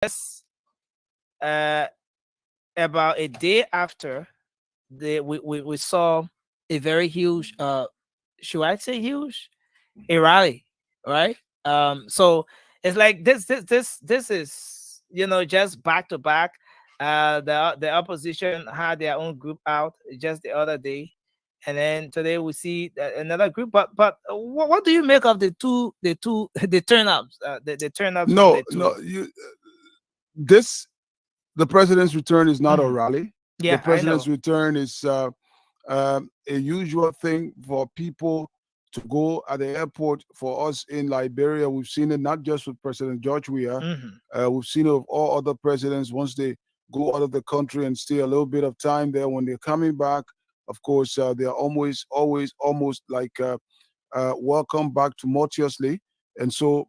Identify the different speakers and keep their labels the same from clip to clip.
Speaker 1: just uh, about a day after we saw a very huge, should I say huge, a rally, right? So it's like this is, just back to back. The opposition had their own group out just the other day, and then today we see another group. But what do you make of the two the turnups, the turnups from
Speaker 2: No,
Speaker 1: the
Speaker 2: no,
Speaker 1: two?
Speaker 2: this the president's return is not a
Speaker 1: Mhm.
Speaker 2: rally. The
Speaker 1: Yeah, I
Speaker 2: president's
Speaker 1: know.
Speaker 2: return is a usual thing for people to go at the airport. For us in Liberia, we've seen it not just with President George Weah.
Speaker 1: Hmm.
Speaker 2: We've seen it with all other presidents. Once they go out of the country and stay a little bit of time there, when they're coming back, of course, they are always, almost like welcome back tumultuously. And so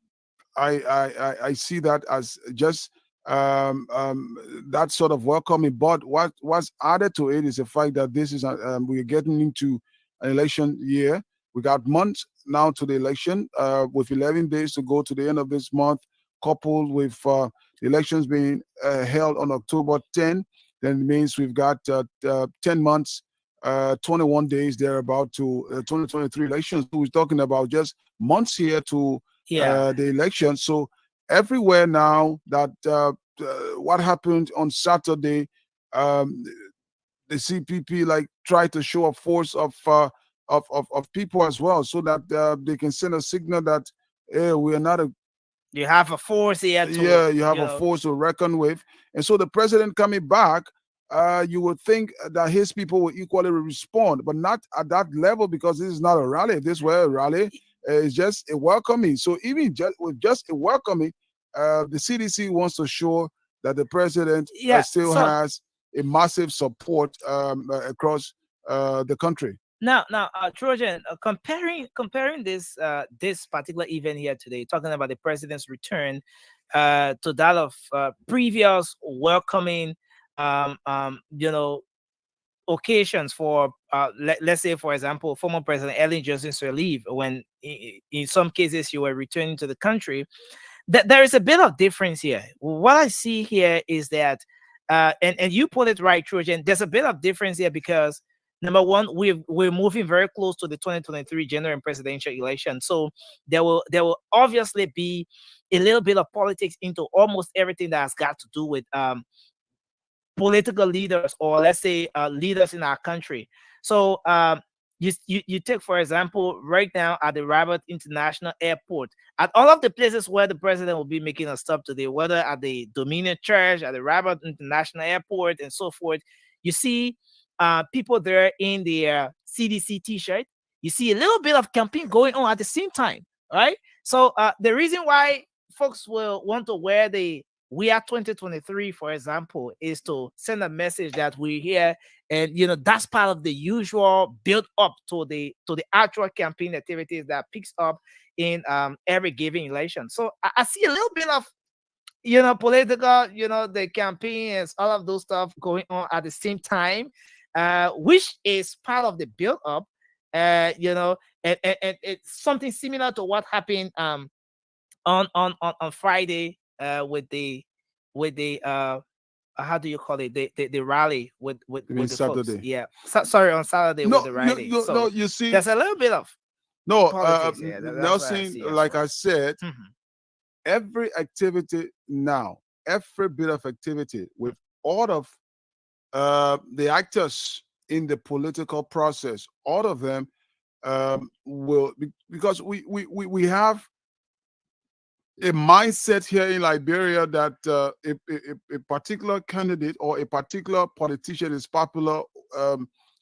Speaker 2: I see that as just that sort of welcoming. But what's added to it is the fact that this is we're getting into an election year. We got months now to the election, with 11 days to go to the end of this month, coupled with the elections being held on October 10. Then it means we've got 10 months, 21 days thereabout to 2023 elections. So we're talking about just months here to
Speaker 1: Yeah.
Speaker 2: the election. So everywhere now that what happened on Saturday, um, the CPP like try to show a force of people as well, so that they can send a signal that, hey, we are not a,
Speaker 1: You have a force here to,
Speaker 2: yeah, you have a force to reckon with. And so the president coming back, you would think that his people will equally respond, but not at that level, because this is not a rally. If this were a rally, it's just a welcoming. So even just with just a welcoming, the CDC wants to show that the president
Speaker 1: yeah.
Speaker 2: still
Speaker 1: So
Speaker 2: has a massive support across the country.
Speaker 1: now, Trojan, comparing this particular event here today, talking about the president's return, to that of previous welcoming, um, um, you know, occasions for, let's say, for example, former President Ellen Johnson Sirleaf, when in some cases you were returning to the country. There is a bit of difference here. What I see here is that, and you put it right, Trojan. There's a bit of difference here because, number one, we're moving very close to the 2023 general and presidential election, so there will obviously be a little bit of politics into almost everything that has got to do with political leaders, or let's say leaders in our country. So you take, for example, right now at the Rabat International Airport, at all of the places where the president will be making a stop today, whether at the Dominion Church, at the Rabat International Airport, and so forth, you see people there in their CDC T-shirt. You see a little bit of campaign going on at the same time, right? So the reason why folks will want to wear the Weah 2023, for example, is to send a message that we're here, and that's part of the usual build up to the actual campaign activities that picks up in every given election. So I see a little bit of political, the campaigns, all of those stuff going on at the same time, which is part of the build up. And it's something similar to what happened on Friday, with the how do you call it, the rally
Speaker 2: I mean,
Speaker 1: with the folks.
Speaker 2: Saturday.
Speaker 1: Yeah, sorry, on Saturday with
Speaker 2: No,
Speaker 1: the
Speaker 2: you,
Speaker 1: rally.
Speaker 2: you no,
Speaker 1: So
Speaker 2: you see,
Speaker 1: there's a little bit of
Speaker 2: no,
Speaker 1: politics here. That's what I
Speaker 2: Nelson,
Speaker 1: see as
Speaker 2: like
Speaker 1: well.
Speaker 2: I said,
Speaker 1: Mhm.
Speaker 2: every activity now, every bit of activity with all of the actors in the political process, all of them because we have a mindset here in Liberia that a particular candidate or a particular politician is popular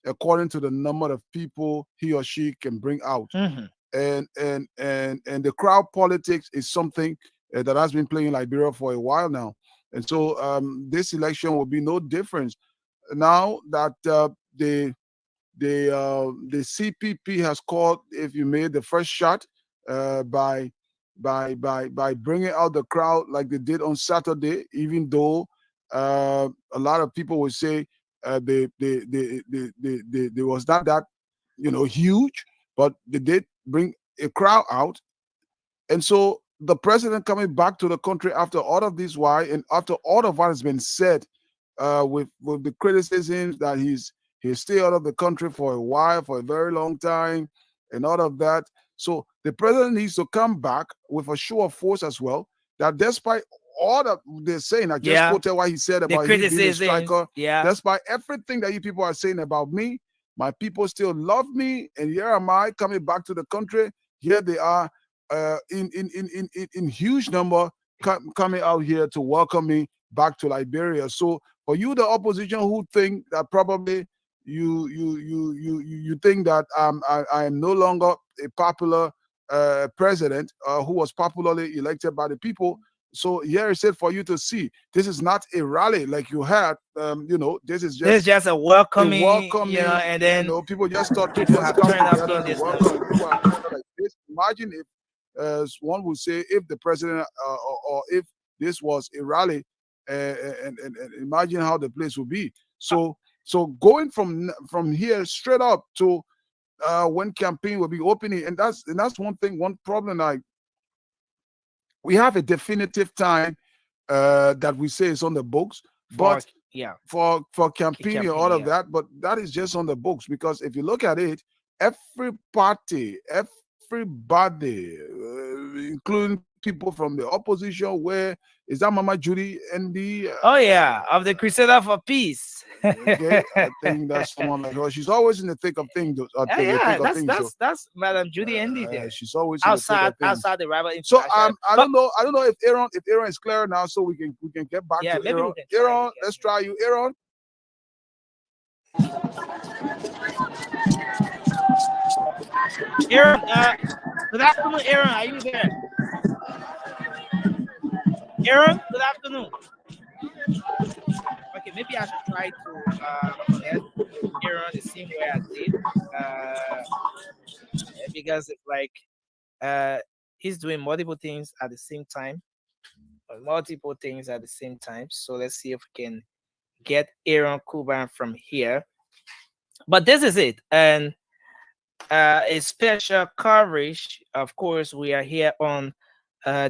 Speaker 2: according to the number of people he or she can bring out.
Speaker 1: Mhm.
Speaker 2: And the crowd politics is something that has been playing in Liberia for a while now. And so this election will be no different. Now that the CPP has called, if you made the first shot, by bringing out the crowd like they did on Saturday, even though a lot of people would say they was not that huge, but they did bring a crowd out. And so the president coming back to the country after all of this, why, and after all of what has been said, with the criticisms that he's still out of the country for a while, for a very long time, and all of that. So the president needs to come back with a show of force as well. That despite all that they're saying, I just
Speaker 1: Yeah.
Speaker 2: quoted what he said
Speaker 1: The
Speaker 2: about he being a
Speaker 1: criticisms.
Speaker 2: striker.
Speaker 1: Yeah.
Speaker 2: Despite everything that you people are saying about me, my people still love me, and here am I coming back to the country. Here they are, in huge number coming out here to welcome me back to Liberia. So for you, the opposition who think that probably you think that I am no longer a popular president who was popularly elected by the people. So here is it for you to see. This is not a rally like you had. This is
Speaker 1: This is
Speaker 2: just
Speaker 1: just a
Speaker 2: a
Speaker 1: welcoming,
Speaker 2: welcoming.
Speaker 1: and then
Speaker 2: People just thought to
Speaker 1: people
Speaker 2: just
Speaker 1: have
Speaker 2: come
Speaker 1: turned up
Speaker 2: together
Speaker 1: in
Speaker 2: to
Speaker 1: this
Speaker 2: welcome
Speaker 1: noon.
Speaker 2: you. People are together like this. Imagine if, as one would say, if the president or if this was a rally, and imagine how the place would be. So going from here straight up to when campaign will be opening, and that's one thing, one problem. Like, we have a definitive time that we say is on the books,
Speaker 1: For
Speaker 2: but
Speaker 1: yeah,
Speaker 2: for campaigning and
Speaker 1: campaign.
Speaker 2: all of
Speaker 1: Yeah.
Speaker 2: that, but that is just on the books. Because if you look at it, every party, everybody, including people from the opposition, where is that Mama Judy and the
Speaker 1: Oh yeah, of the Crusader for Peace.
Speaker 2: okay, I think that's someone like her. She's always in the thick of things, the thick
Speaker 1: Yeah,
Speaker 2: of
Speaker 1: that's
Speaker 2: things. So
Speaker 1: Madam Judy Andy there,
Speaker 2: she's always in the thick of things.
Speaker 1: outside the Rival
Speaker 2: So
Speaker 1: International
Speaker 2: I
Speaker 1: But
Speaker 2: don't know. I don't know if Aaron is clear now, so we can get back
Speaker 1: yeah,
Speaker 2: to
Speaker 1: maybe
Speaker 2: Aaron.
Speaker 1: we can try it
Speaker 2: Aaron,
Speaker 1: again.
Speaker 2: let's try you, Aaron.
Speaker 1: Aaron, good afternoon, Aaron. Are you there? Aaron, good afternoon. Okay, maybe I should try to connect Aaron the same way I did. Because it's like uh he's doing multiple things at the same time. Multiple things at the same time. So let's see if we can get Aaron Kuban from here. But this is it. And a special coverage. Of course, we are here on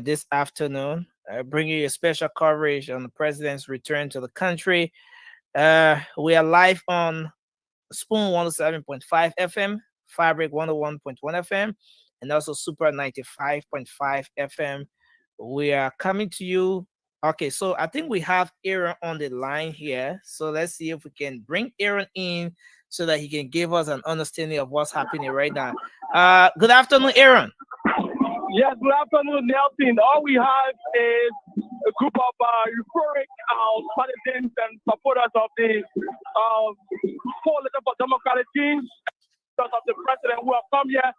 Speaker 1: this afternoon, bringing you a special coverage on the president's return to the country. We are live on Spoon 107.5 FM, Fabric 101.1 FM, and also Super 95.5 FM. We are coming to you. Okay, so I think we have Aaron on the line here. So let's see if we can bring Aaron in so that he can give us an understanding of what's happening right now. Good afternoon, Aaron.
Speaker 3: Yes, good afternoon, Nelson. All we have is a group of euphoric partisans and supporters of the four letter for democratic change because of the president who have come here.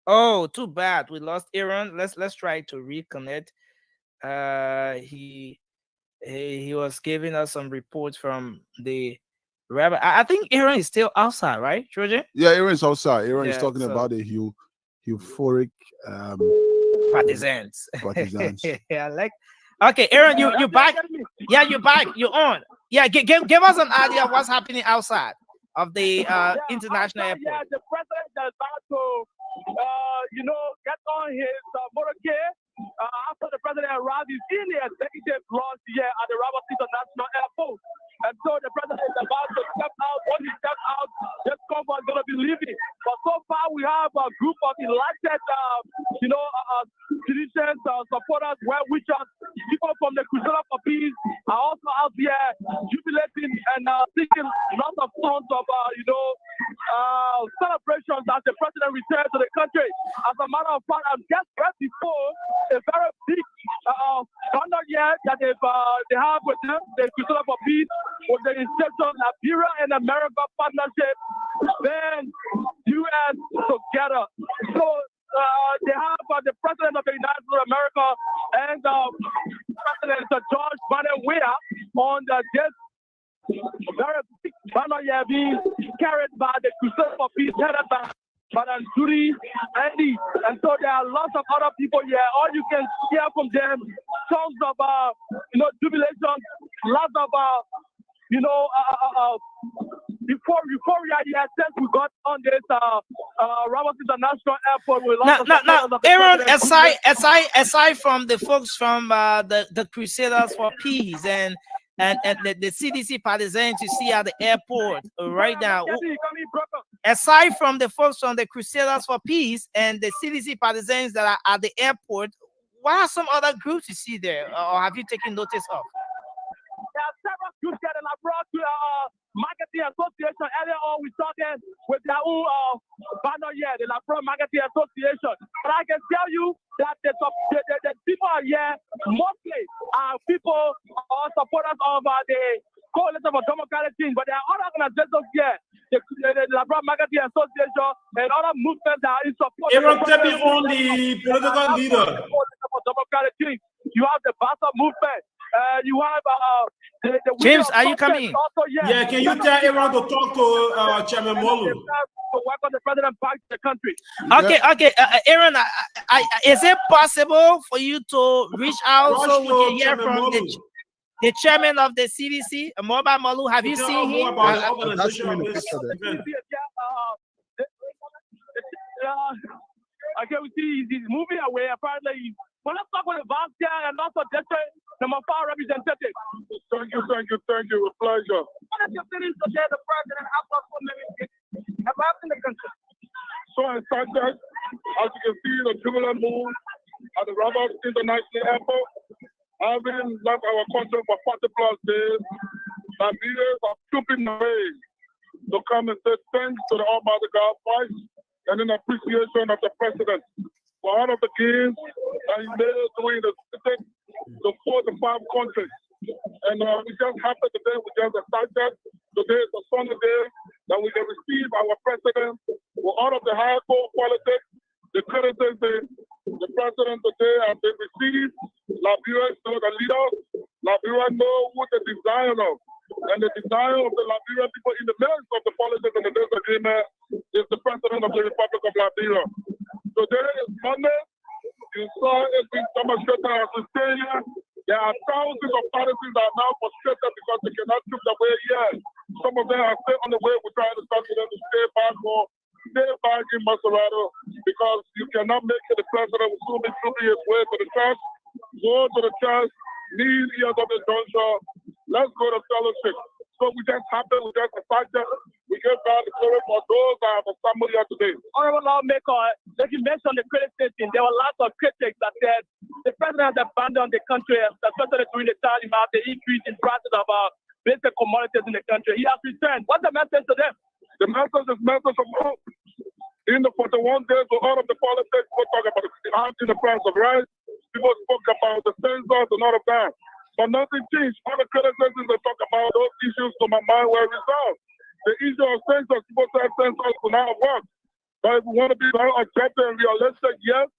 Speaker 1: Oh, too bad. We lost Aaron. Let's try to reconnect. He was giving us some reports from the rabbi. I think Aaron is still outside, right, Georgia?
Speaker 2: Yeah, Aaron's outside. Aaron is
Speaker 1: Yeah,
Speaker 2: talking
Speaker 1: so
Speaker 2: about the euphoric
Speaker 1: partisans.
Speaker 2: partisans.
Speaker 1: Yeah, like okay, Aaron, you back? Yeah, you're back. You're on. Yeah, give us an idea of what's happening outside of the international airport.
Speaker 3: Yeah, the president is about to, get on his motorcade. After the president arrived, he's in the executive lounge here at the Robert International Airport. And so the president is about to step out. When he steps out, this convoy is going to be leaving. But so far, we have a group of elected, citizens, supporters, well-wishers, people from the Crusader for Peace are also out there jubilating and singing lots of songs of, celebrations as the president returns to the country. As a matter of fact, I'm just right before a very big banner here that they have with them, the Crusader for Peace, with the inception of Liberia and America partnership, then U.S. together. So they have the president of the United States of America and President George Biden Weah on this very big banner here being carried by the Crusader for Peace, headed by Madam Judy Andy. And so there are lots of other people here. All you can hear from them, songs of jubilation, lots of euphoria here since we got on this Ramos International Airport with
Speaker 1: Now,
Speaker 3: lots
Speaker 1: now,
Speaker 3: of
Speaker 1: now,
Speaker 3: supporters of the
Speaker 1: Aaron,
Speaker 3: president.
Speaker 1: aside from the folks from the Crusaders for Peace and the CDC partisans you see at the airport right now, aside from the folks from the Crusaders for Peace and the CDC partisans that are at the airport, what are some other groups you see there, or have you taken notice of?
Speaker 3: There are several groups that are brought to Marketing Association. Earlier on, we started with their own banner here, the Liberia Marketing Association. But I can tell you that the people are here, mostly people or supporters of the Coalition for Democratic Change, but there are other organizations here, the Liberia Marketing Association and other movements that are in support of
Speaker 4: Aaron, tell me on the political leader.
Speaker 3: Coalition for Democratic Change. You have the Bassa movement. You have the
Speaker 1: James, are you coming?
Speaker 3: Also,
Speaker 4: Yeah, can you tell Aaron to talk to Chairman Molu?
Speaker 3: To welcome the president back to the country.
Speaker 1: Okay, Aaron, is it possible for you to reach out so we can hear from the chairman of the CDC, Mobile Molu? Have you seen him?
Speaker 3: Okay, we see he's moving away. Apparently, well, let's talk with the vice chair and also district number 5 representative.
Speaker 2: Thank you. A pleasure.
Speaker 3: What is your feelings to share the president after so many about in the country?
Speaker 2: So excited. As you can see, the jubilant move at the Rabat International Airport. Having left our country for 40+ days, Nigerians are trooping away to come and say thanks to the Almighty God twice and in appreciation of the president for all of the gains that he made during the visit to 4 to 5 countries. And we just happened today, we just excited. Today is a Sunday day that we can receive our president with all of the hardcore politics, the criticism. The president today has been received. Liberians know the leaders. Liberia know who the desire of. And the desire of the Liberian people in the midst of the politics and the disagreement is the president of the Republic of Liberia. Today is Monday. You saw it being demonstrated as we stay here. There are thousands of partisans that are now frustrated because they cannot trip their way here. Some of them are still on the way. We're trying to talk to them to stay back in Maserado because you cannot make it. The president will soon be trooping his way to the church. Go to the church, need ESW Johnson. Let's go to fellowship. So we just happened, we just excited. We give God the glory for those that have assembled here today.
Speaker 3: Honorable lawmaker, like you mentioned the criticism, there were lots of critics that said the president has abandoned the country, especially during the time about the increase in prices of basic commodities in the country. He has returned. What's the message to them?
Speaker 2: The message is message of hope. In the 41 days of all of the politics, we'll talk about the price of rice. People spoke about the census and all of that. But nothing changed. All the criticisms that talk about those issues to my mind were resolved. The issue of census, people said census will not work. But if we want to be very objective and realistic, yes,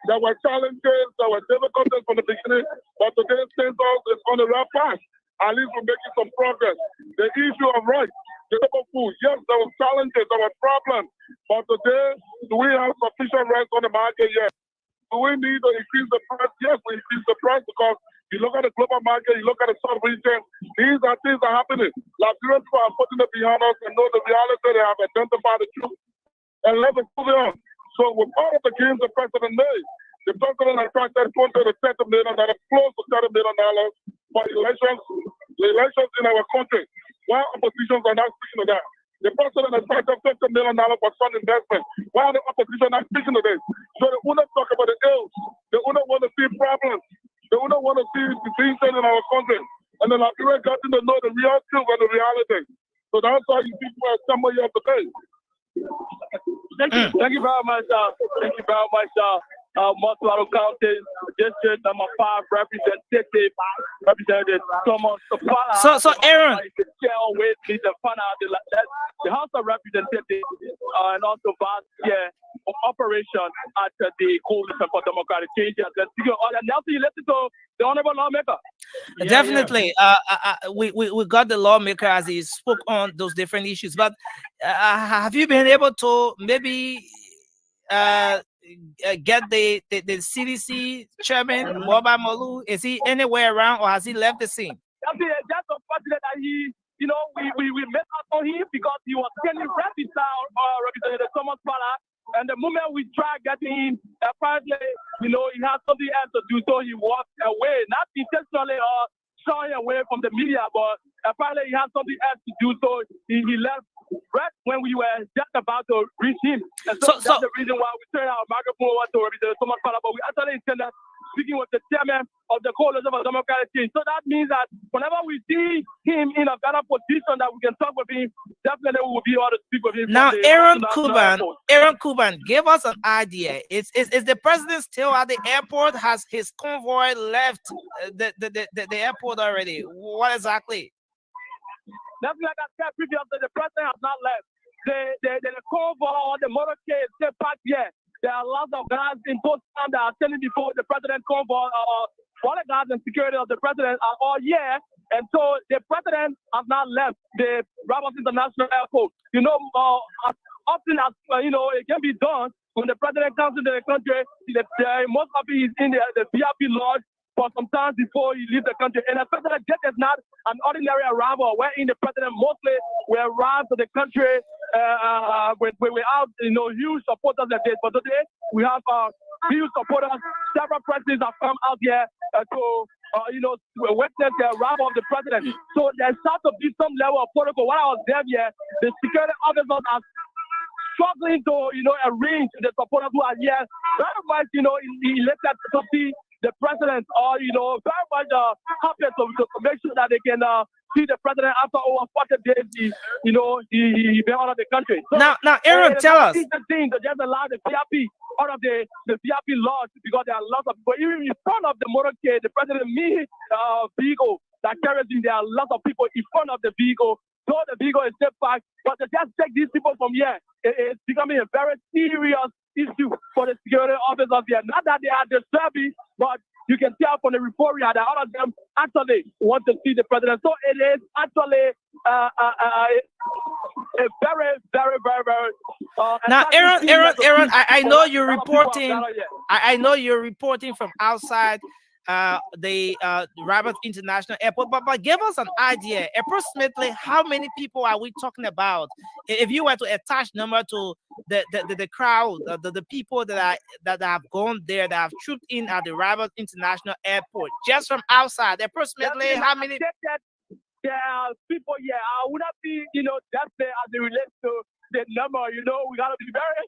Speaker 2: there were challenges, there were difficulties from the beginning, but today's census is on the right path. At least we're making some progress. The issue of rice, the type of food, yes, there were challenges, there were problems. But today, do we have sufficient rice on the market yet? Do we need to increase the price? Yes, we increase the price because you look at the global market, you look at the South region, these are things that are happening. Liberian people are putting it behind us and know the reality, they have identified the truth. And let's move on. So with all of the gains the president made, the president has attracted $20 to $30 million, close to $30 million for elections, the elections in our country. Why oppositions are not speaking to that? The president has attracted $50 million for fund investment. Why are the opposition not speaking to this? So they want to talk about the ills. They want to see problems. They don't want to see division in our country. And then Liberia got to know the real truth and the reality. So that's why you people are somewhere here today.
Speaker 3: Thank you very much. Thank you very much. Maserado County District number 5 Representative Thomas.
Speaker 1: So Aaron,
Speaker 3: the House of Representatives and also vice of operation at the Coalition for Democratic Change. Now you listen to the honorable lawmaker.
Speaker 1: Definitely. We got the lawmaker as he spoke on those different issues. But have you been able to maybe get the CDC chairman, Mobile Molu? Is he anywhere around or has he left the scene?
Speaker 3: That's unfortunate that he we met up on him because he was standing right beside Representative Thomas Fala. And the moment we tried getting him, apparently, he had something else to do, so he walked away, not intentionally or shying away from the media, but apparently he had something else to do, so he left right when we were just about to reach him. And so that's the reason why we turned our microphone over to Representative Thomas Fala, but we actually intended speaking with the chairman of the Coalition of Democratic Change. So that means that whenever we see him in a better position that we can talk with him, definitely we will be able to speak with him.
Speaker 1: Now, Aaron Kuban, give us an idea. Is the president still at the airport? Has his convoy left the airport already? What exactly?
Speaker 3: That's like I said previously, the president has not left. The convoy or the motorcade is still packed here. There are lots of guys in post that are standing before the president convoy. Bodyguards and security of the president are all here. And so the president has not left the Roberts International Airport. As often as, it can be done, when the president comes into the country, most of it is in the VIP lodge for some time before he leaves the country. And especially this is not an ordinary arrival wherein the president mostly will arrive to the country without huge supporters like this. But today we have huge supporters. Several presidents have come out here to witness the arrival of the president. So there's got to be some level of protocol. While I was there here, the security officers are struggling to arrange the supporters who are here very much elected to see the president are, very much happy to make sure that they can see the president after over 40 days. He been out of the country. So,
Speaker 1: now, Aaron, tell us.
Speaker 3: The thing to just allow the VIP out of the VIP lodge because there are lots of people. Even in front of the motorcade, the president vehicle that carries in, there are lots of people in front of the vehicle. So the vehicle is still packed, but to just take these people from here, it's becoming a very serious issue for the security officers here. Not that they are disturbing, but you can tell from the report that all of them actually want to see the president. So it is actually a very, very, very, very.
Speaker 1: Now, Aaron, I know you're reporting. I know you're reporting from outside the Rabat International Airport, but give us an idea approximately how many people are we talking about if you were to attach number to the crowd, the people that have gone there, that have trooped in at the Rabat International Airport, just from outside, approximately how many?
Speaker 3: There are people here. I would not be that's as it relates to the number. We gotta be very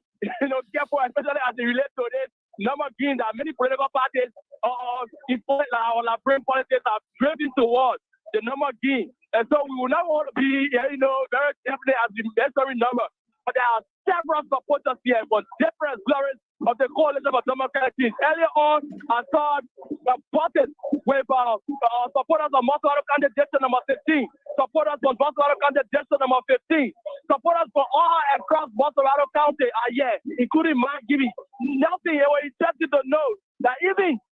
Speaker 3: careful, especially as it relates to this number being that many political parties or brain politics are driven towards the number gain. And so we will not want to be, very definitely as the necessary number. But there are several supporters here for different glories of the Coalition of Democratic Change. Earlier on, I saw buses with supporters of Moscow County District number 15, supporters from Moscow County District number 15, supporters from all across Moscow County are here, including Mark Gibby. Nothing, it was interesting to know that even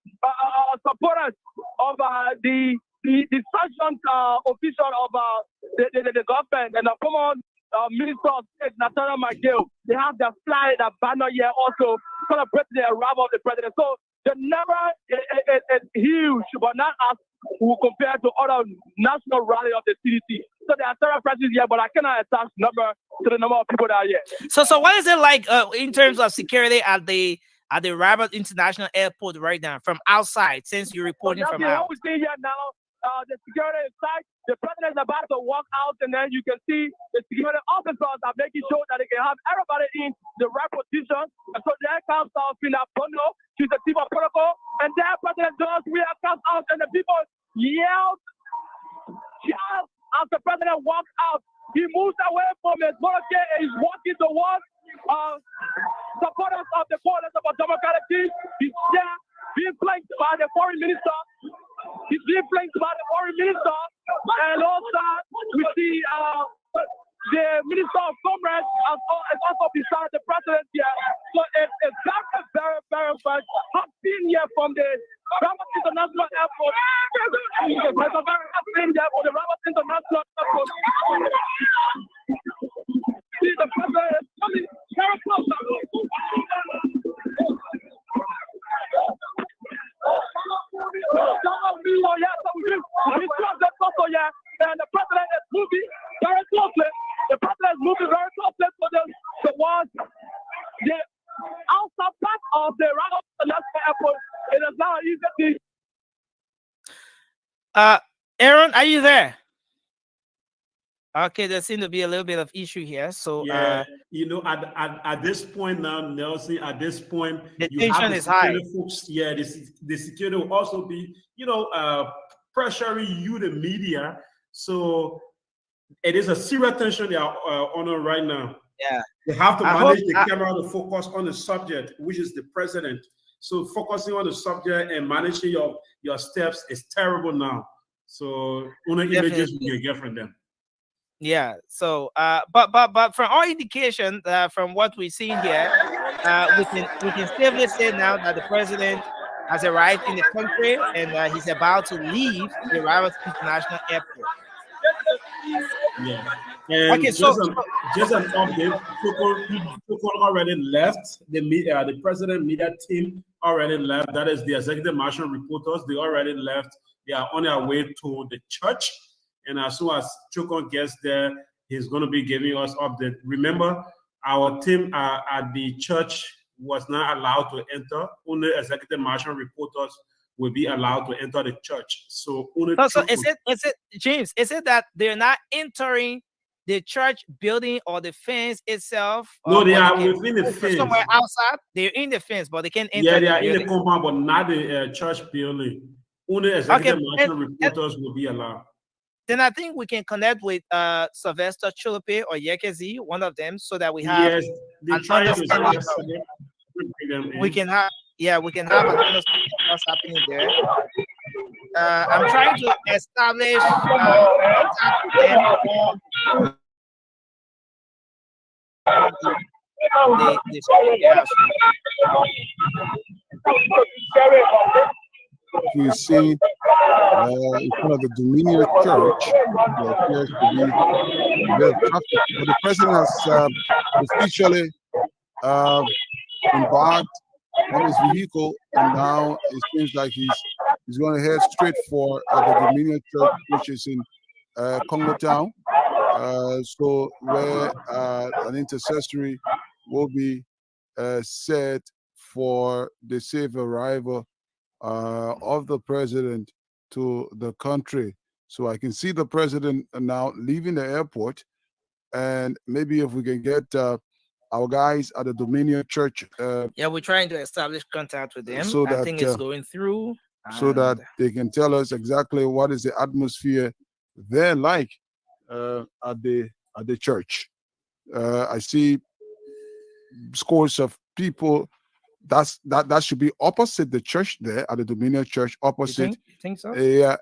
Speaker 3: supporters of the sanctioned official of the government and the former Minister of State, Nathaniel McGill, they have their flag, their banner here also celebrating the arrival of the president. So the number is huge, but not as compared to other national rally of the CDC. So there are several presidents here, but I cannot attach number to the number of people that are here.
Speaker 1: So what is it like in terms of security at the Rabat International Airport right now from outside, since you're reporting from out?
Speaker 3: What we see here now, the security inside, the president is about to walk out, and then you can see the security officers are making sure that they can have everybody in the right position. And so there comes out Fina Bono, she's the chief of protocol, and there President Weah comes out, and the people yell as the president walks out. He moves away from his motorcade and he's walking towards supporters of the Coalition of Democratic Change. He's there being flanked by the foreign minister. He's being flanked by the foreign minister. And also we see the Minister of Commerce is also beside the president here. So it's very, very, very much happening here from the Rabat International Airport. It's a very happening there for the Rabat International Airport. See the president is coming very close. And the president is moving.
Speaker 1: Aaron, are you there? Okay, there seems to be a little bit of issue here. So
Speaker 4: Yeah, at this point now, Nelson, at this point,
Speaker 1: the
Speaker 4: you have
Speaker 1: tension
Speaker 4: the
Speaker 1: is high.
Speaker 4: security folks. Yeah, the security will also be, pressuring you, the media. So it is a serious tension they are on right now.
Speaker 1: Yeah.
Speaker 4: They have to
Speaker 1: I hope
Speaker 4: manage the camera to focus on the subject, which is the president. So focusing on the subject and managing your steps is terrible now. So only images we
Speaker 1: definitely.
Speaker 4: can get from them.
Speaker 1: Yeah. So but from all indication, from what we've seen here, we can safely say now that the president has arrived in the country and he's about to leave the Rivers International Airport.
Speaker 4: Yeah. And
Speaker 1: Okay,
Speaker 4: just an update.
Speaker 1: mhm.
Speaker 4: Tuchel already left. The president media team already left. That is the executive marshal reporters. They already left. They are on their way to the church. And as soon as Tuchel gets there, he's going to be giving us update. Remember, our team at the church was not allowed to enter. Only executive marshal reporters will be allowed to enter the church. So only
Speaker 1: So
Speaker 4: Tuchel.
Speaker 1: is it James? Is it that they're not entering the church building or the fence itself?
Speaker 4: No, they
Speaker 1: But they
Speaker 4: are
Speaker 1: can
Speaker 4: within the
Speaker 1: go
Speaker 4: fence.
Speaker 1: somewhere outside. They're in the fence, but they can't
Speaker 4: Yeah,
Speaker 1: enter
Speaker 4: they
Speaker 1: the
Speaker 4: are in the
Speaker 1: building.
Speaker 4: compound, but not the church building. Only
Speaker 1: Okay,
Speaker 4: executive marshal reporters will be allowed.
Speaker 1: then I think we can connect with Sylvester Chulupe or Yekezi, one of them, so that we have
Speaker 4: Yes, they
Speaker 1: an
Speaker 4: try to
Speaker 1: understanding of
Speaker 4: bring them
Speaker 1: we
Speaker 4: in.
Speaker 1: can have we can have an understanding of what's happening there. I'm trying to establish contact with them yeah.
Speaker 2: You see, in front of the Dominion Church, there appears to be a bit of traffic. But the president has officially uh, embarked on his vehicle, and now it seems like he's going to head straight for the Dominion Church, which is in Congo Town. So where an intercessory will be set for the safe arrival of the president to the country. So I can see the president now leaving the airport, and maybe if we can get our guys at the Dominion Church,
Speaker 1: Yeah, we're trying to establish contact with them.
Speaker 2: so
Speaker 1: I
Speaker 2: that
Speaker 1: think it's going through.
Speaker 2: so that they can tell us exactly what is the atmosphere there like at the church. I see scores of people. That should be opposite the church there at the Dominion Church. Opposite.
Speaker 1: You think so?
Speaker 2: Yeah.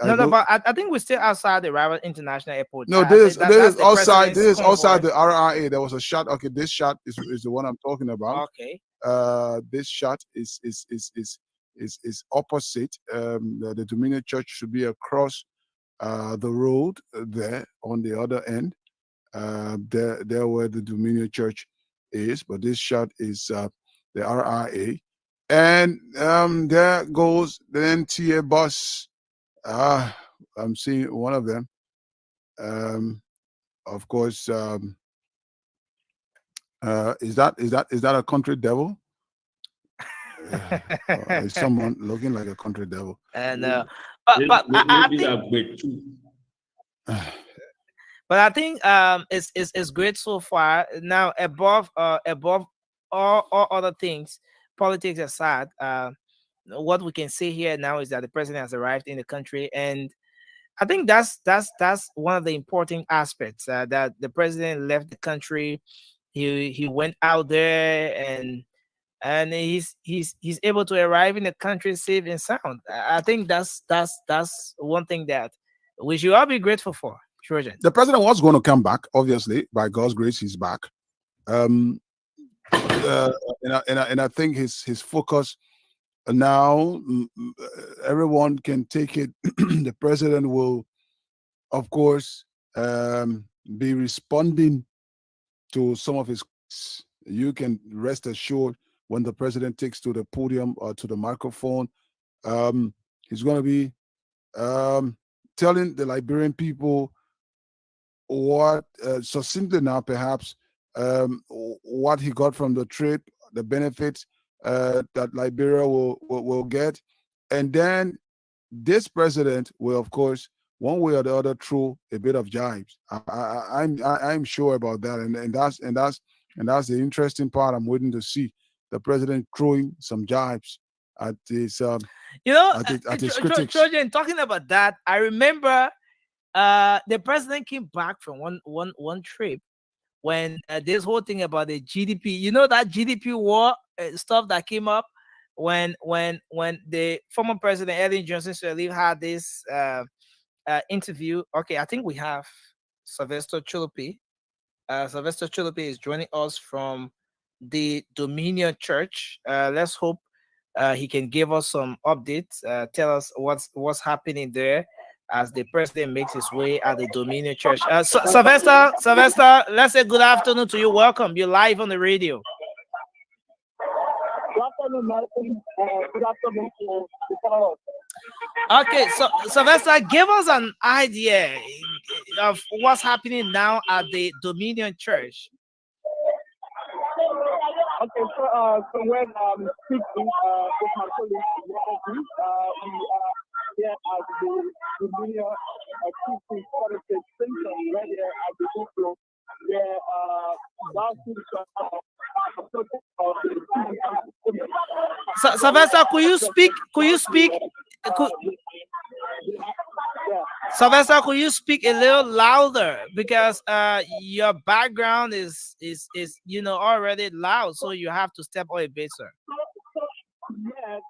Speaker 1: No, but I think we're still outside the Rival International Airport.
Speaker 2: No, this is
Speaker 1: the
Speaker 2: outside. This
Speaker 1: president's
Speaker 2: is outside
Speaker 1: convoy.
Speaker 2: the RRA. There was a shot. Okay, this shot is the one I'm talking about.
Speaker 1: Okay.
Speaker 2: This shot is opposite. The Dominion Church should be across the road there on the other end. There where the Dominion Church is, but this shot is the RRA, and there goes the NTA bus. I'm seeing one of them. Of course, is that a country devil? Is someone looking like a country devil?
Speaker 1: And
Speaker 4: Maybe
Speaker 1: I think,
Speaker 4: that great too.
Speaker 1: but I think it's great so far. Now above all other things, politics aside, what we can say here now is that the president has arrived in the country, and I think that's one of the important aspects that the president left the country. He went out there and he's able to arrive in the country safe and sound. I think that's one thing that we should all be grateful for. Trojan.
Speaker 2: The president was going to come back, obviously, by God's grace, he's back. And I think his focus now, everyone can take it. The president will, of course, be responding to some of his. You can rest assured when the president takes to the podium or to the microphone, he's going to be telling the Liberian people what succinctly now perhaps what he got from the trip, the benefits that Liberia will get, and then this president will, of course, one way or the other, throw a bit of jibes. I'm sure about that, and that's the interesting part. I'm waiting to see the president throwing some jibes at his
Speaker 1: You know,
Speaker 2: at his critics.
Speaker 1: Trojan, talking about that, I remember the president came back from one trip when this whole thing about the GDP, you know, that GDP war stuff that came up when the former president Ellen Johnson Sirleaf had this interview. Okay, I think we have Sylvester Chulupi. Sylvester Chulupi is joining us from the Dominion Church. Let's hope he can give us some updates. Tell us what's happening there as the president makes his way at the Dominion Church. Sylvester, let's say good afternoon to you. Welcome. You're live on the radio.
Speaker 3: Good afternoon, Martin. Good afternoon to the followers.
Speaker 1: Okay, so Sylvester, give us an idea of what's happening now at the Dominion Church.
Speaker 3: Okay, so when speaking with my colleague, we are here at the Liberia Christian Fellowship Center, right here at the Intro, where last week
Speaker 1: Sylvester, could you speak? Sylvester, could you speak a little louder, because your background is already loud, so you have to step on a bit, sir.
Speaker 3: Yes,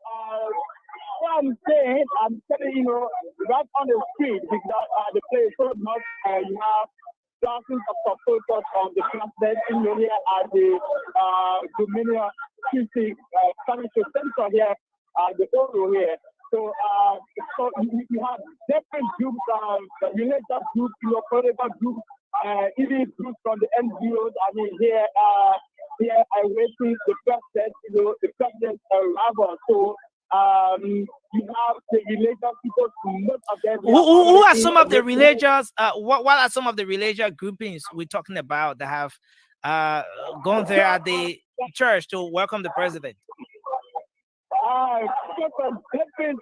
Speaker 3: what I'm saying, right on the street, because the place is so much, you have thousands of supporters of the president in here at the Dominion Christian Fellowship Center here at the Oro here. So you have different groups, religious groups, political groups, even groups from the NGOs. I mean, here I waiting the president, the president's arrival. So you have the religious people. Most of them.
Speaker 1: Who are some of the religious? What are some of the religious groupings we're talking about that have gone there at the church to welcome the president?
Speaker 3: Different churches,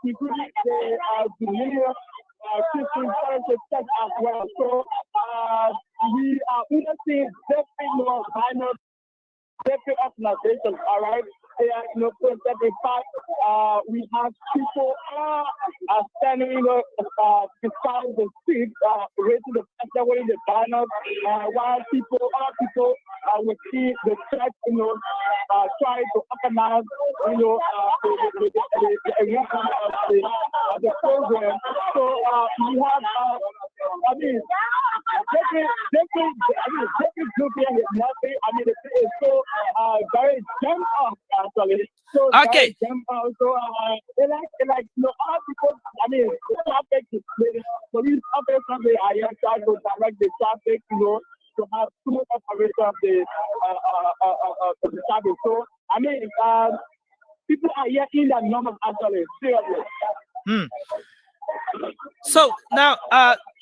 Speaker 3: including the Dominion Christian Fellowship Church as well. So we are witnessing different minor, different organizations. All right. In fact, we have people standing beside the street, raising the flag, wearing the banners, while other people will see the church, try to organize, the arrangement of the program. So we have, different group here. Nothing. It's so very jammed up. Actually. So
Speaker 1: okay.
Speaker 3: All people, the traffic is police officers are here trying to direct the traffic, to have smooth operation of the traffic. So people are here in that number actually. Seriously.
Speaker 1: So now,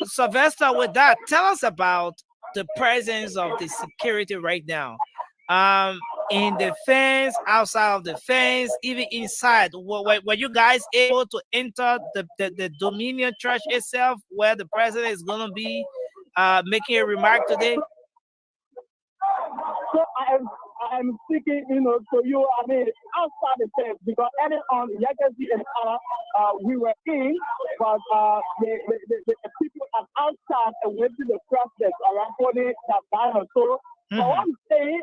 Speaker 1: Sylvester, with that, tell us about the presence of the security right now. In the fence, outside of the fence, even inside. Were you guys able to enter the Dominion Church itself, where the president is going to be making a remark today?
Speaker 3: So I'm speaking, to you, outside the fence, because early on, Legacy and we were in, but the people are outside and waiting the president around holding that banner. So, what I'm saying,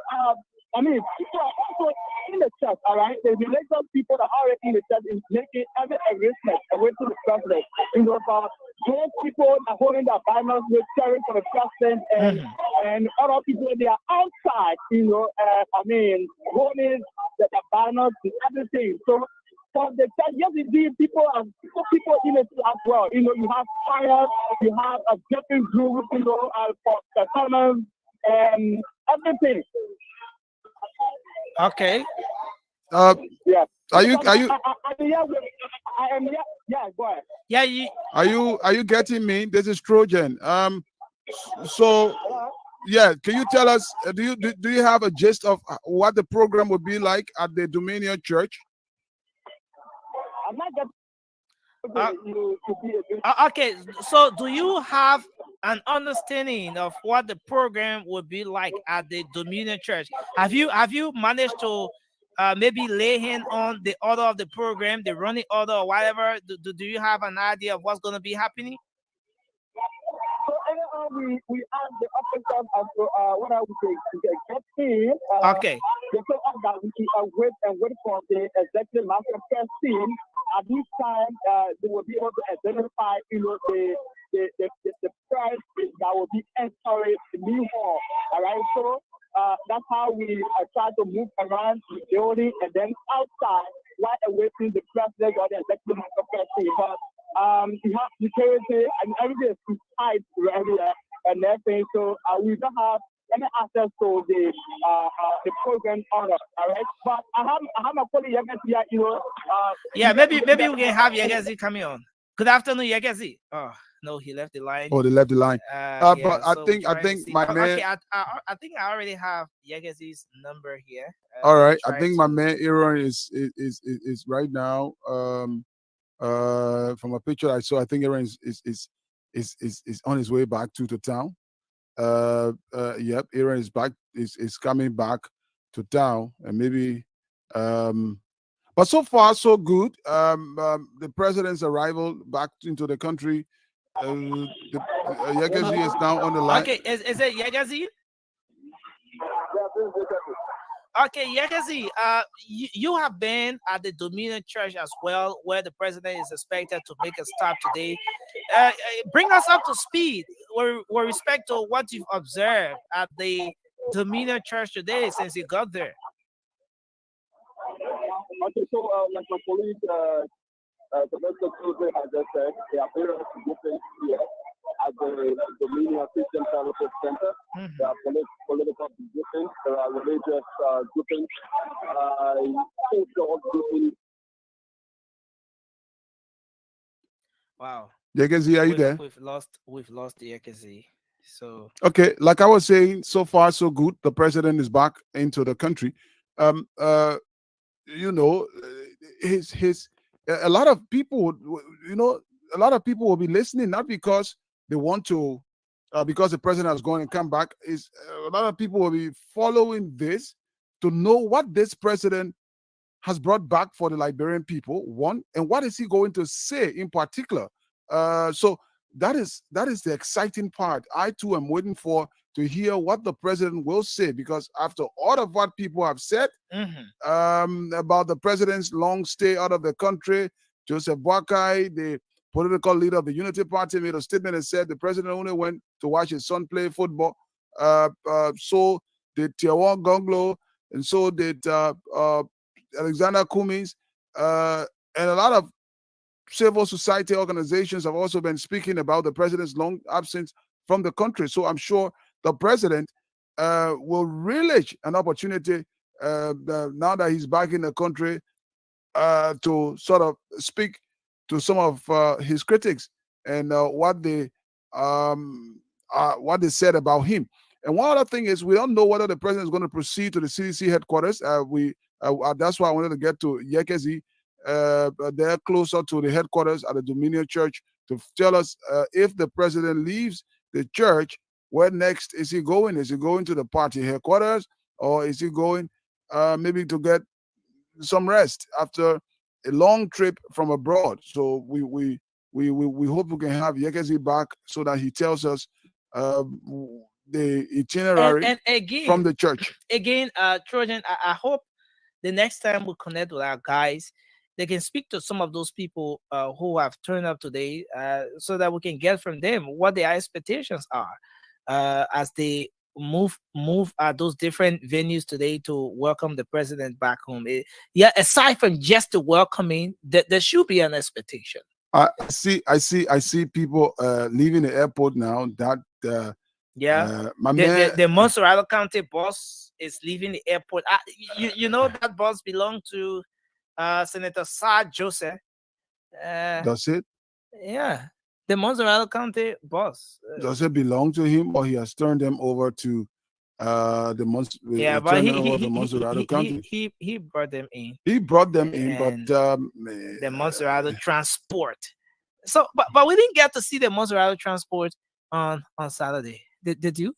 Speaker 3: people are also in the church, all right? The religious people that are already in the church is making every arrangement and waiting the president. Those people are holding their banners with cheering for the president, and other people, they are outside, holding the banners and everything. So, for the church, yes, indeed, people in it as well. You have fires, you have a different group, for performance and everything.
Speaker 1: Okay.
Speaker 3: Yeah.
Speaker 2: Are you?
Speaker 3: I am here. Yeah, go ahead.
Speaker 1: Yeah.
Speaker 2: Are you getting me? This is Trojan. So, yeah. Can you tell us? Do you have a gist of what the program would be like at the Dominion Church?
Speaker 3: I'm not just to be a
Speaker 1: Okay, so do you have an understanding of what the program would be like at the Dominion Church? Have you managed to maybe lay hand on the order of the program, the running order or whatever? Do you have an idea of what's going to be happening?
Speaker 3: So anyhow, we ask the officers as to what I would say to get in.
Speaker 1: Okay.
Speaker 3: They told us that we should wait for the executive master first team. At this time, they will be able to identify, the price that will be encouraged in new hall. All right, so that's how we try to move around the building and then outside while awaiting the president or the executive master first team. But you have security and everything is tight right here and everything. So we don't have any access to the program order. All right, but I have my colleague here.
Speaker 1: Yeah, maybe we can have Yegazi coming on. Good afternoon, Yegazi. Oh no, he left the line.
Speaker 2: Oh, they left the line.
Speaker 1: Yeah,
Speaker 2: But I
Speaker 1: so
Speaker 2: think
Speaker 1: we're trying to see.
Speaker 2: my man.
Speaker 1: Okay, I think I already have Yegazi's number here.
Speaker 2: All
Speaker 1: Let me
Speaker 2: right, I
Speaker 1: try
Speaker 2: think my
Speaker 1: to-
Speaker 2: man Aaron is right now. From a picture I saw, I think Aaron is on his way back to the town. Yep, Aaron is back. Is coming back to town, and maybe. But so far so good. The president's arrival back into the country. Yegazi is now on the line.
Speaker 1: Okay, is it Yegazi? Okay, Yegazi, you have been at the Dominion Church as well, where the president is expected to make a stop today. Bring us up to speed with respect to what you've observed at the Dominion Church today since you got there.
Speaker 3: Okay, so like my colleague, Professor Tuesday has just said, there are various different here at the Dominion Christian Fellowship Center. There are political positions, there are religious groupings, social groupings.
Speaker 1: Wow.
Speaker 2: Yegazi, are you there?
Speaker 1: We've lost the Yegazi. So
Speaker 2: okay, like I was saying, so far so good. The president is back into the country. You know, a lot of people, a lot of people will be listening, not because they want to, because the president has gone and come back. Is a lot of people will be following this to know what this president has brought back for the Liberian people. One, and what is he going to say in particular? So that is the exciting part. I too am waiting to hear what the president will say, because after all of what people have said about the president's long stay out of the country, Joseph Boakai, the political leader of the Unity Party, made a statement and said the president only went to watch his son play football. So did Tiawan Gonglo, and so did Alexander Cummings, and a lot of civil society organizations have also been speaking about the president's long absence from the country. So I'm sure the president will relish an opportunity now that he's back in the country to sort of speak to some of his critics and what they said about him. And one other thing is, we don't know whether the president is going to proceed to the CDC headquarters. That's why I wanted to get to Yekezi. They're closer to the headquarters at the Dominion Church to tell us if the president leaves the church, where next is he going? Is he going to the party headquarters, or is he going maybe to get some rest after a long trip from abroad? So we hope we can have Yekezi back so that he tells us the itinerary
Speaker 1: and again,
Speaker 2: from the church.
Speaker 1: Again, Trojan, I hope the next time we connect with our guys, they can speak to some of those people who have turned up today, so that we can get from them what their expectations are as they move at those different venues today to welcome the president back home. Aside from just the welcoming, there should be an expectation.
Speaker 2: I see people leaving the airport now. That
Speaker 1: the Montserrat County bus is leaving the airport. You know that bus belonged to Senator Sir Joseph.
Speaker 2: Does it?
Speaker 1: Yeah, the Montserrat County bus.
Speaker 2: Does it belong to him, or he has turned them over to
Speaker 1: Yeah, but
Speaker 2: Attorney of the Montserrado County.
Speaker 1: he brought them in.
Speaker 2: He brought them in,
Speaker 1: And
Speaker 2: but
Speaker 1: the Montserrado transport. So, but we didn't get to see the Montserrado transport on Saturday. Did you?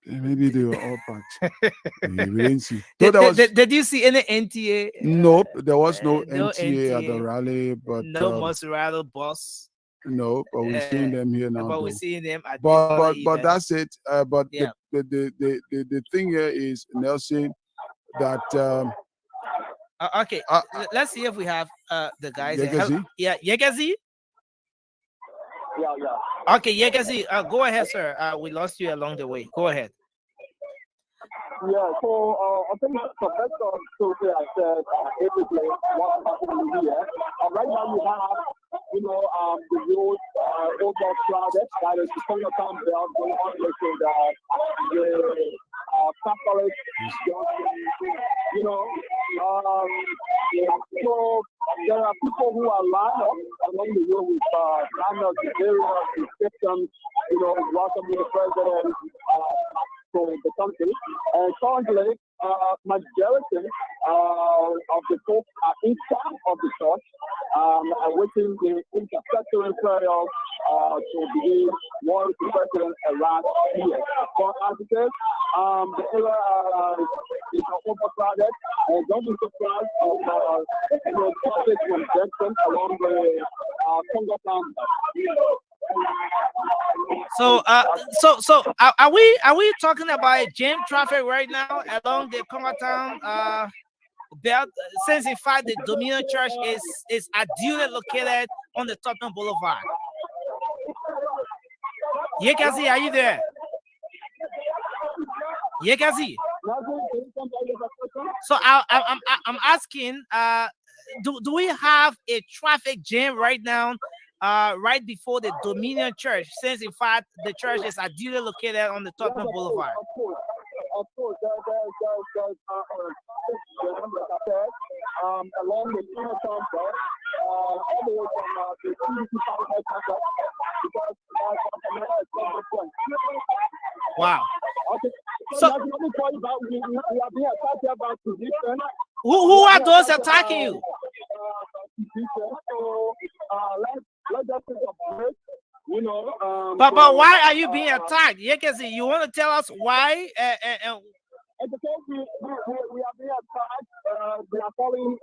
Speaker 2: maybe they were all packed. We didn't see. No,
Speaker 1: Did you see any NTA?
Speaker 2: Nope, there was no
Speaker 1: No
Speaker 2: NTA at the
Speaker 1: NTA,
Speaker 2: rally, but
Speaker 1: no Montserrado bus.
Speaker 2: no, but we're seeing them here now.
Speaker 1: But
Speaker 2: though.
Speaker 1: we're seeing them at
Speaker 2: But that's it. But
Speaker 1: yeah.
Speaker 2: the thing here is, Nelson, that
Speaker 1: Okay, let's see if we have the guys.
Speaker 2: Yegazi?
Speaker 1: Yeah, Yegazi.
Speaker 3: Yeah.
Speaker 1: Okay, Yegazi, go ahead, sir. We lost you along the way. Go ahead.
Speaker 3: Yeah, so I think the best of Tuesday, I said, basically, what happened here. Right now, you have, the road over crowded. That is the Congotown belt going on to the Catholic, so there are people who are lined up along the road with banners, various systems, welcoming the president to the country. And currently, majority of the folks are inside of the church, awaiting the intercessory prayer to begin war with the president around here. But as it is, the area is overcrowded, and don't be surprised of traffic congestion along the Congo Town.
Speaker 1: So, are we talking about jam traffic right now along the Congotown belt? Since in fact the Dominion Church is ideally located on the Tottenham Boulevard. Yekazi, are you there? Yekazi. So I'm asking, do we have a traffic jam right now? Right before the Dominion Church, since in fact the church is ideally located on the Tottenham Boulevard.
Speaker 3: Of course, there's along the Congotown belt, all the way from the CDC headquarters, because that's point.
Speaker 1: Wow.
Speaker 3: Okay.
Speaker 1: So
Speaker 3: let me tell you about we are being attacked about position.
Speaker 1: Who are those attacking you?
Speaker 3: So let's just take a break.
Speaker 1: But why are you being attacked? Yekezi, you want to tell us why?
Speaker 3: It's because we are being attacked. They are calling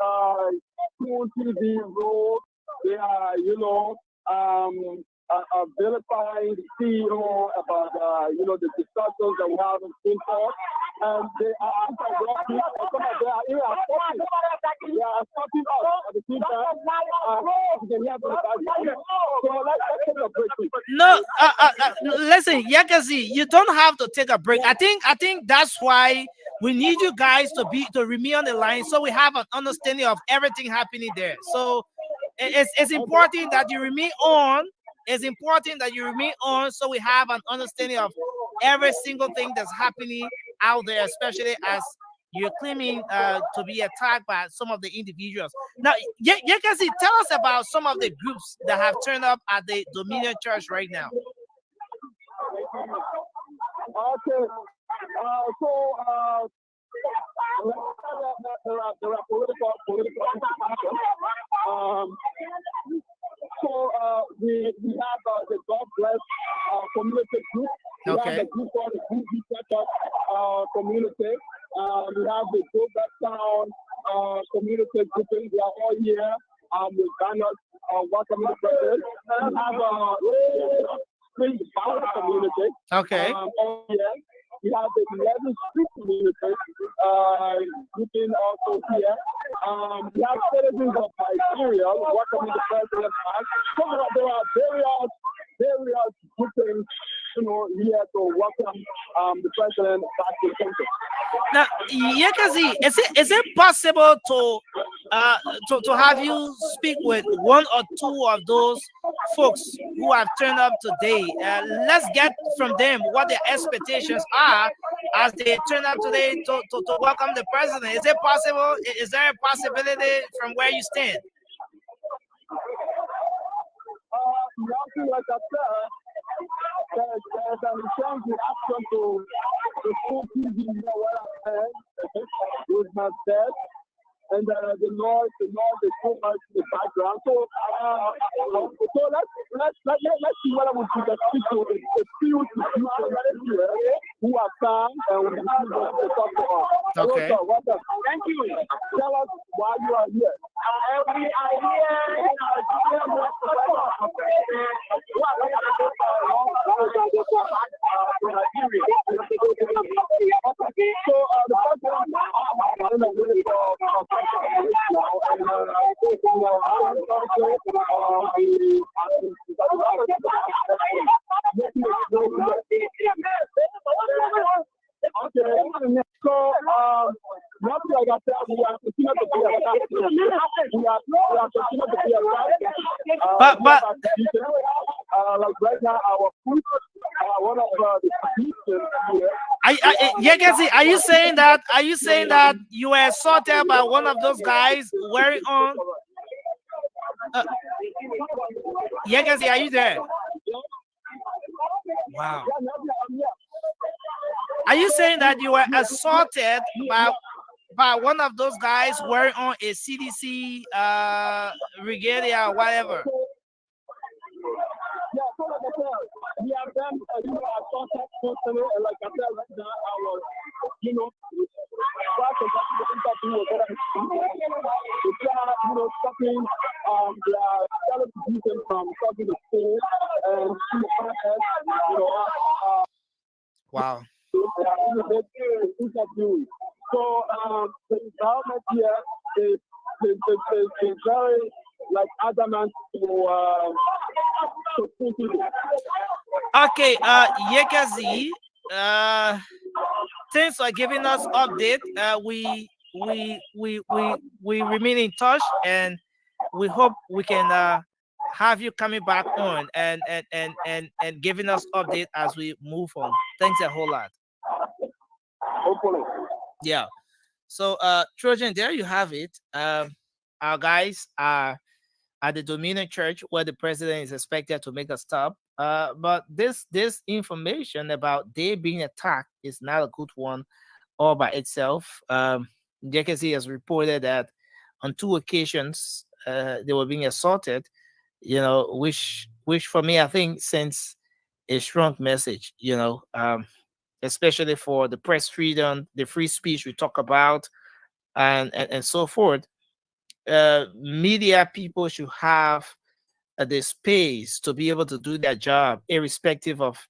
Speaker 3: TV road. They are, vilifying the CEO about, the discussions that we have in court. And they are anti-working. They are even assaulting. They are assaulting us at the same time. So let's take a break.
Speaker 1: No, listen, Yakazi, you don't have to take a break. I think that's why we need you guys to remain on the line, so we have an understanding of everything happening there. So it's important that you remain on. It's important that you remain on, so we have an understanding of every single thing that's happening out there, especially as you're claiming to be attacked by some of the individuals. Now, Yekasi, tell us about some of the groups that have turned up at the Dominion Church right now.
Speaker 3: Okay. There are political we have the God Bless community group. We have the group called the Group community. We have the Go Back Town community grouping. They are all here with banners welcoming the president. We have Spring Power community.
Speaker 1: Okay.
Speaker 3: All here. We have the 11th Street community grouping also here. We have citizens of Nigeria welcoming the president back. So there are various groupings, here to welcome the president back to the country.
Speaker 1: Now, Yekazi, is it possible to have you speak with one or two of those folks who have turned up today? Let's get from them what their expectations are as they turn up today to welcome the president. Is it possible? Is there a possibility from where you stand?
Speaker 3: Like I said, there's an change in action to the school fees is what I had with my dad. And the Lord is so much in the background. So let's see what I would do. Let's speak to the few here who are found and we see what they talk about.
Speaker 1: Okay.
Speaker 3: Hello, sir. Welcome. Thank you. Tell us why you are here. We are here in So, not like I said, we are continuing to be attacked. We are continuing to be attacked.
Speaker 1: But
Speaker 3: Like right now, our food, one of the producers here.
Speaker 1: Yekezi, are you saying that? Are you saying that you were assaulted by one of those guys wearing on? Yekezi, are you there? Wow. Are you saying that you were assaulted by one of those guys wearing on a CDC regalia or whatever?
Speaker 3: Yeah, so like I said, we have done, I saw that personally, and like I said, right now, I was, trying to get the interview with them. They are, stopping, they are telling them from stopping the school and see the process,
Speaker 1: Wow.
Speaker 3: Interview. So, the environment here is very, like, adamant to
Speaker 1: Okay, Yekazi, thanks for giving us update. We remain in touch, and we hope we can have you coming back on and giving us update as we move on. Thanks a whole lot.
Speaker 3: hopefully.
Speaker 1: Yeah. So Trojan, there you have it. Our guys are at the Dominion Church where the president is expected to make a stop. But this information about they being attacked is not a good one all by itself. JKC has reported that on 2 occasions they were being assaulted, which for me I think sends a strong message, especially for the press freedom, the free speech we talk about, and so forth. Media people should have the space to be able to do their job, irrespective of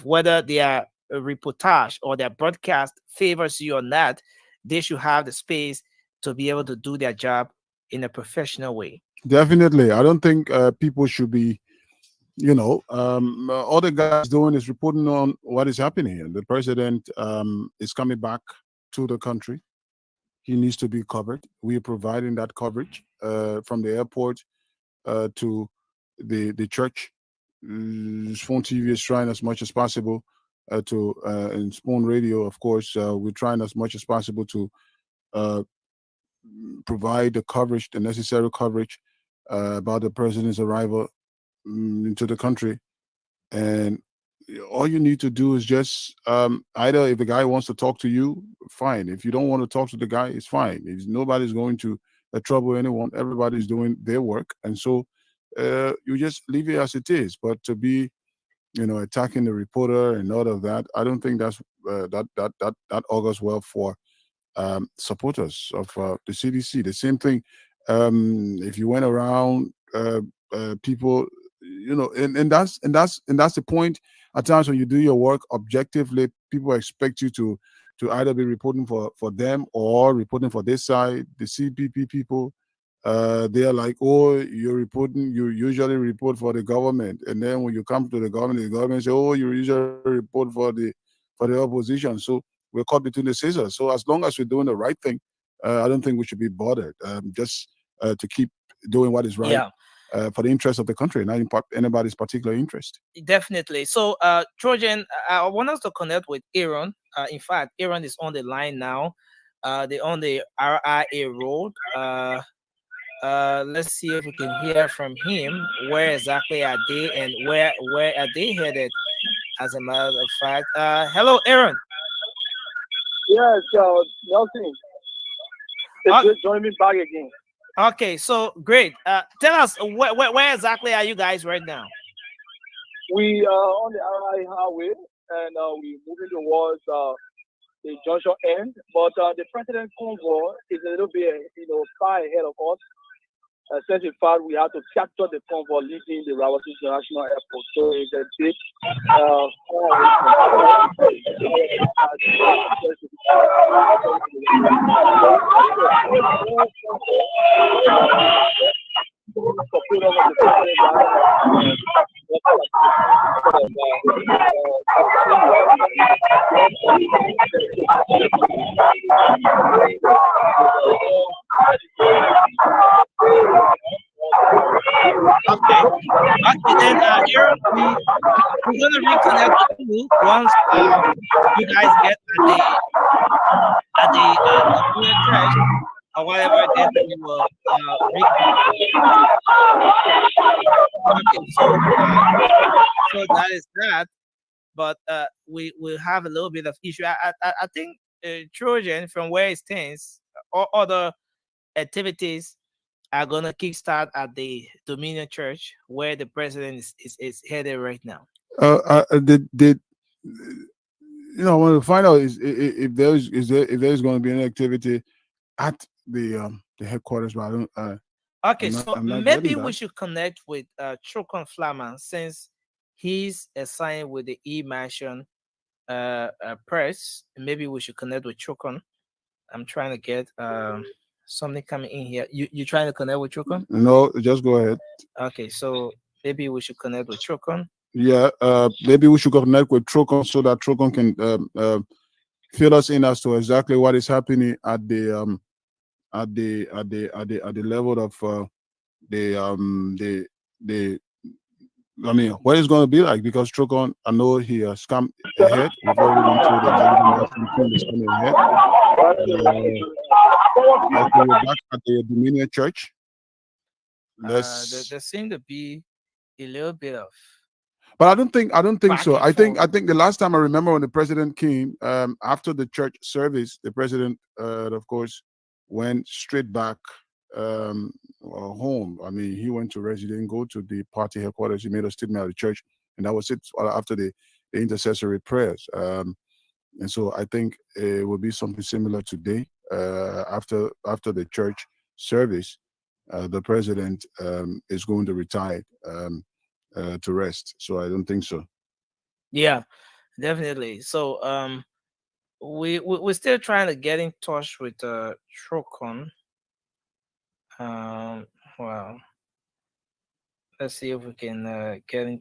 Speaker 1: whether their reportage or their broadcast favors you or not. They should have the space to be able to do their job in a professional way.
Speaker 2: Definitely. I don't think people should be, all the guys doing is reporting on what is happening. And the president is coming back to the country. He needs to be covered. We are providing that coverage from the airport to the church. Spoon TV is trying as much as possible and Spoon Radio, of course, we're trying as much as possible to provide the coverage, the necessary coverage about the president's arrival into the country. And all you need to do is just either if the guy wants to talk to you, fine. If you don't want to talk to the guy, it's fine. Nobody's going to trouble anyone. Everybody's doing their work, and so you just leave it as it is. But to be, attacking the reporter and all of that, I don't think that's that augurs well for supporters of the CDC. The same thing. If you went around people, and that's the point. At times when you do your work objectively, people expect you to either be reporting for them or reporting for this side. The CPP people, they are like, oh, you're reporting. You usually report for the government, and then when you come to the government say, oh, you usually report for the opposition. So we're caught between the scissors. So as long as we're doing the right thing, I don't think we should be bothered. Just to keep doing what is right.
Speaker 1: Yeah.
Speaker 2: For the interest of the country, not in anybody's particular interest.
Speaker 1: Definitely. So, Trojan, I want us to connect with Aaron. In fact, Aaron is on the line now. They're on the RIA road. Let's see if we can hear from him. Where exactly are they, and where are they headed? As a matter of fact, hello, Aaron.
Speaker 3: Yes, Nelson, it's
Speaker 1: O-
Speaker 3: good joining me back again.
Speaker 1: Okay, so great. Tell us where exactly are you guys right now?
Speaker 3: We are on the RI highway and we're moving towards the junction end, but the president convoy is a little bit, far ahead of us. Since in fact we have to capture the convoy leaving the Rawati International Airport, so it's a bit far away support of the president
Speaker 1: Okay. Okay, then Aaron, we're gonna reconnect with you once you guys get at the computer church or whatever. Then we will reconnect. Okay, so that is that. But we will have a little bit of issue. I think Trojan, from where it stands, all other activities are gonna kickstart at the Dominion Church, where the president is headed right now.
Speaker 2: Did I want to find out if there's going to be any activity at the headquarters, but I don't.
Speaker 1: Okay, so
Speaker 2: I'm not getting
Speaker 1: maybe we
Speaker 2: that.
Speaker 1: should connect with Chokon Flaman, since he's assigned with the E-Mansion press. Maybe we should connect with Chokon. I'm trying to get something coming in here. You trying to connect with Chokon?
Speaker 2: No, just go ahead.
Speaker 1: Okay, so maybe we should connect with Chokon.
Speaker 2: Yeah, maybe we should connect with Trocon so that Trocon can fill us in as to exactly what is happening at the level of the I mean, what it's going to be like, because Trocon, I know he scammed ahead. We've already been told the executive marketing team is coming ahead. I think we're back at the Dominion Church. Let's.
Speaker 1: There seem to be a little bit of
Speaker 2: But I don't think
Speaker 1: back
Speaker 2: so.
Speaker 1: and
Speaker 2: I think the last time I remember when the president came, after the church service, the president, of course, went straight back home. I mean, he went to rest. He didn't go to the party headquarters. He made a statement at the church, and that was it after the intercessory prayers. And so I think it will be something similar today. After the church service, the president is going to retire to rest. So I don't think so.
Speaker 1: yeah, definitely. So we're still trying to get in touch with Trocon. Um, well, let's see if we can get in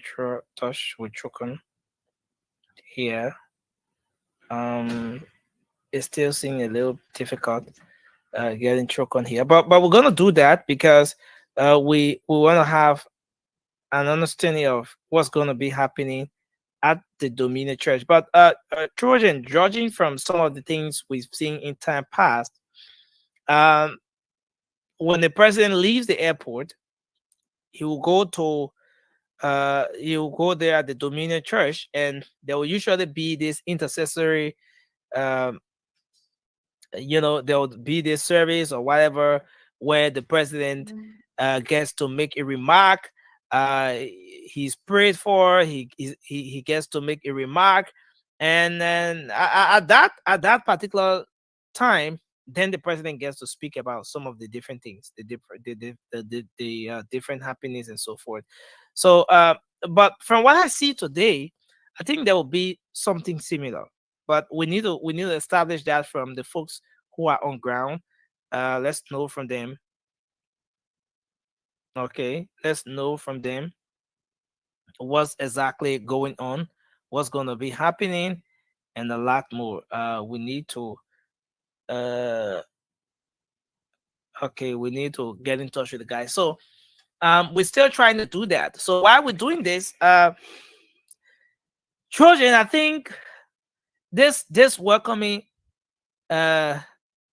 Speaker 1: touch with Trocon here. Um, it's still seeming a little difficult getting Trocon here, but we're gonna do that because we want to have an understanding of what's gonna be happening at the Dominion Church. But Trojan, judging from some of the things we've seen in time past, um, when the president leaves the airport, he will go to he will go there at the Dominion Church, and there will usually be this intercessory, um, there will be this service or whatever where the president gets to make a remark. He's prayed for. He gets to make a remark, and then at that particular time, then the president gets to speak about some of the different things, the different the different happenings and so forth. So, but from what I see today, I think there will be something similar, but we need to establish that from the folks who are on ground. Let's know from them. Okay, let's know from them what's exactly going on, what's going to be happening, and a lot more. We need to uh okay, we need to get in touch with the guy. So we're still trying to do that. So while we're doing this, Trojan, I think this welcoming uh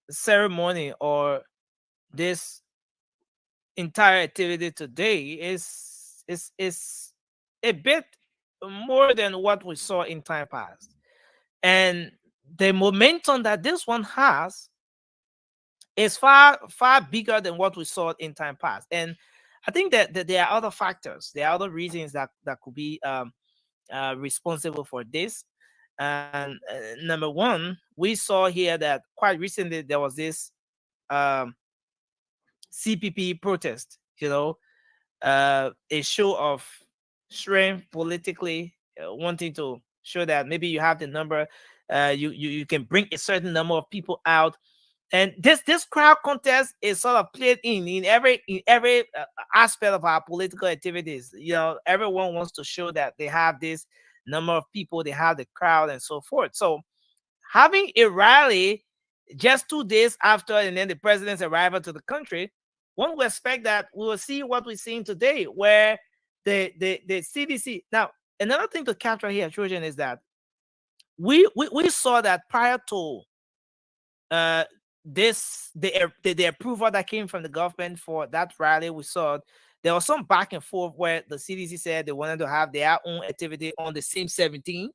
Speaker 1: ceremony, or this entire activity today, is a bit more than what we saw in time past. And the momentum that this one has is far bigger than what we saw in time past. And I think that there are other factors, there are other reasons that could be responsible for this. And number one, we saw here that quite recently there was this um, CPP protest, a show of strength politically, wanting to show that maybe you have the number, you can bring a certain number of people out. And this crowd contest is sort of played in every aspect of our political activities. Everyone wants to show that they have this number of people, they have the crowd, and so forth. So having a rally just 2 days after, and then the president's arrival to the country, one would expect that we will see what we're seeing today, where the CDC. Now, another thing to capture here, Trojan, is that we saw that prior to uh the approval that came from the government for that rally, we saw there was some back and forth where the CDC said they wanted to have their own activity on the same 17,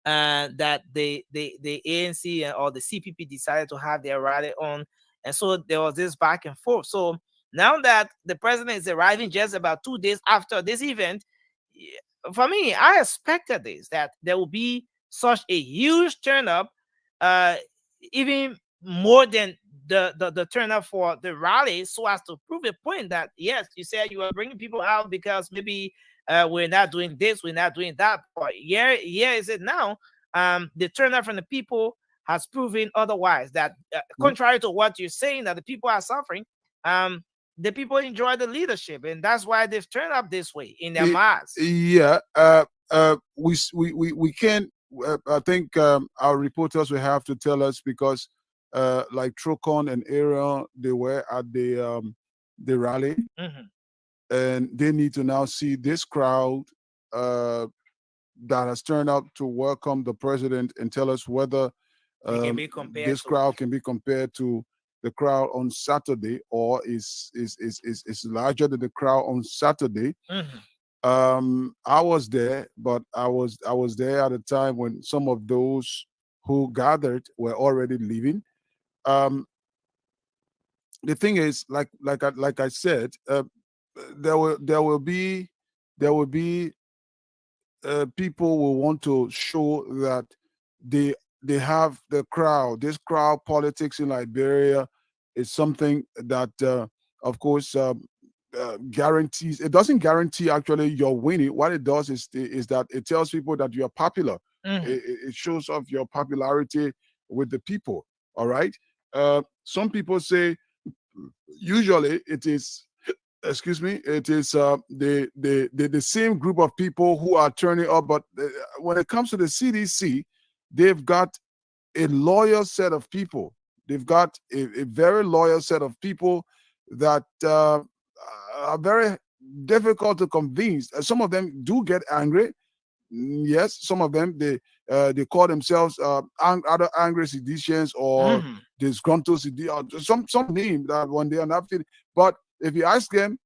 Speaker 1: that the ANC or the CPP decided to have their rally on, and so there was this back and forth. So now that the president is arriving just about 2 days after this event, for me, I expected this, that there will be such a huge turn up, uh, even more than the turn up for the rally, so as to prove a point that yes, you said you are bringing people out because maybe we're not doing this, we're not doing that. But here is it now. The turnout from the people has proven otherwise. That contrary to what you're saying, that the people are suffering, the people enjoy the leadership, and that's why they've turned up this way in their mass.
Speaker 2: Yeah. We can. I think our reporters will have to tell us, because like Trocon and Aaron, they were at the rally, and they need to now see this crowd that has turned out to welcome the president, and tell us whether this crowd can be compared to the crowd on Saturday, or is larger than the crowd on Saturday. I was there, but I was there at a time when some of those who gathered were already leaving. The thing is, like I said, there will be people will want to show that they have the crowd. This crowd politics in Liberia is something that, of course, guarantees. It doesn't guarantee actually you're winning. What it does is that it tells people that you're popular. It shows off your popularity with the people. All right. Some people say usually it is. Excuse me. It is the same group of people who are turning up, but when it comes to the CDC, they've got a loyal set of people. They've got a very loyal set of people that are very difficult to convince. Some of them do get angry. Yes, some of them they call themselves other angry seditious or disgruntled or some name that one day are not feeling. But if you ask them,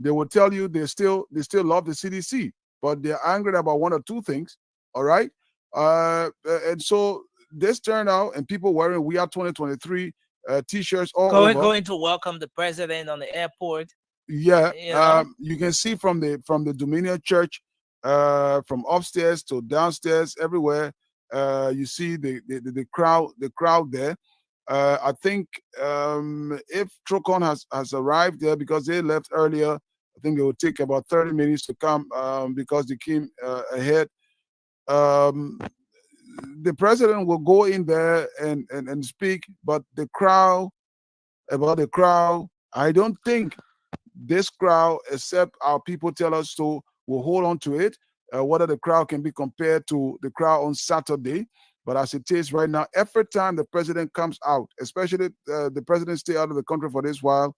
Speaker 2: they will tell you they still love the CDC, but they're angry about one or two things. All right, and so this turnout and people wearing Weah 2023 t-shirts all over,
Speaker 1: going to welcome the president on the airport.
Speaker 2: Yeah, you can see from the Dominion Church, from upstairs to downstairs, everywhere. You see the crowd there. I think if Trocon has arrived there, because they left earlier, I think it will take about 30 minutes to come, because they came ahead. The president will go in there and speak, but the crowd, I don't think this crowd, except our people tell us so, will hold on to it. Whether the crowd can be compared to the crowd on Saturday. But as it is right now, every time the president comes out, especially the president stay out of the country for this while,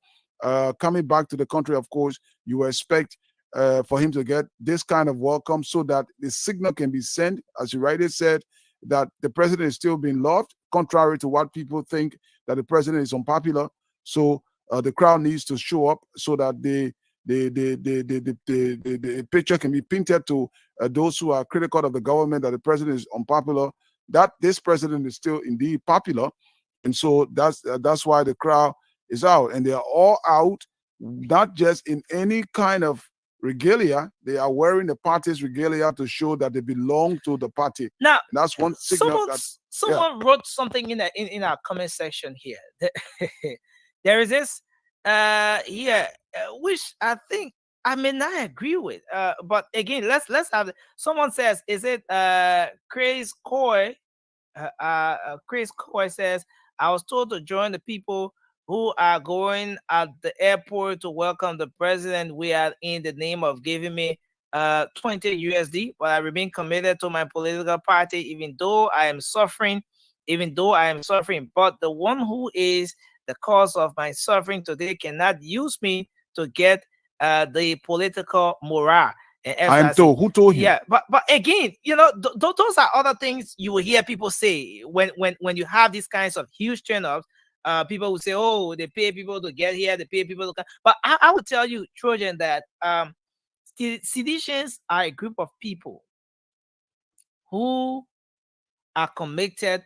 Speaker 2: coming back to the country, of course, you expect for him to get this kind of welcome, so that the signal can be sent, as you rightly said, that the president is still being loved, contrary to what people think, that the president is unpopular. So the crowd needs to show up, so that the picture can be painted to those who are critical of the government, that the president is unpopular. that this president is still indeed popular, and so that's why the crowd is out, and they are all out, not just in any kind of regalia. They are wearing the party's regalia to show that they belong to the party.
Speaker 1: Now,
Speaker 2: And that's one signal that
Speaker 1: someone wrote something in our comment section here. There is this here, which I think I may not agree with. But again, let's have someone says, is it Chris Coy? Chris Coy says, I was told to join the people who are going at the airport to welcome the president. We are in the name of giving me 20 USD, but I remain committed to my political party, even though I am suffering. But the one who is the cause of my suffering today cannot use me to get the political morale.
Speaker 2: I'm told. Who told you?
Speaker 1: Yeah, but again, those are other things you will hear people say when you have these kinds of huge turnoffs. People will say, "Oh, they pay people to get here. They pay people to come." But I would tell you, Trojan, that seditions are a group of people who are committed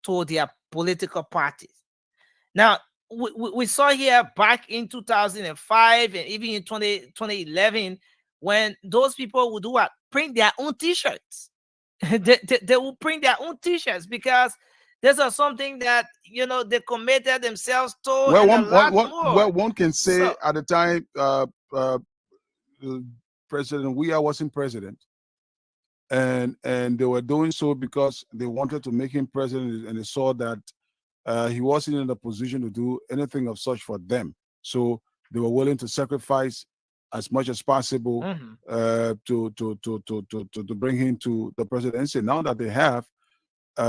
Speaker 1: to their political parties. Now, we saw here back in 2005 and even in 2011, when those people would do what? Print their own T-shirts. they will print their own T-shirts because this is something that they committed themselves to.
Speaker 2: Well, one can say at the time President Weah wasn't president, and they were doing so because they wanted to make him president, and they saw that he wasn't in a position to do anything of such for them. So they were willing to sacrifice as much as possible to bring him to the presidency. Now that they have,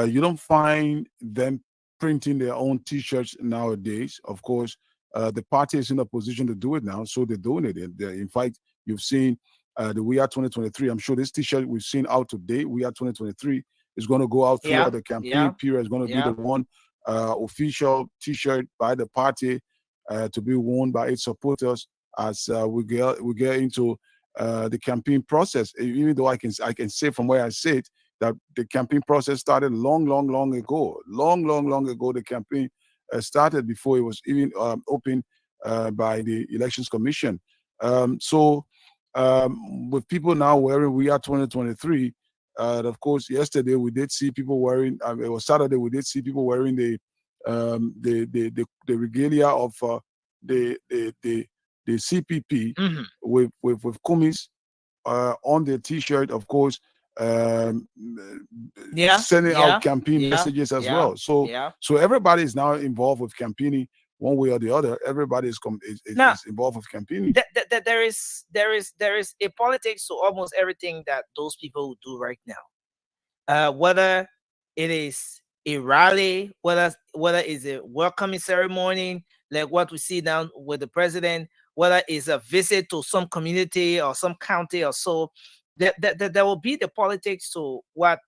Speaker 2: you don't find them printing their own T-shirts nowadays. Of course, the party is in a position to do it now, so they're doing it. In fact, you've seen the Weah 2023. I'm sure this T-shirt we've seen out today, Weah 2023, is going to go out throughout the campaign period. It's going to be the one official T-shirt by the party to be worn by its supporters as we get into the campaign process. Even though I can say from where I sit that the campaign process started long ago. Long ago, the campaign started before it was even opened by the Elections Commission. So with people now wearing Weah 2023, of course, yesterday we did see people wearing. It was Saturday. We did see people wearing the regalia of the CPP with Kumis on their T-shirt. Of course, sending out campaign messages as well. So everybody is now involved with campaigning one way or the other. Everybody is involved with campaigning.
Speaker 1: There is a politics to almost everything that those people do right now. Whether it is a rally, whether it's a welcoming ceremony, like what we see now with the president, whether it's a visit to some community or some county or so, there will be the politics to what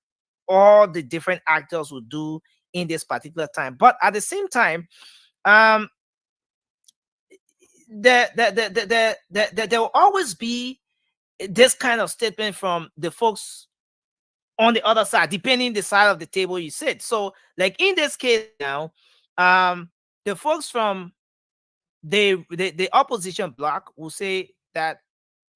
Speaker 1: all the different actors will do in this particular time. But at the same time, there will always be this kind of statement from the folks on the other side, depending the side of the table you sit. So, like in this case now, the folks from the opposition bloc will say that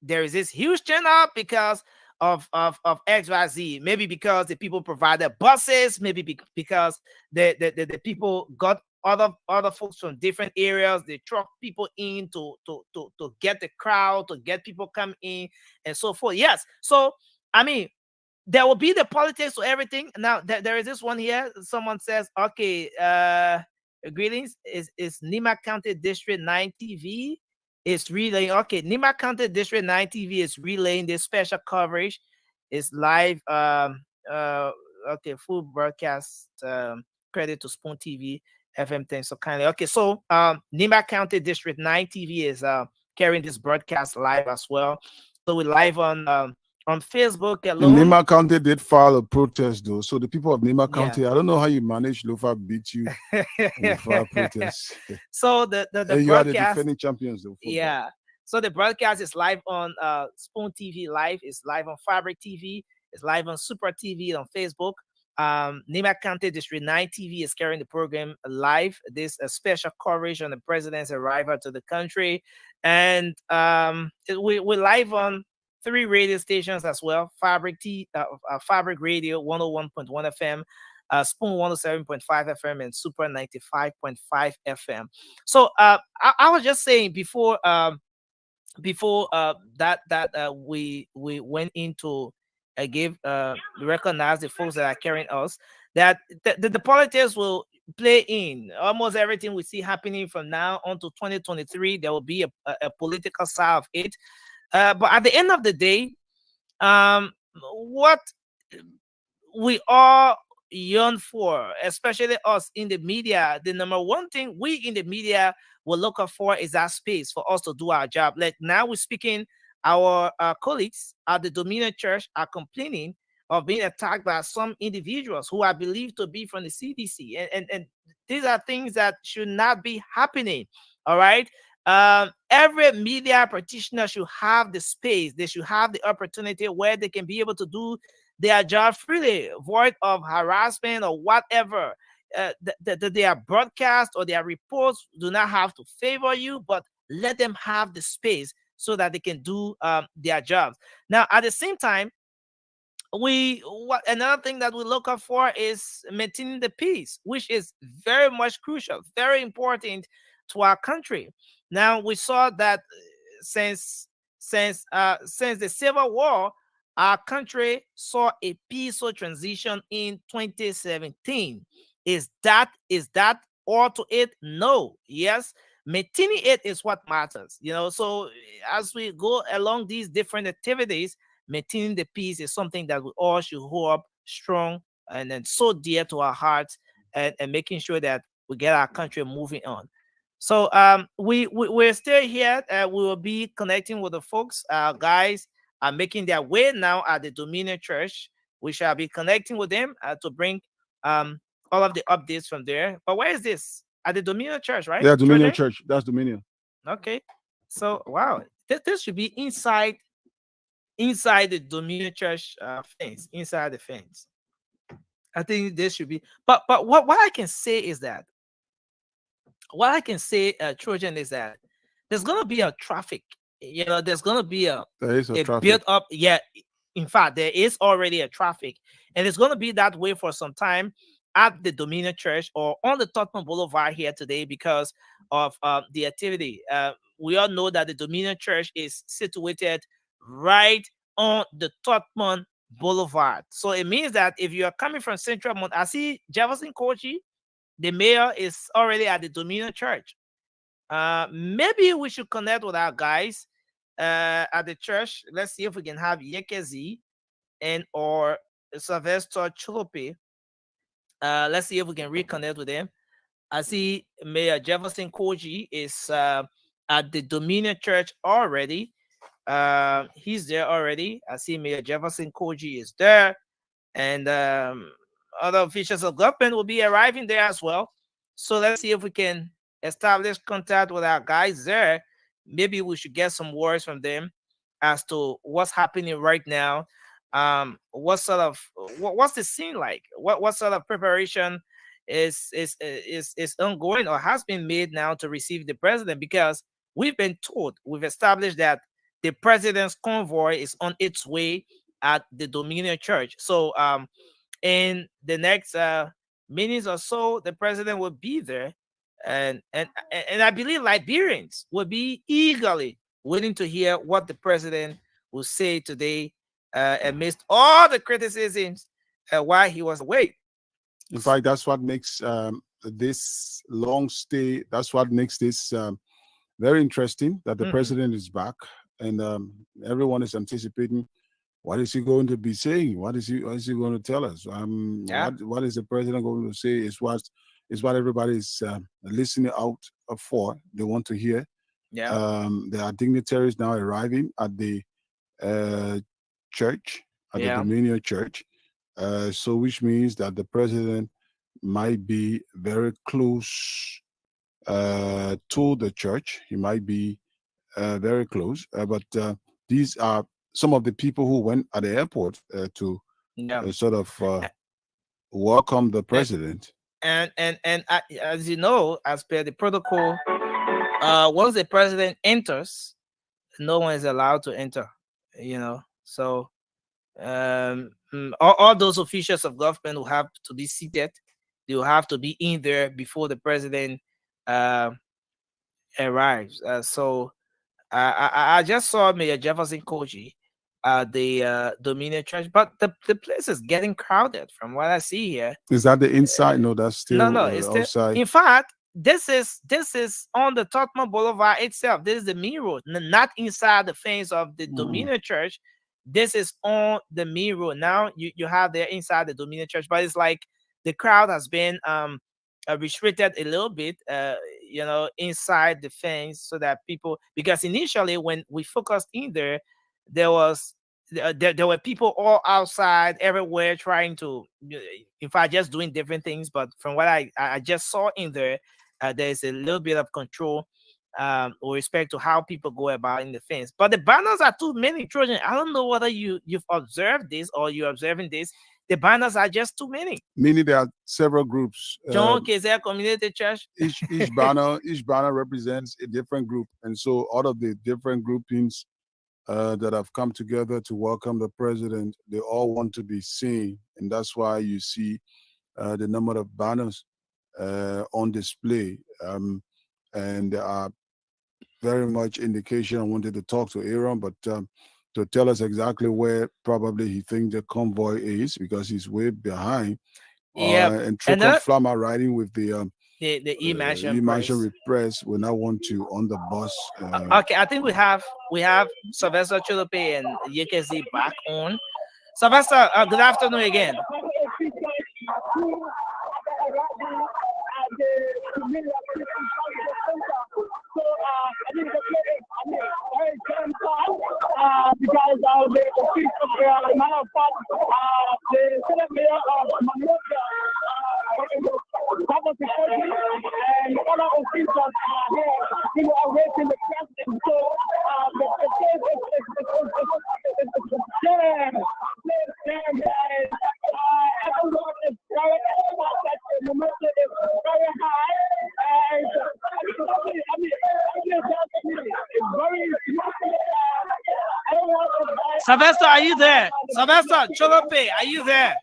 Speaker 1: there is this huge turnout because of XYZ. Maybe because the people provided buses, maybe because the people got other folks from different areas. They truck people in to get the crowd, to get people come in and so forth. Yes. So I mean, there will be the politics to everything. Now there is this one here. Someone says, okay, greetings. Is Nima County District 9 TV is relaying. Okay, Nima County District 9 TV is relaying this special coverage. It's live. Okay, full broadcast. Credit to Spoon TV, FM 10. So kindly. Okay, so Nima County District 9 TV is carrying this broadcast live as well. So we're live on Facebook alone.
Speaker 2: Nima County did file a protest though. So the people of Nima County, I don't know how you manage Lufa beat you in file protest.
Speaker 1: So the
Speaker 2: you
Speaker 1: broadcast,
Speaker 2: are the defending champions though.
Speaker 1: Yeah. So the broadcast is live on Spoon TV Live. It's live on Fabric TV. It's live on Super TV on Facebook. Nima County District 9 TV is carrying the program live. This special coverage on the president's arrival to the country. And we're live on 3 radio stations as well. Fabric Radio 101.1 FM, Spoon 107.5 FM, and Super 95.5 FM. So I was just saying before we went into give recognize the folks that are carrying us, that the politics will play in almost everything we see happening from now on to 2023. There will be a political side of it, but at the end of the day, what we all yearn for, especially us in the media, the number one thing we in the media will look out for is that space for us to do our job. Like now we're speaking, our colleagues at the Dominion Church are complaining of being attacked by some individuals who are believed to be from the CDC. And these are things that should not be happening. All right. Every media practitioner should have the space. They should have the opportunity where they can be able to do their job freely, void of harassment or whatever. Their broadcast or their reports do not have to favor you, but let them have the space so that they can do their jobs. Now, at the same time, another thing that we look out for is maintaining the peace, which is very much crucial, very important to our country. Now, we saw that since the Civil War, our country saw a peaceful transition in 2017. Is that all to it? No. Yes. Maintaining it is what matters. So as we go along these different activities, maintaining the peace is something that we all should hold up strong and then so dear to our hearts, and making sure that we get our country moving on. So we're still here. We will be connecting with the folks. Guys are making their way now at the Dominion Church. We shall be connecting with them to bring all of the updates from there. But where is this? At the Dominion Church, right?
Speaker 2: Yeah, Dominion Church. That's Dominion.
Speaker 1: Okay. So wow, this should be inside the Dominion Church fence, inside the fence. I think this should be. But what I can say is that Trojan, is that there's gonna be a traffic. There's gonna be a
Speaker 2: traffic
Speaker 1: built up. Yeah, in fact, there is already a traffic, and it's gonna be that way for some time at the Dominion Church or on the Tottenham Boulevard here today because of the activity. We all know that the Dominion Church is situated right on the Tottenham Boulevard. So it means that if you are coming from Central Mount, I see Jefferson Kochi, the mayor, is already at the Dominion Church. Maybe we should connect with our guys at the church. Let's see if we can have Yekezi and or Sylvester Cholope. Let's see if we can reconnect with them. I see Mayor Jefferson Koji is at the Dominion Church already. He's there already. I see Mayor Jefferson Koji is there, and other officials of government will be arriving there as well. So let's see if we can establish contact with our guys there. Maybe we should get some words from them as to what's happening right now. What's the scene like? What sort of preparation is ongoing or has been made now to receive the president? Because we've established that the president's convoy is on its way at the Dominion Church. So in the next minutes or so, the president will be there, and I believe Liberians will be eagerly waiting to hear what the president will say today amidst all the criticisms while he was away.
Speaker 2: In fact, that's what makes this long stay, that's what makes this very interesting, that the president is back, and everyone is anticipating what is he going to be saying? What is he going to tell us? What is the president going to say is what everybody is listening out for. They want to hear.
Speaker 1: Yeah.
Speaker 2: There are dignitaries now arriving at the church, at the Dominion Church. So which means that the president might be very close to the church. He might be very close. But these are some of the people who went at the airport to sort of welcome the president.
Speaker 1: And as you know, as per the protocol, once the president enters, no one is allowed to enter. So all those officials of government will have to be seated. They will have to be in there before the president uh, arrives. I just saw Mayor Jefferson Koji at the Dominion Church, but the place is getting crowded from what I see here.
Speaker 2: Is that the inside? No, that's
Speaker 1: No,
Speaker 2: still
Speaker 1: no, it's still.
Speaker 2: outside.
Speaker 1: In fact, this is on the Tottenham Boulevard itself. This is the main road, not inside the fence of the Dominion Church. This is on the main road. Now you have there inside the Dominion Church, but it's like the crowd has been restricted a little bit, inside the fence, so that people, because initially when we focused in there, there was there were people all outside everywhere trying to, in fact, just doing different things. But from what I just saw in there, there's a little bit of control with respect to how people go about in the fence. But the banners are too many, Trojan. I don't know whether you've observed this or you're observing this. The banners are just too many.
Speaker 2: Meaning there are several groups.
Speaker 1: John Kaiser Community Church.
Speaker 2: Each banner represents a different group, and so all of the different groupings that have come together to welcome the president, they all want to be seen, and that's why you see the number of banners on display. And there are very much indication. I wanted to talk to Aaron, but to tell us exactly where probably he thinks the convoy is, because he's way behind.
Speaker 1: Yeah,
Speaker 2: and Tricon Flammer riding with the
Speaker 1: E-Mansion
Speaker 2: press will now want to on the bus.
Speaker 1: Okay, I think we have Sylvester Chulupe and Yekezi back on. Sylvester, good afternoon again.
Speaker 3: Because the official, matter of fact, the Senate Mayor of Manila, and other officials are here, awaiting the president. So the case is jammed. Everyone is very excited. The momentum is very high. And it's very
Speaker 1: Sylvester, are you there? Sylvester Chulupe, are you there?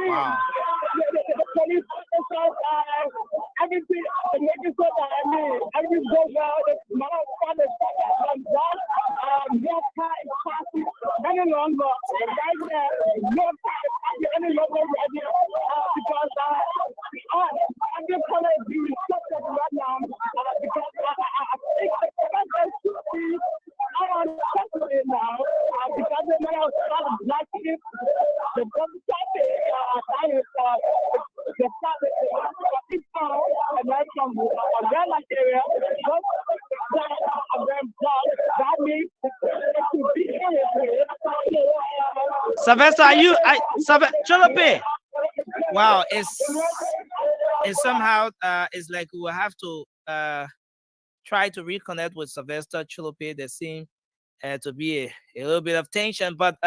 Speaker 1: Wow.
Speaker 3: The police officers are everything, making sure that everything goes well. The matter of fact, no car is passing any longer. Right there, no car is passing any longer because every corner is being disrupted right now because I think the president should be unacceptable now because the matter of fact, black people, the government
Speaker 1: Sylvester, Chulupe? Wow, it's somehow it's like we will have to try to reconnect with Sylvester Chulupe. There seems to be a little bit of tension, but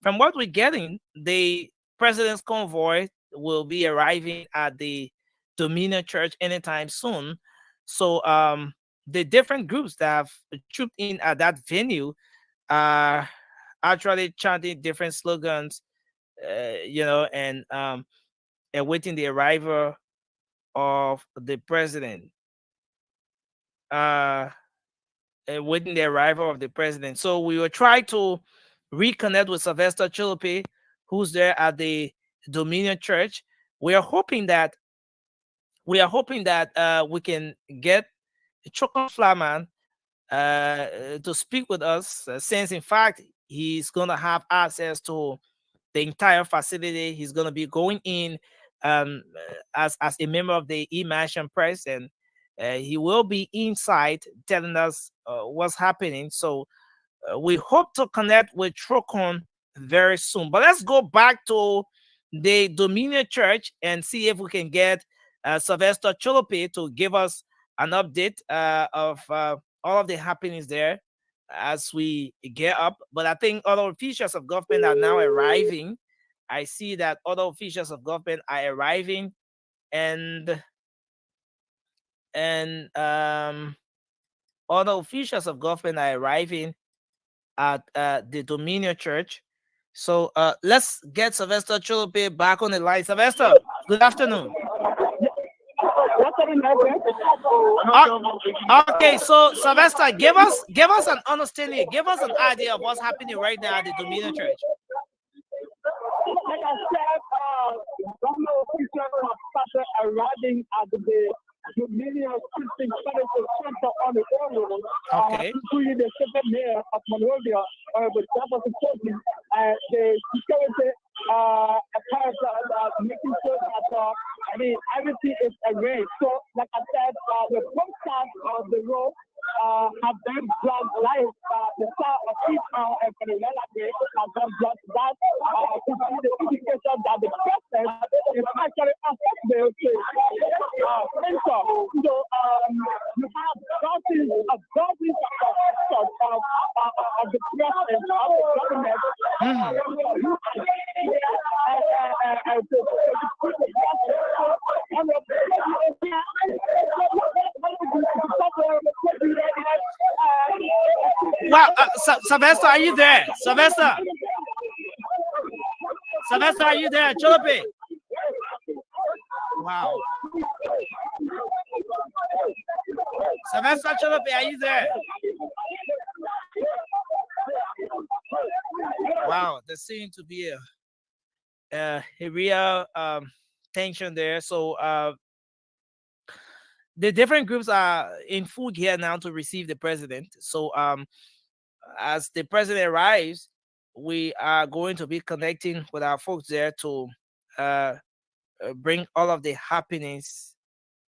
Speaker 1: from what we're getting, the president's convoy will be arriving at the Dominion Church anytime soon. So the different groups that have trooped in at that venue are actually chanting different slogans, and awaiting the arrival of the president. Waiting the arrival of the president. So we will try to reconnect with Sylvester Chulupe, who's there at the Dominion Church. We are hoping that we can get Tricon Flammer to speak with us, since in fact he's gonna have access to the entire facility. He's gonna be going in as a member of the E-Mansion press, and he will be inside telling us what's happening. So we hope to connect with Tricon very soon. But let's go back to the Dominion Church and see if we can get Sylvester Cholope to give us an update of all of the happenings there as we get up. But I think other officials of government are now arriving. I see that other officials of government are arriving, and other officials of government are arriving at the Dominion Church. So let's get Sylvester Cholope back on the line. Sylvester, good afternoon. Okay, so Sylvester, give us an understanding, give us an idea of what's happening right now at the Dominion Church.
Speaker 3: Like I said, government officials have started arriving at the Dominion Christian Fellowship Center on the road,
Speaker 1: Okay.
Speaker 3: including the second mayor of Monrovia, with that was important. The security apparatus making sure that everything is arranged. So, like I said, the front side of the road have been blocked live. The side of each and Venezuela have been blocked. That to see the indication that the president is actually accessible to center. So you have dozens of the president of the government.
Speaker 1: Wow, Sylvester, are you there? Sylvester, are you there? Cholope. Wow. Sylvester Cholope, are you there? Wow, there seems to be a real tension there. So the different groups are in full gear now to receive the president. So as the president arrives, we are going to be connecting with our folks there to bring all of the happenings,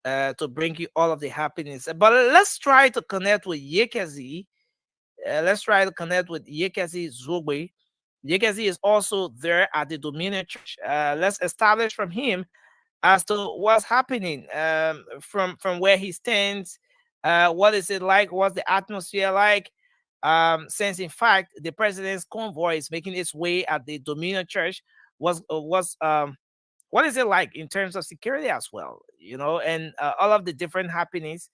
Speaker 1: to bring you all of the happiness. But let's try to connect with Yekezi. Let's try to connect with Yekezi Zogbe. Yekezi is also there at the Dominion Church. Let's establish from him as to what's happening from where he stands. What is it like? What's the atmosphere like? Since in fact the president's convoy is making its way at the Dominion Church, what is it like in terms of security as well? You know, and all of the different happenings.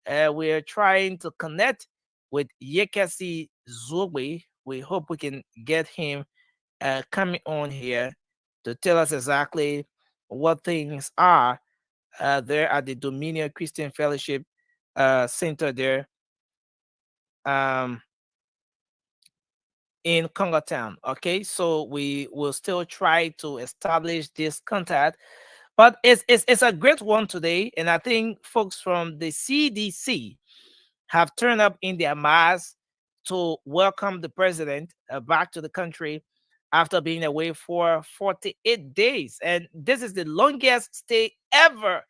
Speaker 1: We're trying to connect with Yekesi Zogbe. We hope we can get him coming on here to tell us exactly what things are there at the Dominion Christian Fellowship Center there in Congo Town. Okay, so we will still try to establish this contact, but it's a great one today, and I think folks from the CDC have turned up in their mass to welcome the president back to the country after being away for 48 days. And this is the longest stay ever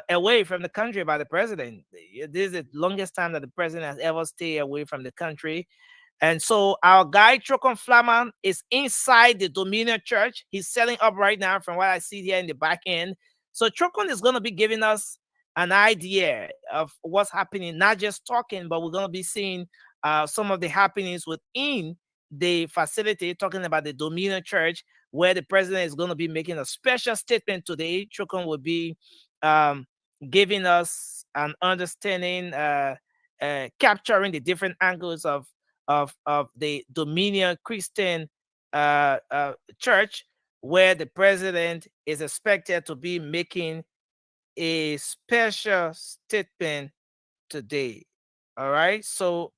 Speaker 1: away from the country by the president. This is the longest time that the president has ever stayed away from the country. And so our guy Trokon Flaman is inside the Dominion Church. He's setting up right now from what I see here in the back end. So Trokon is going to be giving us an idea of what's happening, not just talking, but we're going to be seeing some of the happenings within the facility, talking about the Dominion Church, where the president is going to be making a special statement today. Trokon will be giving us an understanding, capturing the different angles of the Dominion Christian Church, where the president is expected to be making a special statement today. All right, so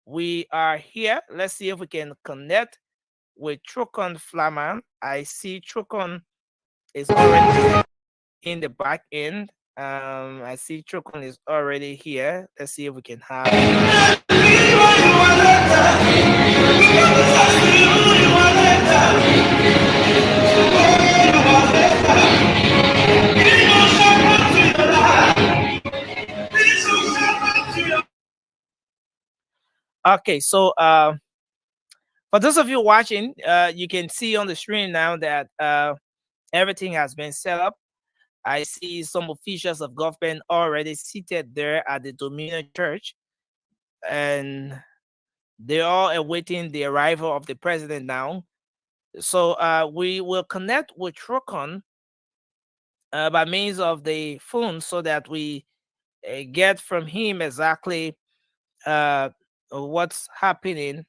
Speaker 1: we are here. Let's see if we can connect with Trokon Flaman. I see Trokon is already in the back end. I see Trokon is already here. Let's see if we can have Okay, so for those of you watching, you can see on the screen now that everything has been set up. I see some officials of government already seated there at the Dominion Church, and they're all awaiting the arrival of the president now. So we will connect with Trocon by means of the phone so that we get from him exactly uh, what's happening.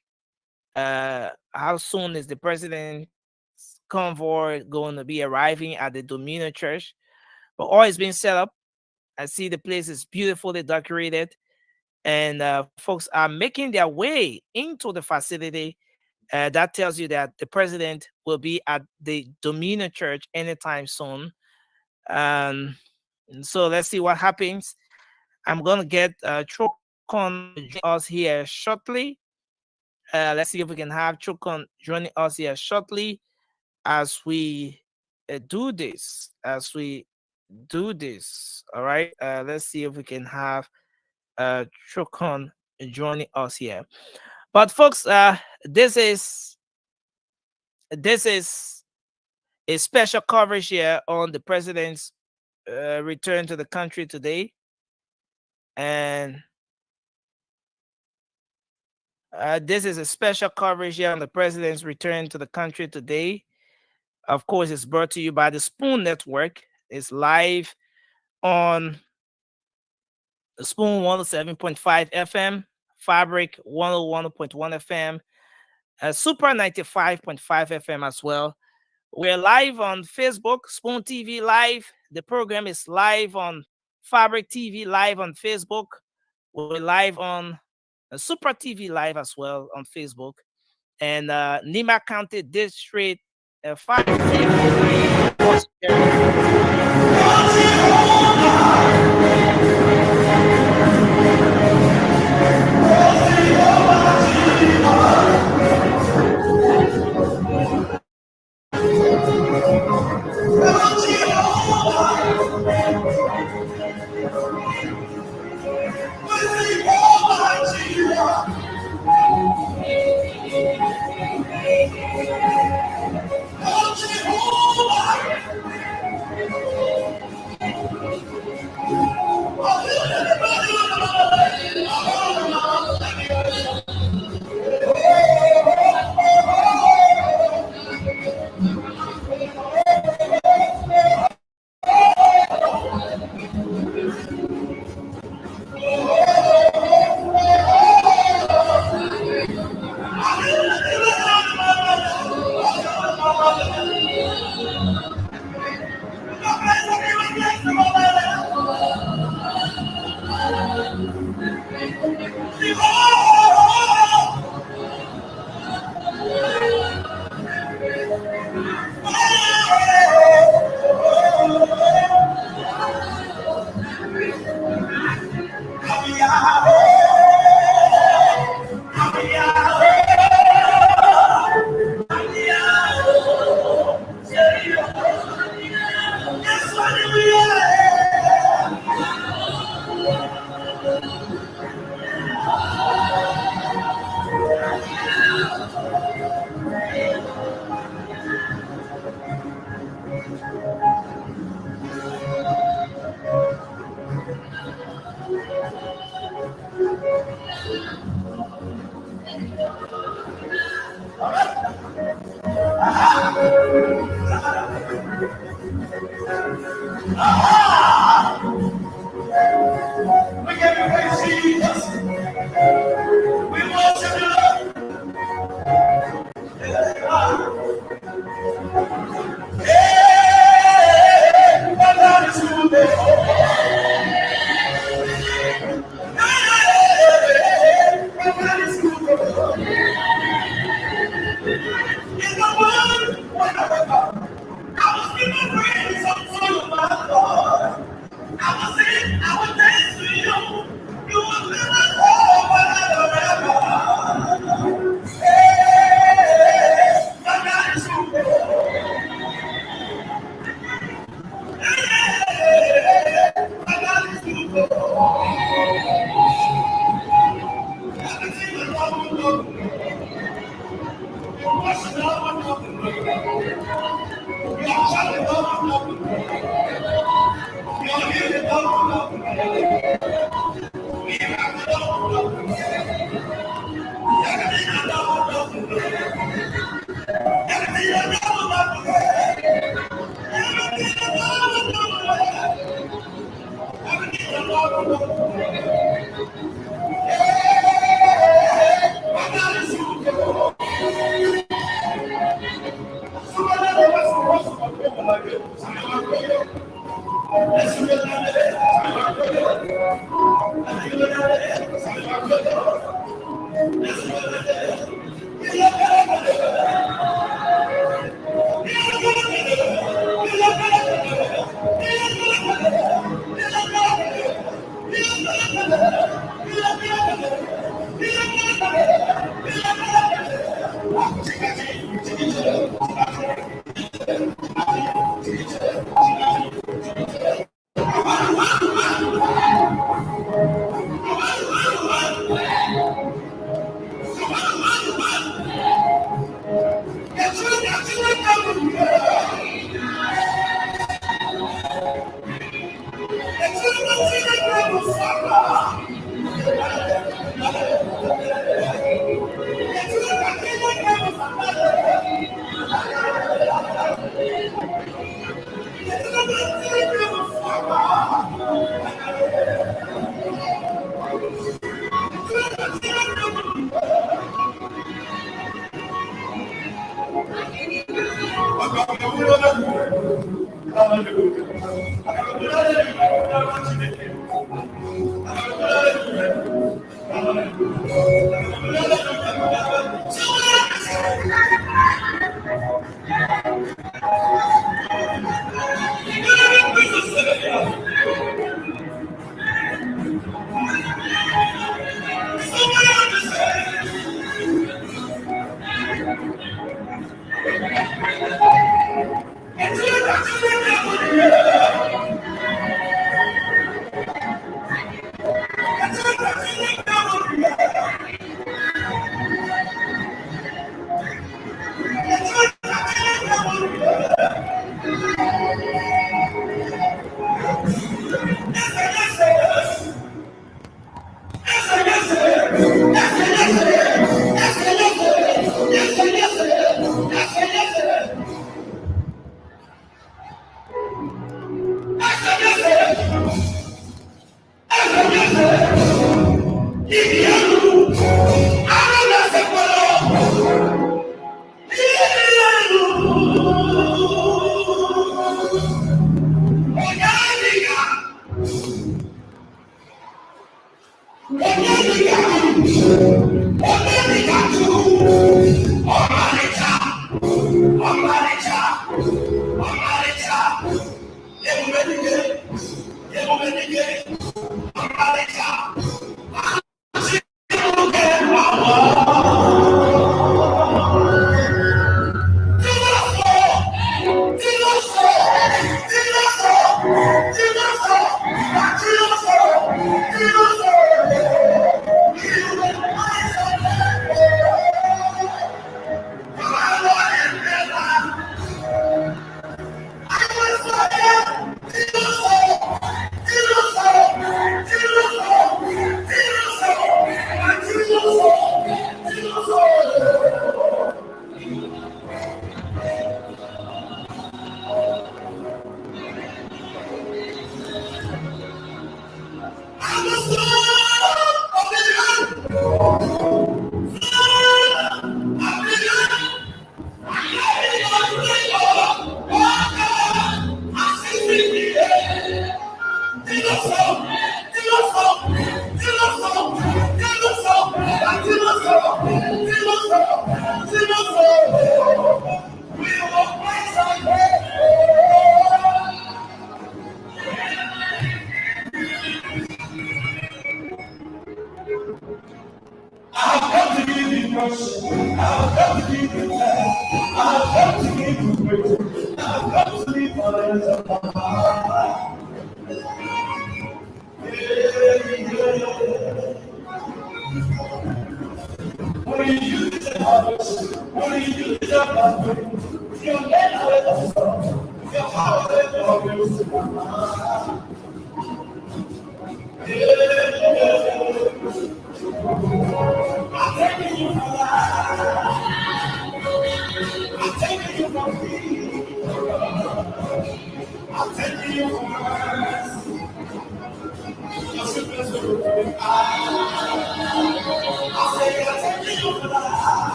Speaker 1: How soon is the president's convoy going to be arriving at the Dominion Church? But all is being set up. I see the place is beautifully decorated, and folks are making their way into the facility. That tells you that the president will be at the Dominion Church anytime soon. Um, so let's see what happens. I'm gonna get Chokon join us here shortly. Let's see if we can have Chokon joining us here shortly as we do this. All right. Let's see if we can have Chokon joining us here. But folks, this is a special coverage here on the president's return to the country today, and this is a special coverage here on the president's return to the country today. Of course, it's brought to you by the Spoon Network. It's live on the Spoon 107.5 FM, Fabric 101.1 FM, Super 95.5 FM as well. We're live on Facebook, Spoon TV Live. The program is live on Fabric TV Live on Facebook. We're live on Super TV Live as well on Facebook. And Nima County District 5.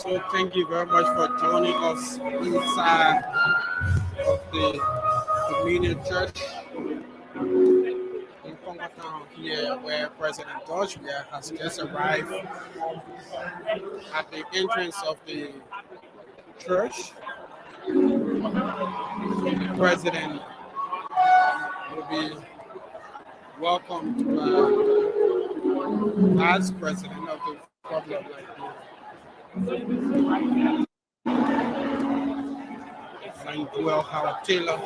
Speaker 5: So thank you very much for joining us inside of the Communion Church in Congo Town here, where President Entourage has just arrived at the entrance of the church. The president will be welcomed by as president of the Republic of Liberia. Thank Weah Howard Taylor.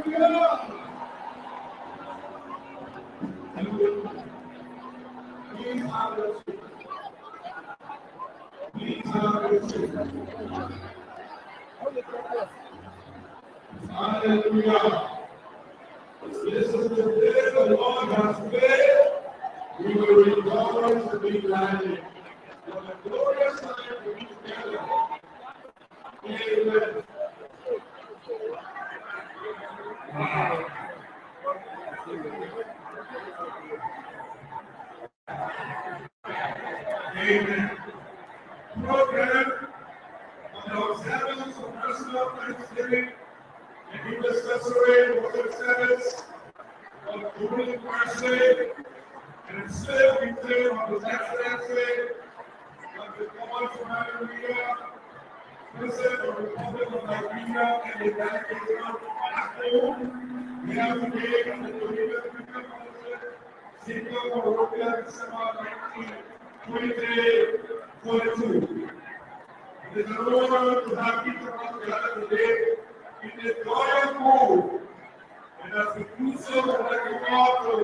Speaker 2: Hallelujah.
Speaker 6: Hallelujah. This is the day the Lord has made. We will rejoice and be glad in it. For the glorious time to be together. Amen. Amen. Program on the observance of personal thanksgiving and intercessory worship service of during Thursday and still return on the next Thursday of the call from Liberia, President of the Republic of Liberia and the United Kingdom of Africa. We have today on the Dominican Council, Single European December 19, 2022. It is an honor to have each of us gathered today in this joyous mood. And as we do so, I'd like to all to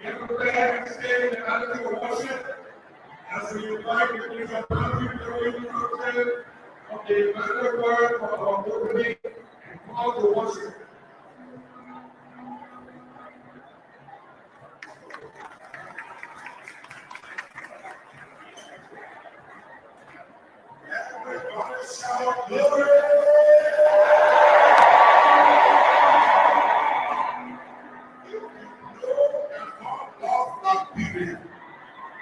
Speaker 6: get prepared and stay in the attitude of worship as we invite the King of Country to the instruction of the Emmanuel word for our opening and call to worship. Everybody shout glory!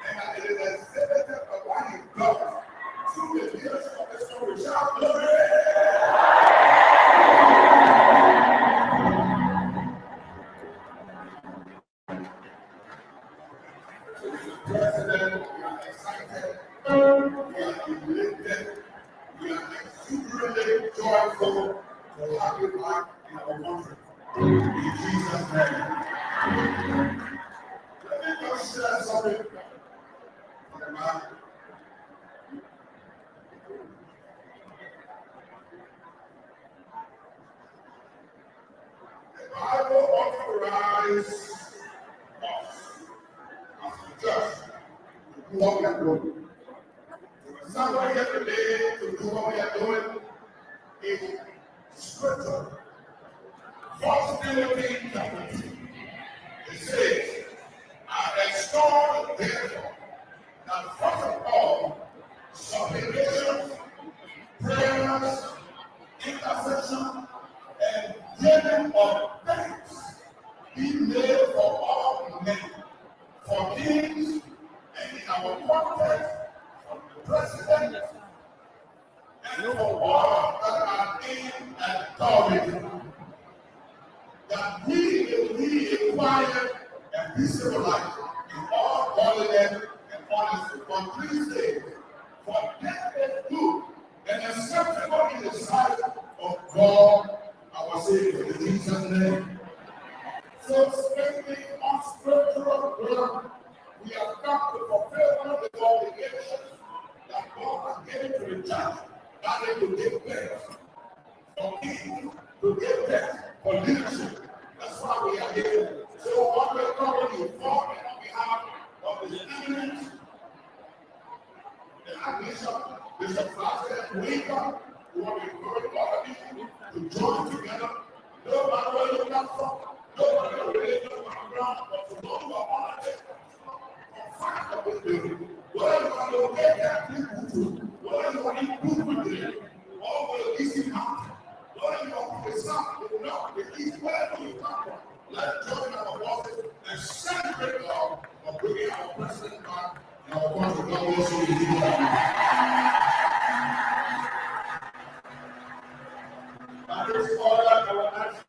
Speaker 6: And it is exhibited of what he does through the years of the story. Shout glory! So, Mr. President, we are excited, we are elated, we are exuberantly joyful to have you back in our country. In Jesus' name. Let me just share something from the Bible. The Bible authorizes us as a church to do what we are doing. Somebody here today to do what we are doing is scripture. First Timothy chapter 2. It says, I extol therefore that first of all, supplications, prayers, intercession, and giving of thanks be made for all men, for kings, and in our context, for the president, and for all that are in authority, that we will be quiet and peaceable life in all godliness and honesty. For 3 days, for that is good and acceptable in the sight of God our Savior, in Jesus' name. So, speaking on spiritual ground, we have come to fulfill the obligations that God has given to the church, that is to give thanks for people, to give thanks for leadership. That's why we are here. So, what we're calling you for, and on behalf of the eminent, the Archbishop, Bishop Francis Weah, who want to encourage all of you to join together. No matter where you come from, no matter where you come from, but to know you are on it. Whatever you want to get that people to, whatever you want to improve with it, all the easy mountain, whatever you want to south, the north, the east, wherever you come from, let's join our forces and celebrate God for bringing our president back and our country. God bless you in Jesus' name. At this order, I will ask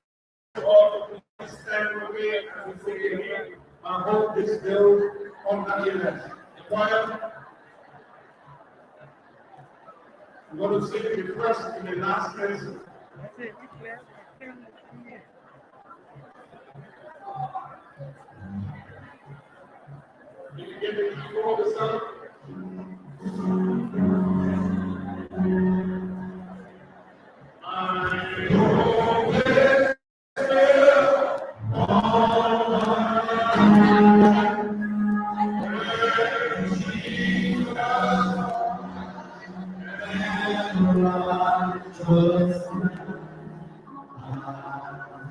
Speaker 6: you all to please stand with me as we say here. I hope this bill on happiness. Choir, I'm going to sing the first and the last verses. Can you give me before the song? I always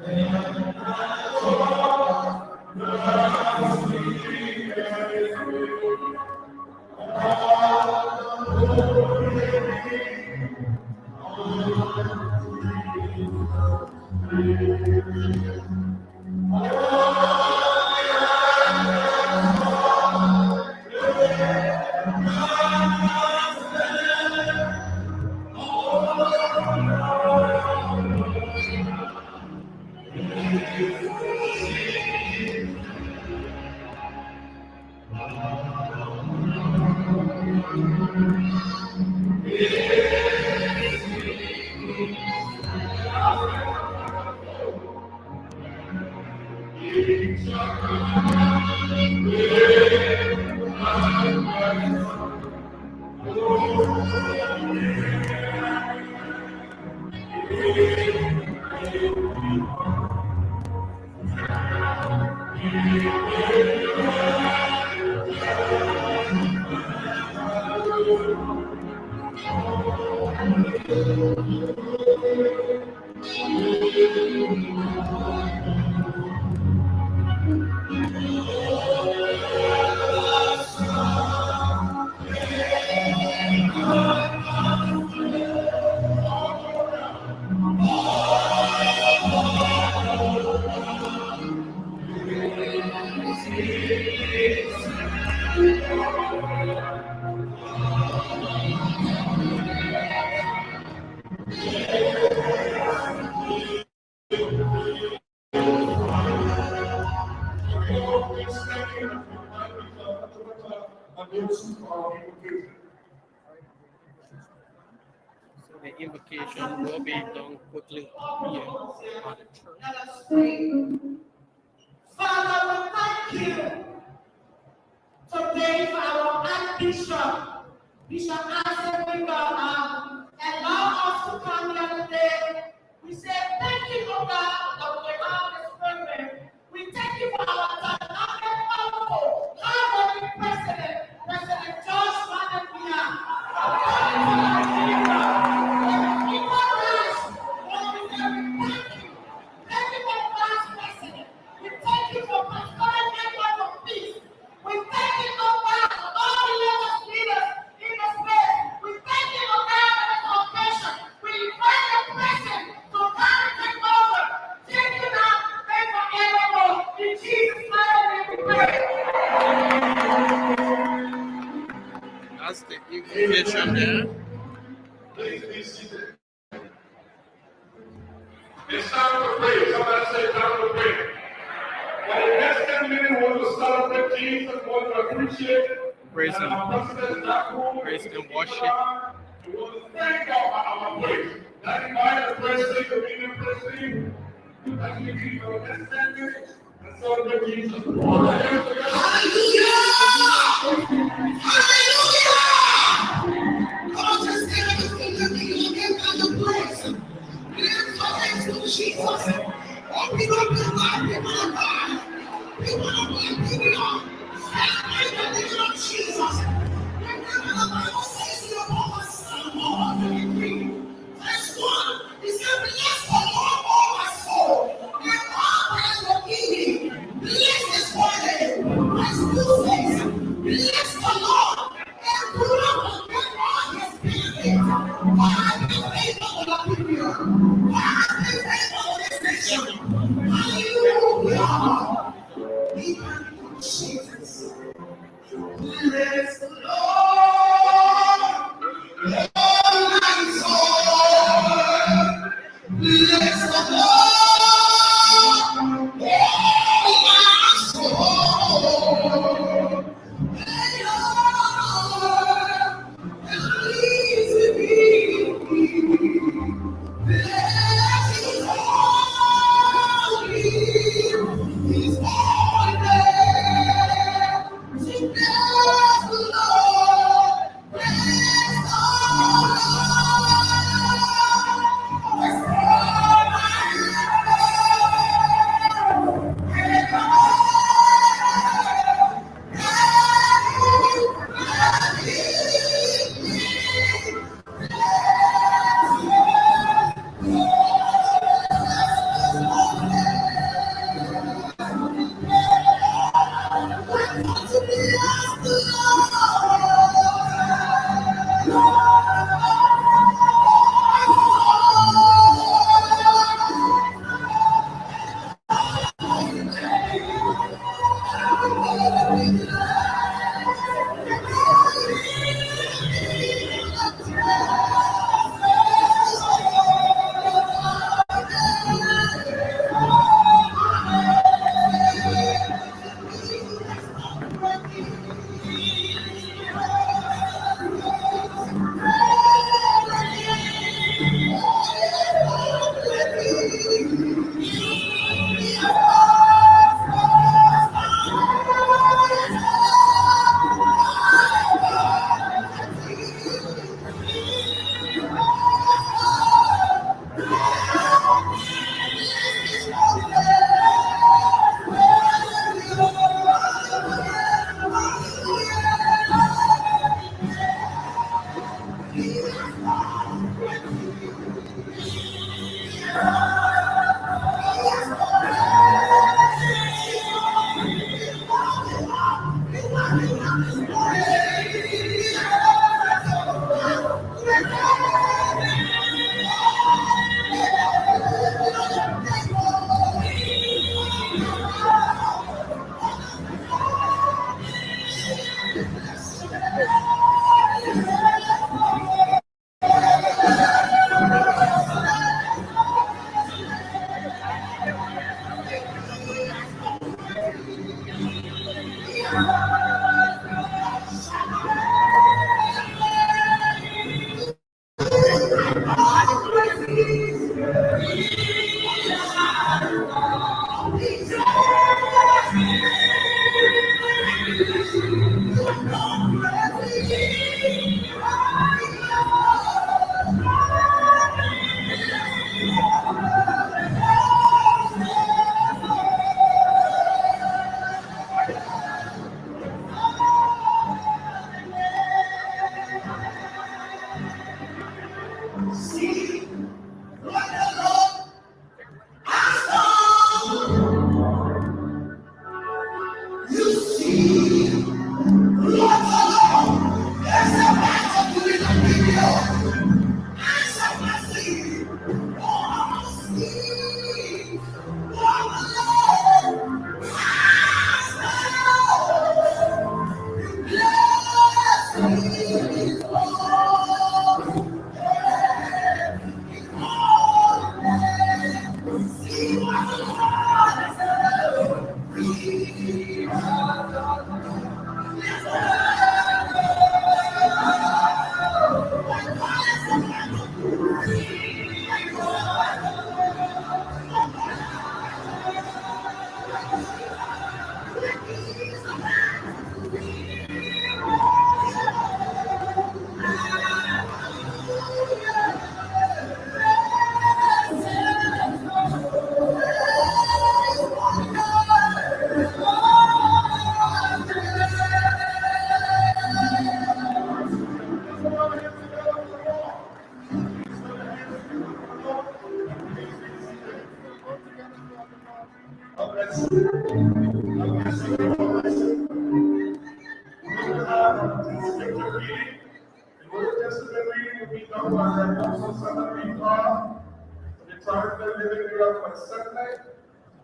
Speaker 5: The invocation will be done quickly here at the church.
Speaker 7: Father, we thank you today for our Archbishop, Bishop Isaac allow us to come here today. We say thank you, Lord God, that we have this privilege. We thank you for our dynamic, powerful, hard-working President, President George Weah. Thank you for the past president. We thank you for pastoral network of peace. We thank you, Lord God, for all the religious leaders in the space. We thank you, Lord God, for the foundation. We invite the president to come and take over. Take it out, pray for everyone. In Jesus' name we pray.
Speaker 5: That's the invocation there.
Speaker 6: Please be seated. It's time to pray. Somebody say time to pray. For the next 10 minutes, we want to celebrate Jesus. We want to appreciate
Speaker 5: Praise
Speaker 6: and
Speaker 5: Him.
Speaker 6: our president, Jacob,
Speaker 5: Praise and worship.
Speaker 6: We want to thank God for our praise. That invite the president, the meeting president, that we give for the next 10 minutes and celebrate Jesus.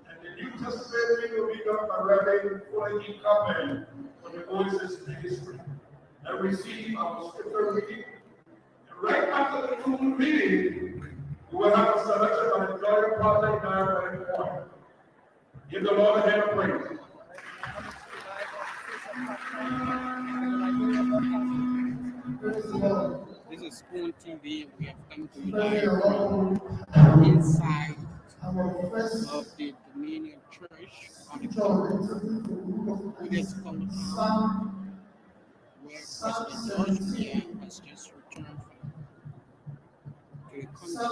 Speaker 6: And the New Testament reading will be done by Reverend Weah for the Voices Ministry. And receive our scripture reading. And right after the full reading, we will have a selection by the Glory Project Band Choir. Give the Lord a hand of praise.
Speaker 5: This is Spoon TV. We have come to you inside of the Dominion Church on the compound where President George Weah has just returned to the country,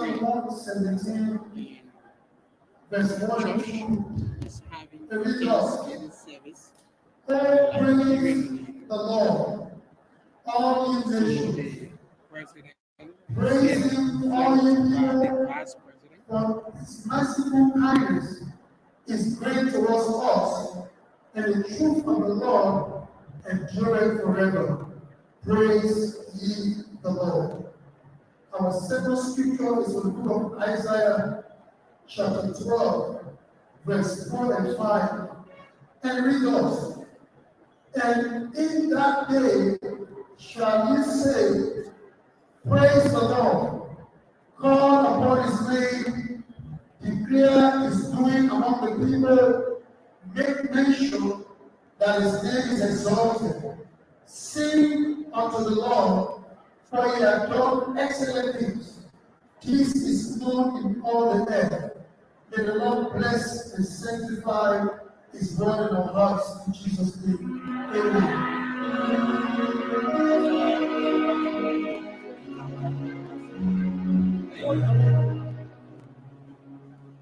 Speaker 5: and the church is having a Thanksgiving service.
Speaker 6: Praise the Lord. All you nations,
Speaker 5: The president,
Speaker 6: praise him, all you
Speaker 5: the
Speaker 6: people,
Speaker 5: vice president,
Speaker 6: for his merciful kindness is great towards us, and the truth of the Lord endureth forever. Praise ye the Lord. Our second scripture is from the book of Isaiah, chapter 12, verse 4 and 5. And read us. And in that day shall ye say, praise the Lord, call upon his name, declare his doing among the people, make mention that his name is exalted. Sing unto the Lord, for he hath done excellent things. Peace is known in all the earth. May the Lord bless and sanctify his word in our hearts in Jesus' name. Amen.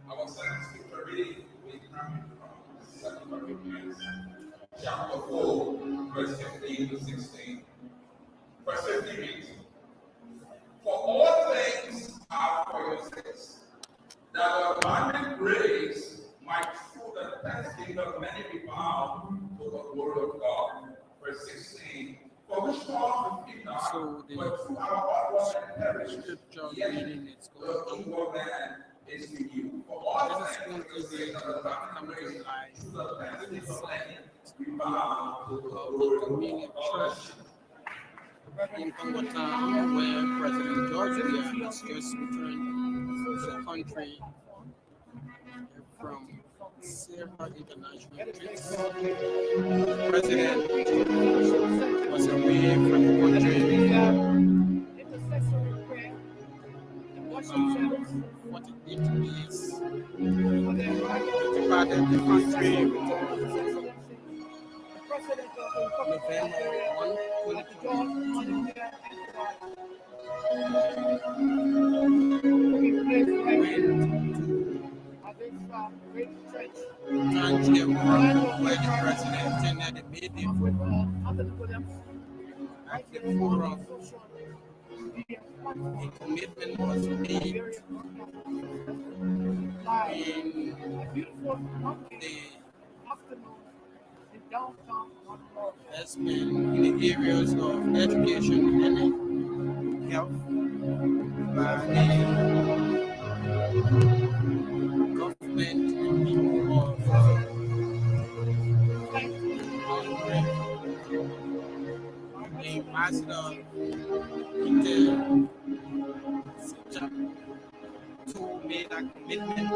Speaker 8: Our second scripture reading will come from 2 Corinthians chapter 4, verse 15 to 16. Verse 15 reads, for all things are for your sakes, that the abundant grace might through the thanksgiving of many be found to the word of God. Verse 16, for which cause we feed not,
Speaker 5: So the
Speaker 8: but through our outward and perish,
Speaker 5: scripture
Speaker 8: yet
Speaker 5: reading is
Speaker 8: the
Speaker 5: going
Speaker 8: kingdom of man is renewed. For all
Speaker 5: This is
Speaker 8: things
Speaker 5: Spoon TV.
Speaker 8: that the abundant
Speaker 5: Coming
Speaker 8: grace
Speaker 5: live
Speaker 8: through the thanksgiving of many be
Speaker 5: of
Speaker 8: found to the
Speaker 5: the
Speaker 8: word
Speaker 5: Dominion
Speaker 8: of God.
Speaker 5: Church in Congo Town, where President George Weah has just returned to the country from several international trips. The president was away from the country for 48 days. He departed the country November 1, 2020. Tangier work where the president attended the meeting at the forum. A commitment was made in the investment in the areas of education and health by the government and people of Hungary. The ambassador Peter to made a commitment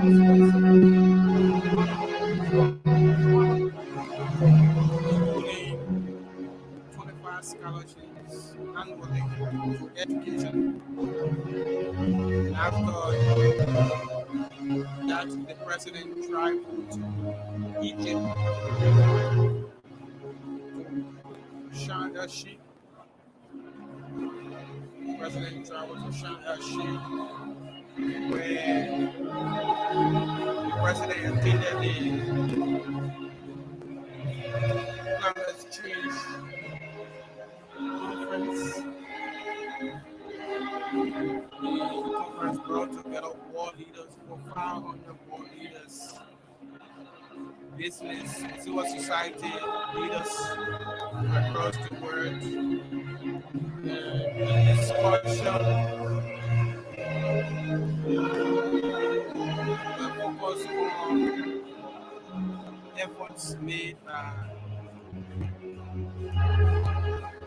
Speaker 5: including 25 scholarships annually for education. And after that, the president traveled to Egypt to Sharm el-Sheikh. The president traveled to Sharm el-Sheikh, where the president attended the climate change conference. The conference brought together world leaders, over 500 world leaders, business, civil society leaders across the world. The discussion focused on efforts made by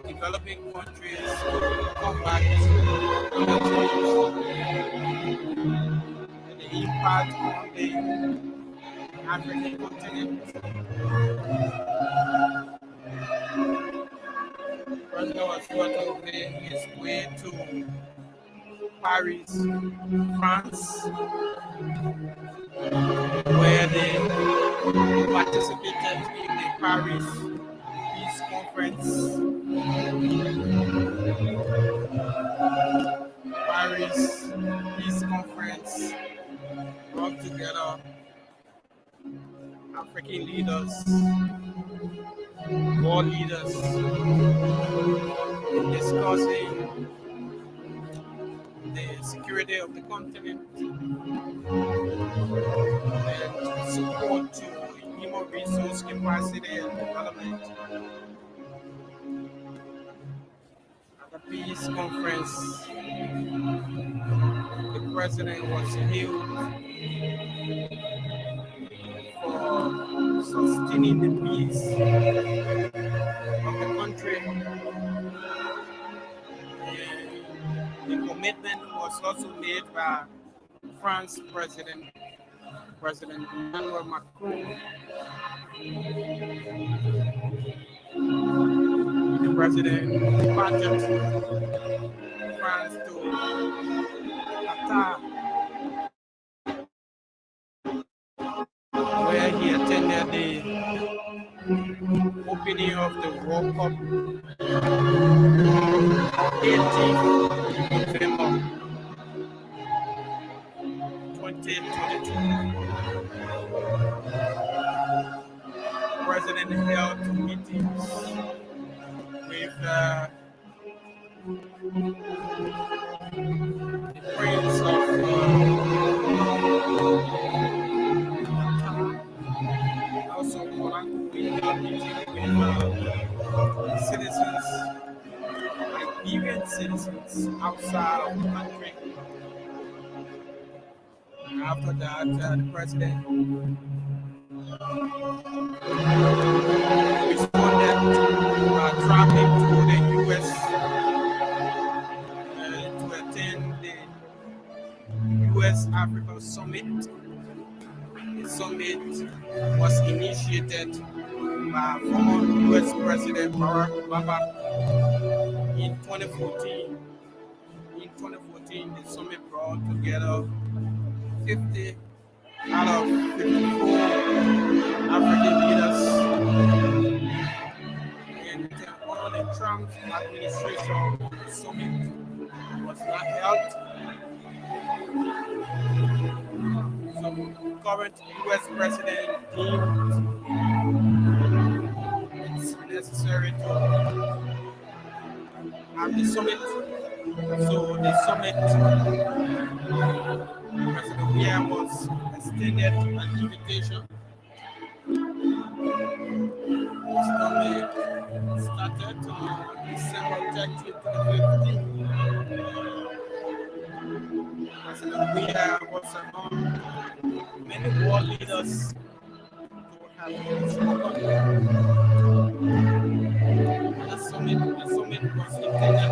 Speaker 5: developing countries to combat climate change and the impact on the African continent. President was going to make his way to Paris, France, where they participated in the Paris Peace Conference. Paris Peace Conference brought together African leaders, world leaders, discussing the security of the continent and support to human resource capacity and development. At the peace conference, the president was hailed for sustaining the peace of the country. And the commitment was also made by France President Emmanuel Macron. The president departed France to Qatar, where he attended the opening of the World Cup 18th November 2022. The president held meetings with the Prince of also Monaco. We held meetings with citizens, Liberian citizens outside of the country. And after that, the president responded traveling to the U.S. To attend the U.S. Africa Summit. The summit was initiated by former U.S. President Barack Obama in 2014. In 2014, the summit brought together 50 out of 54 African leaders. And under the Trump administration, the summit was not held. So current U.S. president deemed it's necessary to have the summit. So the summit, President Weah was extended an invitation. The summit started on December 13th to the 15th. President Weah was among many world leaders who have spoken. The summit was intended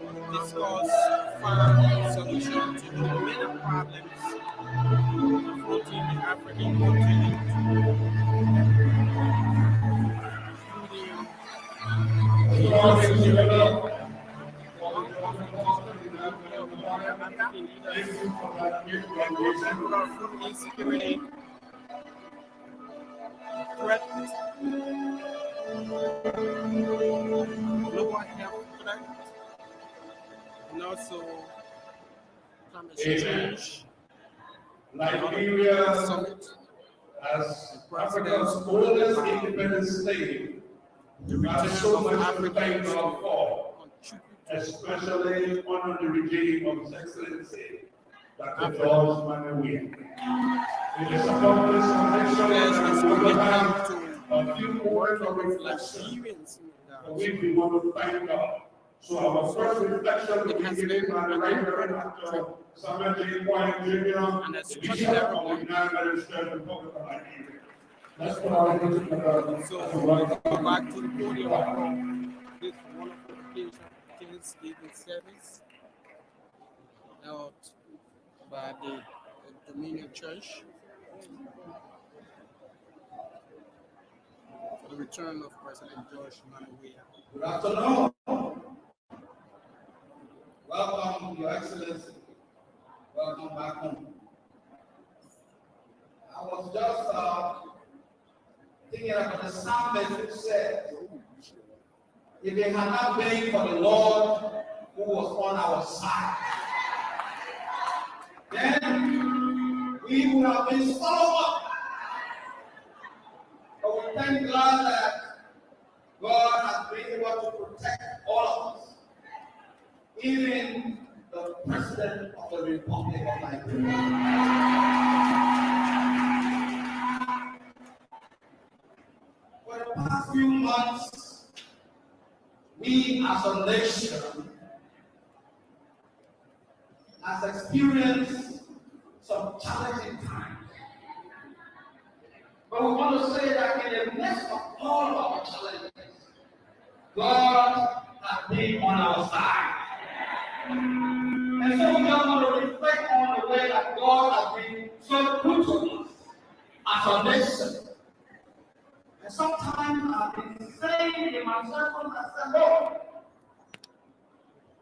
Speaker 5: to discuss, find solution to the many problems confronting the African continent, including insecurity, threat, global health threat, and also climate change.
Speaker 8: Liberia,
Speaker 5: Summit,
Speaker 8: as Africa's oldest independent state, has so much to thank God for, especially under the regime of His Excellency, Dr. George Weah. It is upon this connection that we will have a few moments of reflection, for which we want to thank God. So our first reflection will be given by the Right Reverend Dr. Samuel J. Kwame Jr., the Bishop of the United States Republic of Nigeria. Let's put our hands together.
Speaker 5: So we'll go back to the podium for this wonderful occasion, Thanksgiving service held by the Dominion Church for the return of President George Weah.
Speaker 8: Good afternoon. Welcome, Your Excellency. Welcome back home. I was just thinking about the psalmist who said, if it had not been for the Lord who was on our side, then we would have been swallowed up. But we thank God that God has been able to protect all of us, even the President of the Republic of Nigeria. For the past few months, we as a nation has experienced some challenging times. But we want to say that in the midst of all of our challenges, God has been on our side. And so we just want to reflect on the way that God has been so good to us as a nation. And sometimes I've been saying in my circle, I said, Lord,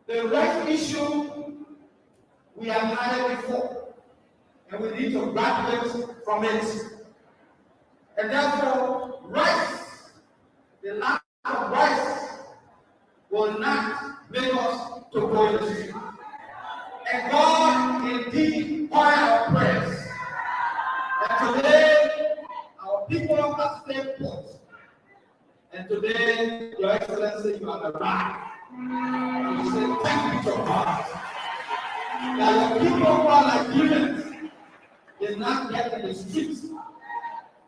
Speaker 8: the right issue we have had it before, and we need to graduate from it. And therefore, rice, the lack of rice, will not make us to go in the city. And God indeed heard our prayers. And today, our people have stayed put. And today, Your Excellency, you have arrived. And we say, thank you to God. That your people who are Nigerians did not get in the streets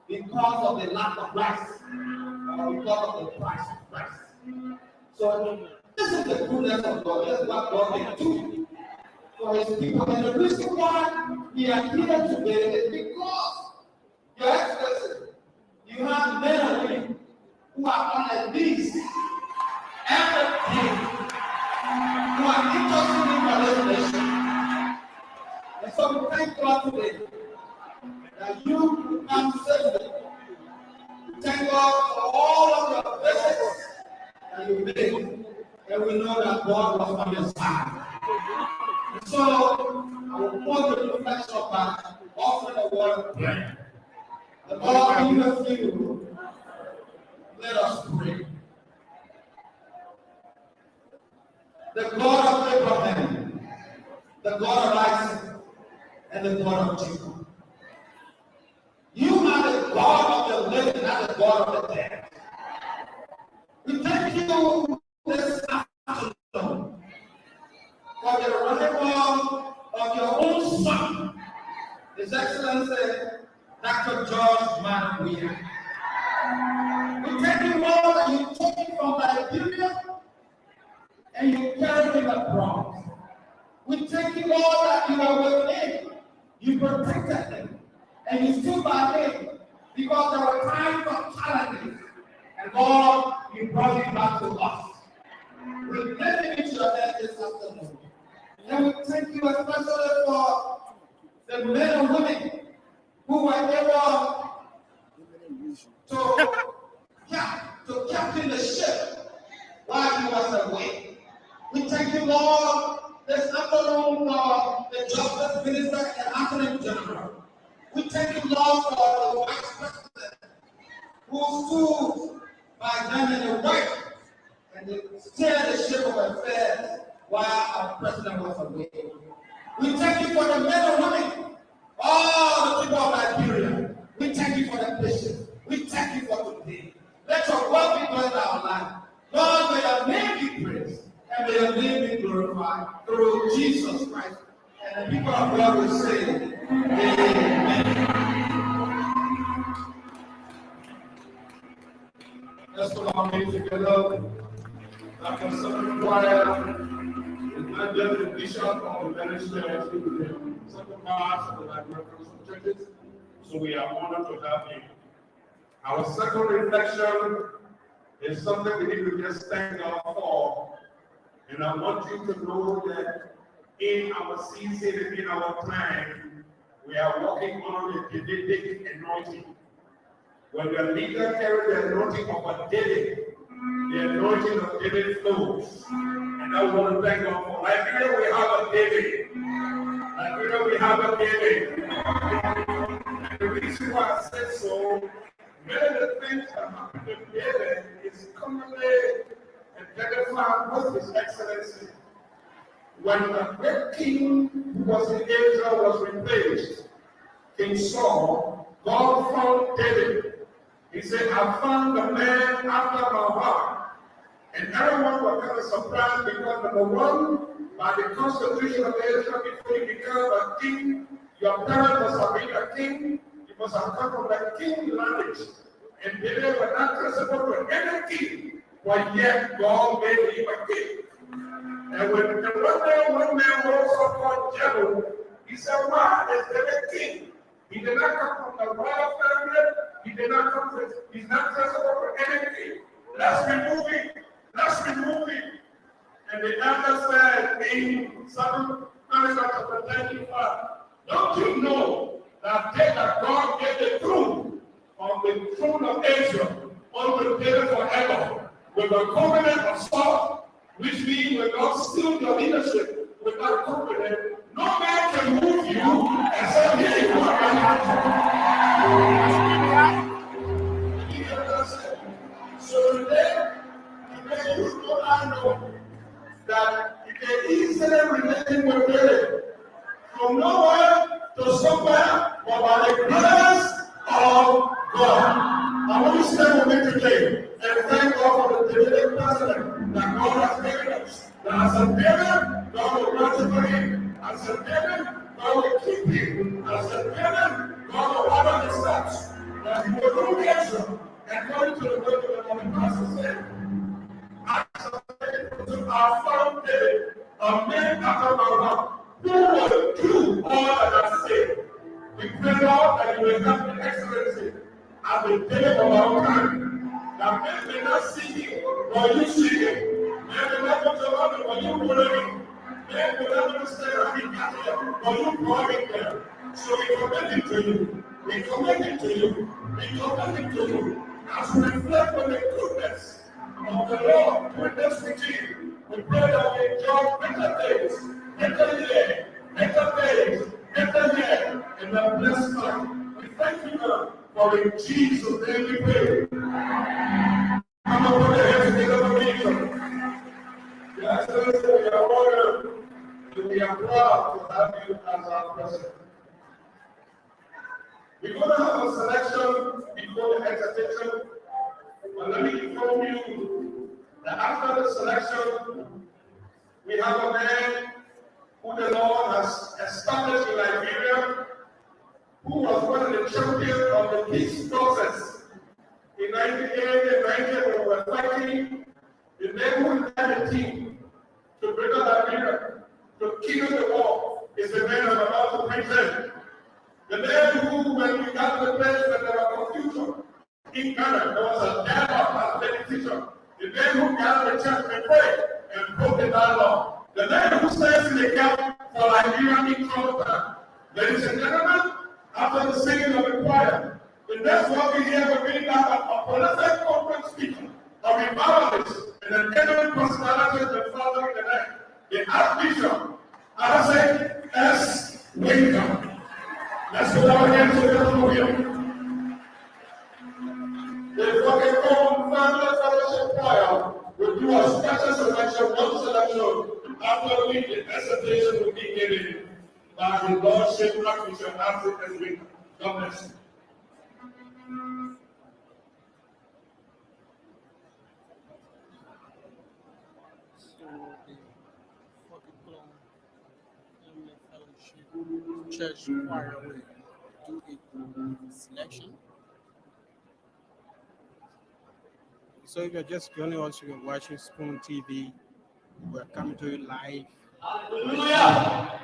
Speaker 8: because of the lack of rice, or because of the price of rice. So this is the goodness of God. This is what God can do for His people. And the reason why we are here today is because, Your Excellency, you have men and women who are on at least everything, who are interested in this nation. And so we thank God today that you come safely. We thank God for all of your blessings that you made, and we know that God was on your side. And so I will put the reflection of that, offering a word of prayer. The Lord be with you. Let us pray. The God of Abraham, the God of Isaac, and the God of Jacob. You are the God of the living, not the God of the dead. We thank you this afternoon for the arrival of your own Son, His Excellency, Dr. George Weah. We thank you, Lord, that you took him from Liberia and you carried him across. We thank you, Lord, that you are with him. You protected him and you stood by him because there were times of challenges. And Lord, you brought him back to us. We lift him into your hands this afternoon.
Speaker 6: And we thank you especially for the men and women who were able to captain the ship while he was away. We thank you, Lord, this afternoon for the Justice Minister and Attorney General. We thank you, Lord, for the Vice President who stood by them in the right and they steered the ship of affairs while our president was away. We thank you for the men and women, all the people of Liberia. We thank you for the patience. We thank you for today. Let your word be done in our life. Lord, may your name be praised and may your name be glorified through Jesus Christ. And the people of God will say, Amen. Let's put our hands together. Like a certain choir, it's not just the bishop or the minister, certain parts of the Liberian churches. So we are honored to have you. Our second reflection is something we need to just thank God for. And I want you to know that in our season, in our time, we are walking on the Davidic anointing. When the leader carries the anointing of a David, the anointing of David flows. And I want to thank God for Liberia, we have a David. Liberia, we have a David. And the reason why I said so, many of the things that happen to David is commonly identified with his excellency. When the great king who was in Israel was replaced, King Saul, God found David. He said, I found the man after my heart. And everyone was kind of surprised because, number one, by the constitution of Israel, before you become a king, your parent must have been a king. You must have come from the king lineage. And David was not traceable to any king, but yet God made him a king. And when one man rose up called Jehu, he said, why is David king? He did not come from the royal family. He did not come from, he's not traceable for anything. Let's remove him. Let's remove him. And the elder said in 2 Chronicles 25, don't you know that God gave the throne on the throne of Israel unto David forever with a covenant of salt, which means when God steals your leadership without covenant, no man can move you except he is so today, you know I know that you can easily relate with David from nowhere to somewhere, but by the grace of God. I want you to stand with me today and thank God for the Davidic president that God has given us. That as a David, God will prosper him. As a David, God will keep him. As a David, God will order his steps. That he will rule Israel according to the word of the Pastor said. To our found David, a man after my heart, who will do all that I say. We pray, Lord, that you will have the excellency as the David of our time. That men may not see him, but you see him. Men may not go to London, but you put him in. Men may not understand that he got here, but you brought him there. So we commend him to you. We commend him to you. We commend him to you. As we reflect on the goodness of the Lord with this regime, we pray that we enjoy better days, better year, better days, better year, and a blessed life. We thank you, Lord, for in Jesus' name we pray. Come on, put your hands together for Jesus. Yes, we are honored and we are proud to have you as our president. We're going to have a selection before the exhortation. But let me inform you that after the selection, we have a man who the Lord has established in Liberia, who was one of the champions of the peace process. In 1980 and 1990, when we were fighting, the man who led the team to bring up Liberia, to kill the war, is the man I'm about to present. The man who, when we got to the place where there was confusion, in Ghana, there was a dialogue as meditation. The man who gathered the church and prayed and broke the dialogue.
Speaker 8: The man who stands in the gap for Liberia in trouble time. Ladies and gentlemen, after the singing of the choir, the next one we hear will be that a prolific conference speaker, a revivalist, and an eminent personality the father in the night, the Archbishop, Isaac S. Weah. Let's go down again to the Hallelujah. The fucking Common Family Fellowship Choir will do a special selection, one selection, after which the presentation will be given by the Lordship Archbishop Isaac S. Weah. God bless you.
Speaker 5: So the fucking clown Family Fellowship Church Choir will do a selection. So if you're just joining us, you're watching Spoon TV. We're coming to you live.
Speaker 9: Hallelujah!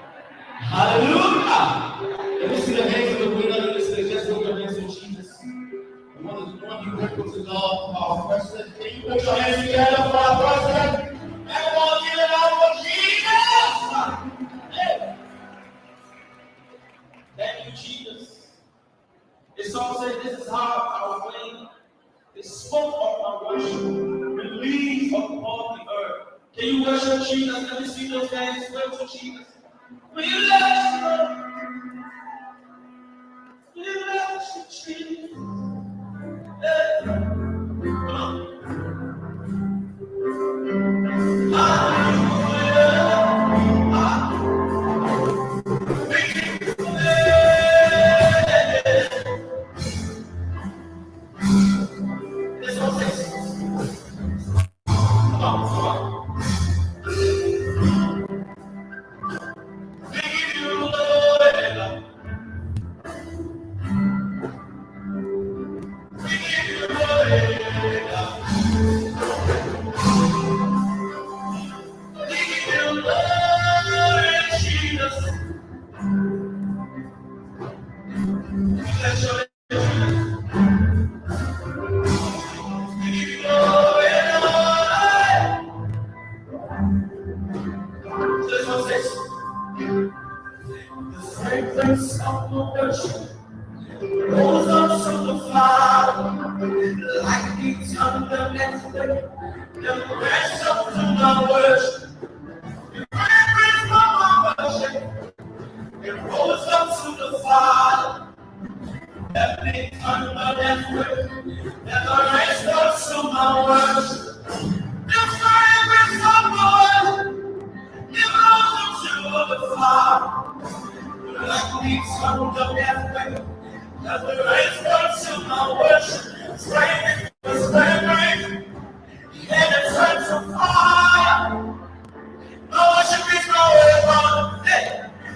Speaker 9: Hallelujah! Let me see the hands of the winner. Listen, just put your hands on Jesus. We want you grateful to God for our president. Can you put your hands together for our president? Everyone give it up for Jesus! Hey. Thank you, Jesus. The song says, this is how our flame, the smoke of our worship, release upon the earth. Can you worship Jesus? Let me see those hands. Worship Jesus. We love you. We worship Jesus. Hey. Come on. This one says, come on. We give you glory. We give you glory. We give you glory, Jesus. Bless your name. We give you glory, Lord. This one says, the fragrance of the worship rose up from the Father, like the thunder next day, the rest of my worship. The fragrance of my worship, it rose up to the Father, that big thunder next day, and the rest of my worship. The fragrance of my worship, it rose up to the Father. Like the thunder next day, as the rain starts to my worship, it's raining, and it turns to fire. My worship is my weapon, hey,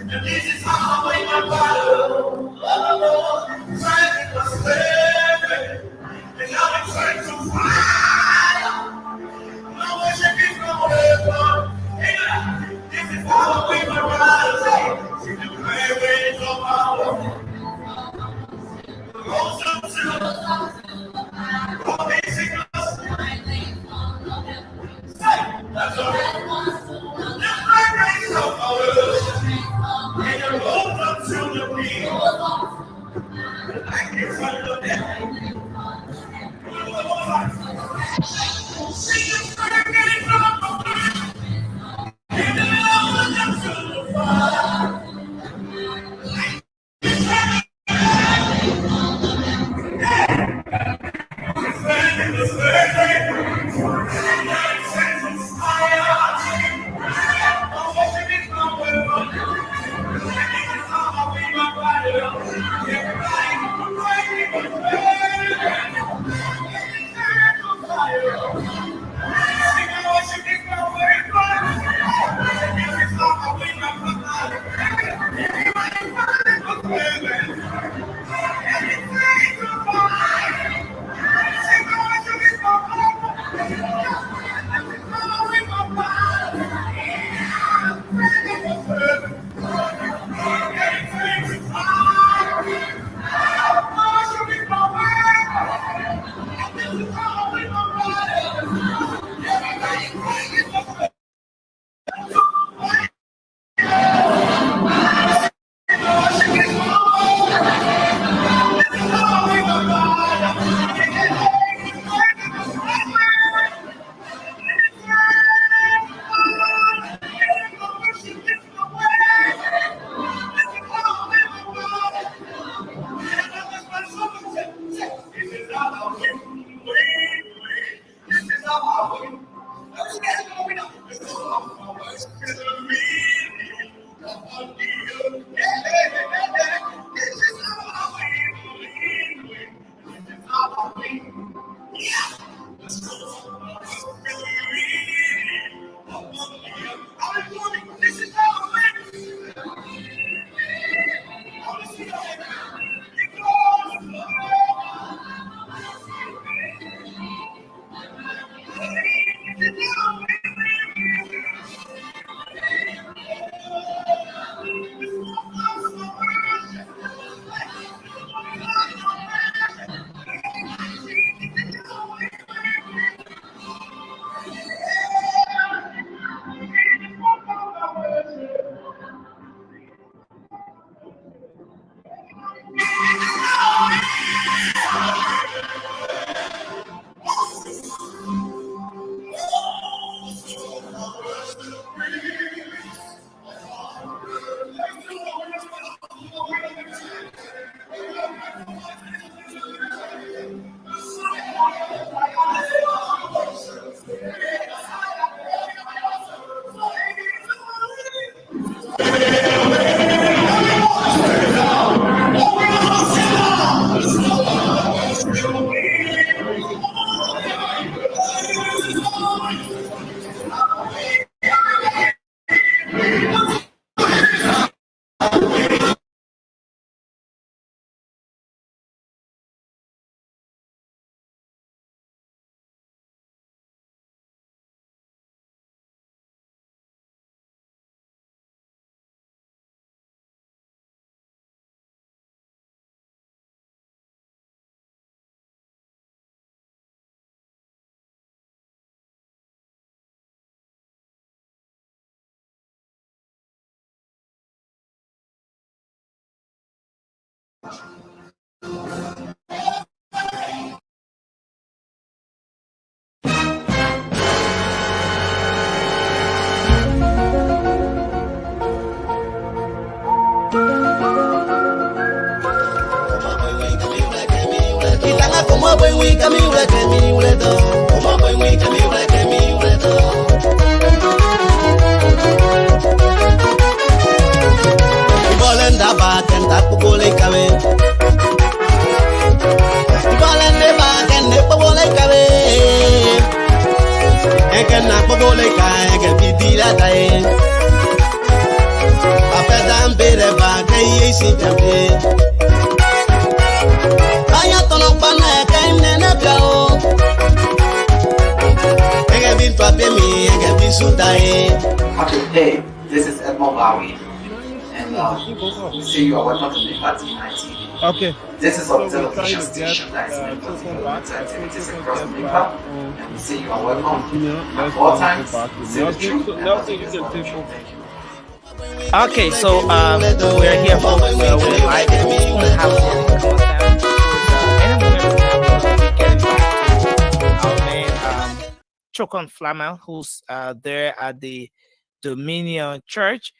Speaker 9: and this is how I win my battle. Oh, raining was raining, and now it turns to fire. My worship is my weapon, hey, this is how I win my battle. See the rain is on my weapon. That's all right. The fragrance of my worship, and it rolls up to the beat. Like the thunder of death. Sing the fragrance of my worship, and it rolls up to the Father. Everybody, Como buen week, a mi que mi huedo. Como buen week, a mi que mi huedo. Bolenda ba kenda pukule kawe. Bolende ba kende pukule kawe. Ekena pukule kawe, eke bidira tae. Apeda mbere ba keye si jambe.
Speaker 10: Okay, hey, this is Edmond Bowie, and see you are welcome to the party night TV.
Speaker 1: Okay.
Speaker 10: This is our television station that is meant for development activities across Nepal, and see you are welcome. At all times, say the truth and nothing is but the truth. Thank you.
Speaker 1: Okay, so we're here for with a live house any moment we have to be getting back to our man Chokon Flamel, who's there at the Dominion Church.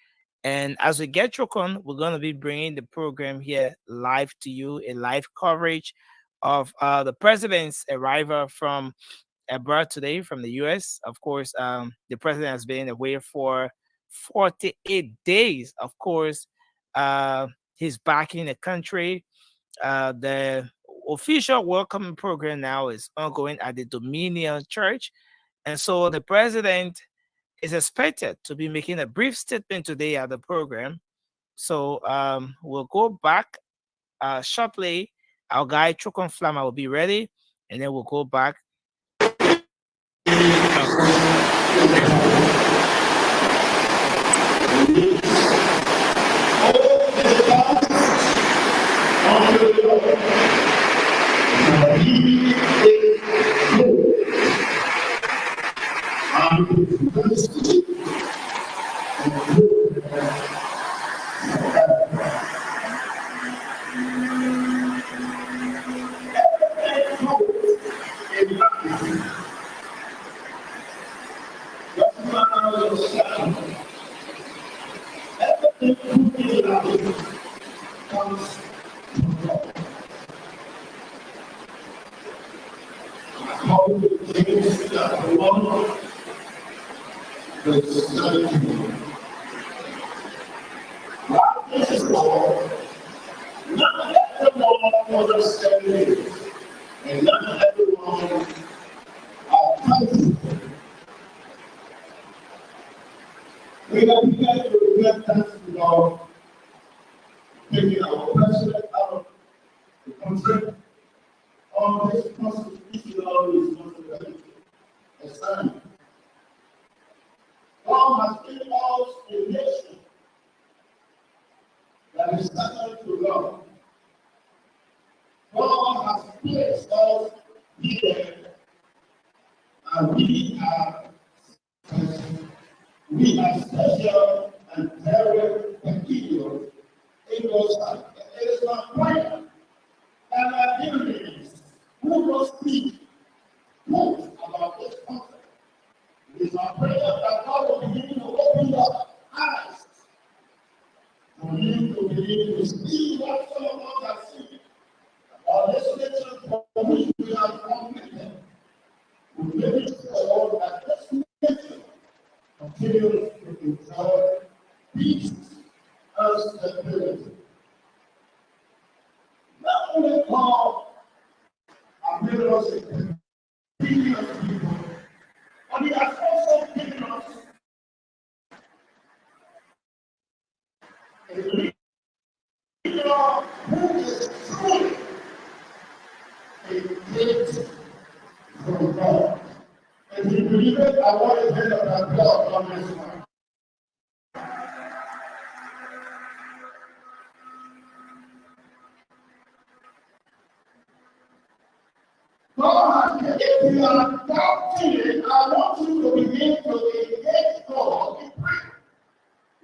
Speaker 1: And as we get Chokon, we're going to be bringing the program here live to you, a live coverage of the president's arrival from abroad today from the US. Of course, the president has been away for 48 days. Of course, he's back in the country. The official welcoming program now is ongoing at the Dominion Church. And so the president is expected to be making a brief statement today at the program. So we'll go back shortly. Our guy Chokon Flama will be ready, and then we'll go back.
Speaker 6: We are here to give thanks to God, taking our president out of the country on this constitutional responsibility assignment. God has given us a nation that is second to love. God has placed us here, and we are special and very peculiar in those times. It is my prayer that my enemies who will speak truth about this country. It is my prayer that God will begin to open your eyes for you to begin to see what some of us have seen. Or this nation for which we have committed. We really say that this nation continues to enjoy peace and stability. Not only God has given us a convenient people, but He has also given us a leader who is truly a gift from God. And we believe it, I want to hear that God on this one. God, if you are doubting it, I want you to begin to engage God in prayer.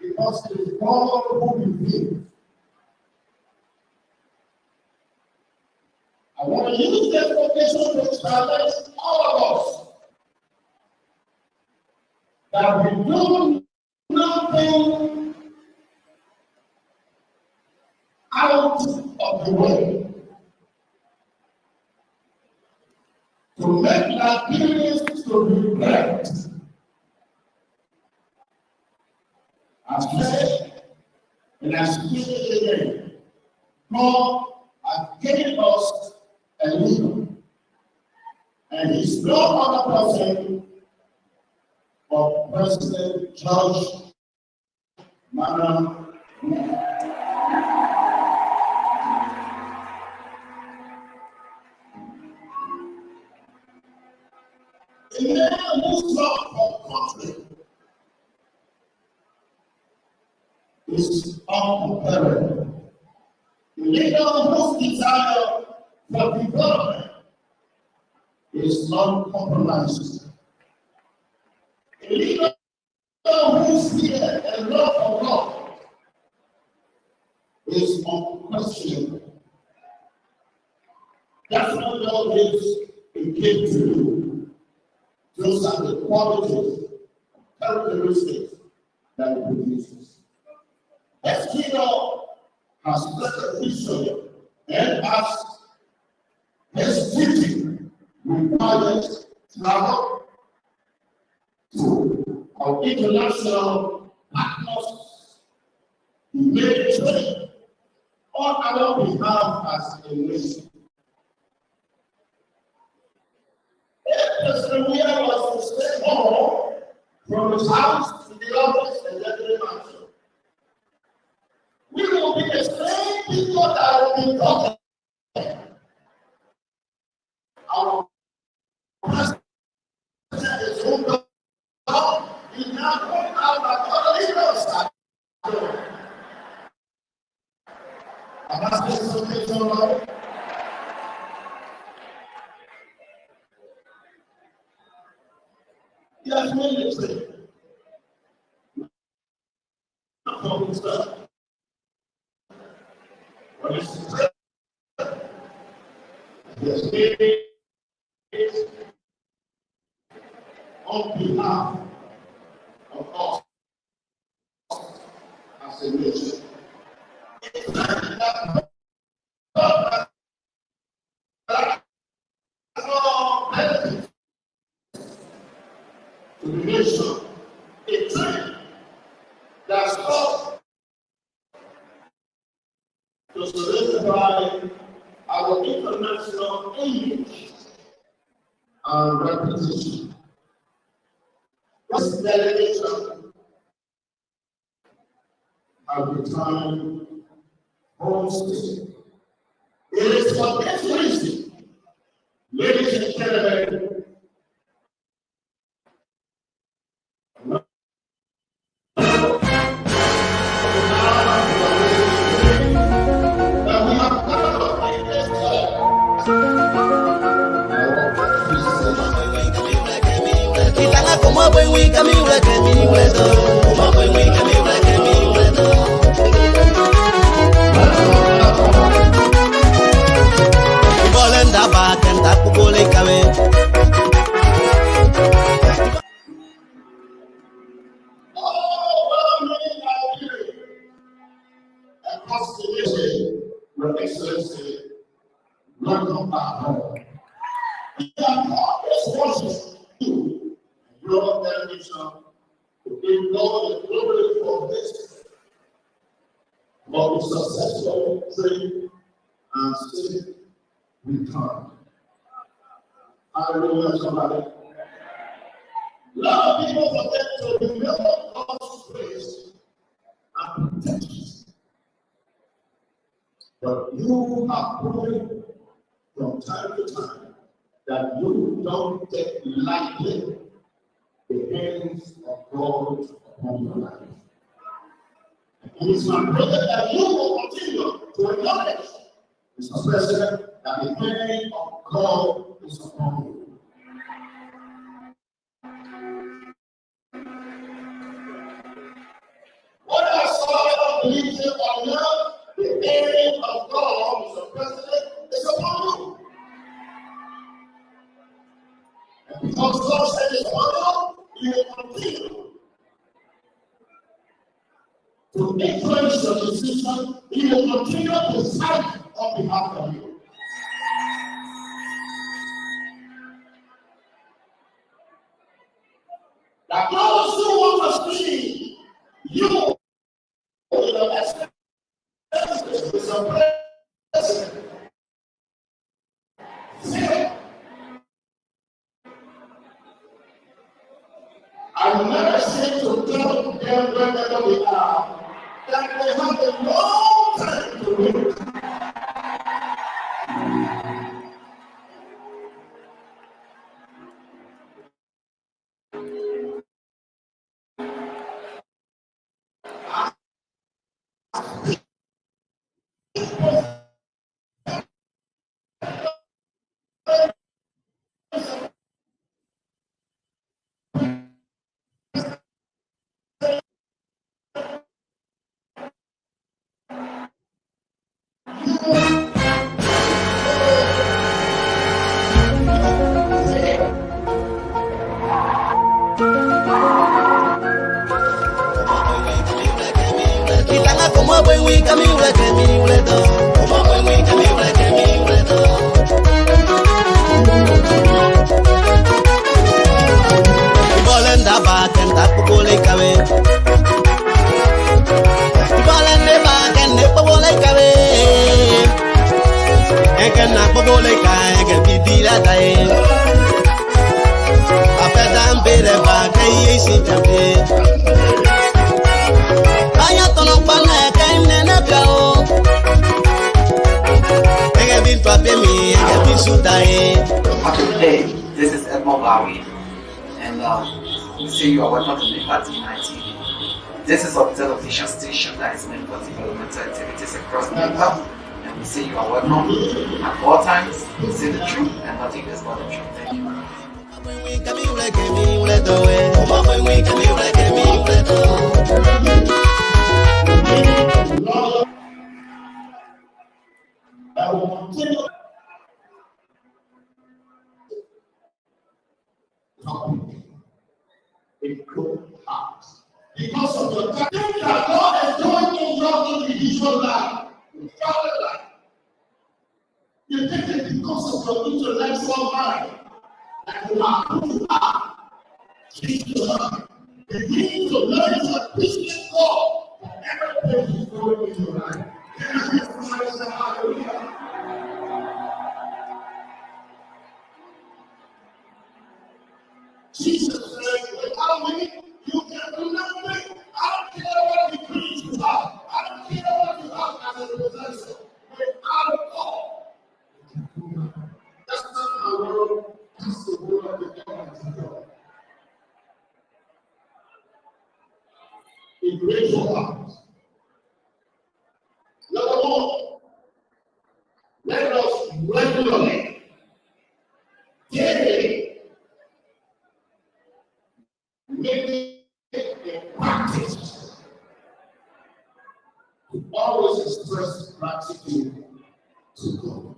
Speaker 6: Because it is God who reveals. I want to use this occasion to challenge all of us that we do nothing out of the way to make Nigerians to regret. I said, and I speak it again, God has given us a leader, and he's no other person but President George Madam. A man whose love for country is uncomparable. A leader whose desire for development is uncompromised. A leader whose fear and love for God is unquestionable. That's what God is in came to do. Those are the qualities, characteristics that it produces. As leader has set a vision and as his duty requires travel to our international partners, he made a trade on our behalf as a nation. If President Weah was to stay home from his house to the office and the mansion, we will be the same people that will be talking. Our president is moved on. He now going out like other leaders are doing. Am I saying something so low? Yes, ministry. I'm talking stuff. What is it? Yes, it is on behalf of us as a nation. It's not that benefit to the nation. A trend that sought to solidify our international image and reputation. This delegation has returned home state. It is for this reason, ladies and gentlemen, that we have come to make this across the nation, Your Excellency, welcome back home. We have always wanted you, your delegation, to give God the glory for this, for the successful trade and safe return. Hallelujah, somebody. A lot of people forget to remember God's grace and protection. But you have proven from time to time that you don't take lightly the hands of God upon your life. And it's my prayer that you will continue to acknowledge, Mr. President, that the hand of God is upon you. What I saw of believing or not, the hand of God, Mr. President, is upon you. position, he will continue to fight on behalf of you. That those who want to see you in the expenses with some president, I never say to tell them wherever they are that they have a long time to wait.
Speaker 11: Hey, this is Weah, and we say you are welcome to Liberty TV. This is a television station that is meant for developmental activities across Nepal, and we say you are welcome at all times. We say the truth and nothing is but the truth. Thank you.
Speaker 6: Because of the thing that God is doing in your individual life, your family life, you take it because of your intellectual mind, and you are who you are. You need to learn to appreciate God for everything He's doing in your life. Hallelujah. Jesus said, without me, you can do nothing. I don't care what degrees you have. I don't care what you have as a professor. Without God, that's not my word. That's the word of the Almighty God. In grateful heart. Number one, let us regularly, daily, make it a practice to always express gratitude to God.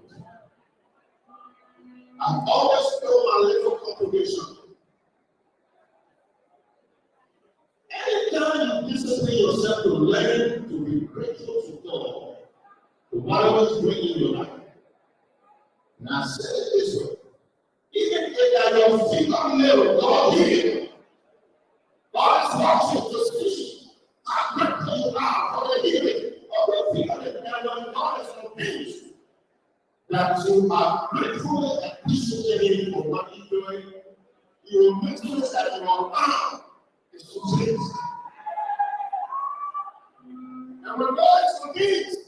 Speaker 6: I always tell my little congregation, anytime you discipline yourself to learn to be grateful to God for whatever is doing in your life. And I say it this way, even if your fingernail God healed, God is watching to see how grateful you are for the healing of your fingernail. And when God is convinced that you are grateful and appreciating for what He's doing, you will make sure that your arm is fulfilled. And when God is convinced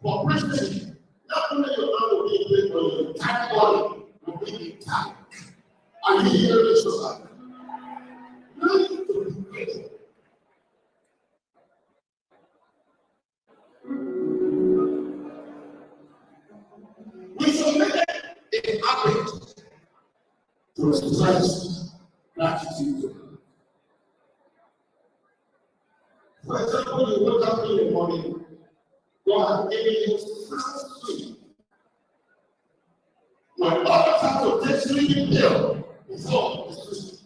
Speaker 6: for preaching, not only your arm will be great, but your entire body will be intact. Are you hearing this? Learn to be grateful. We should make it a habit to express gratitude to God. For example, you wake up in the morning, God has given you sound sleep. When others have to take sleeping pill before the sleep.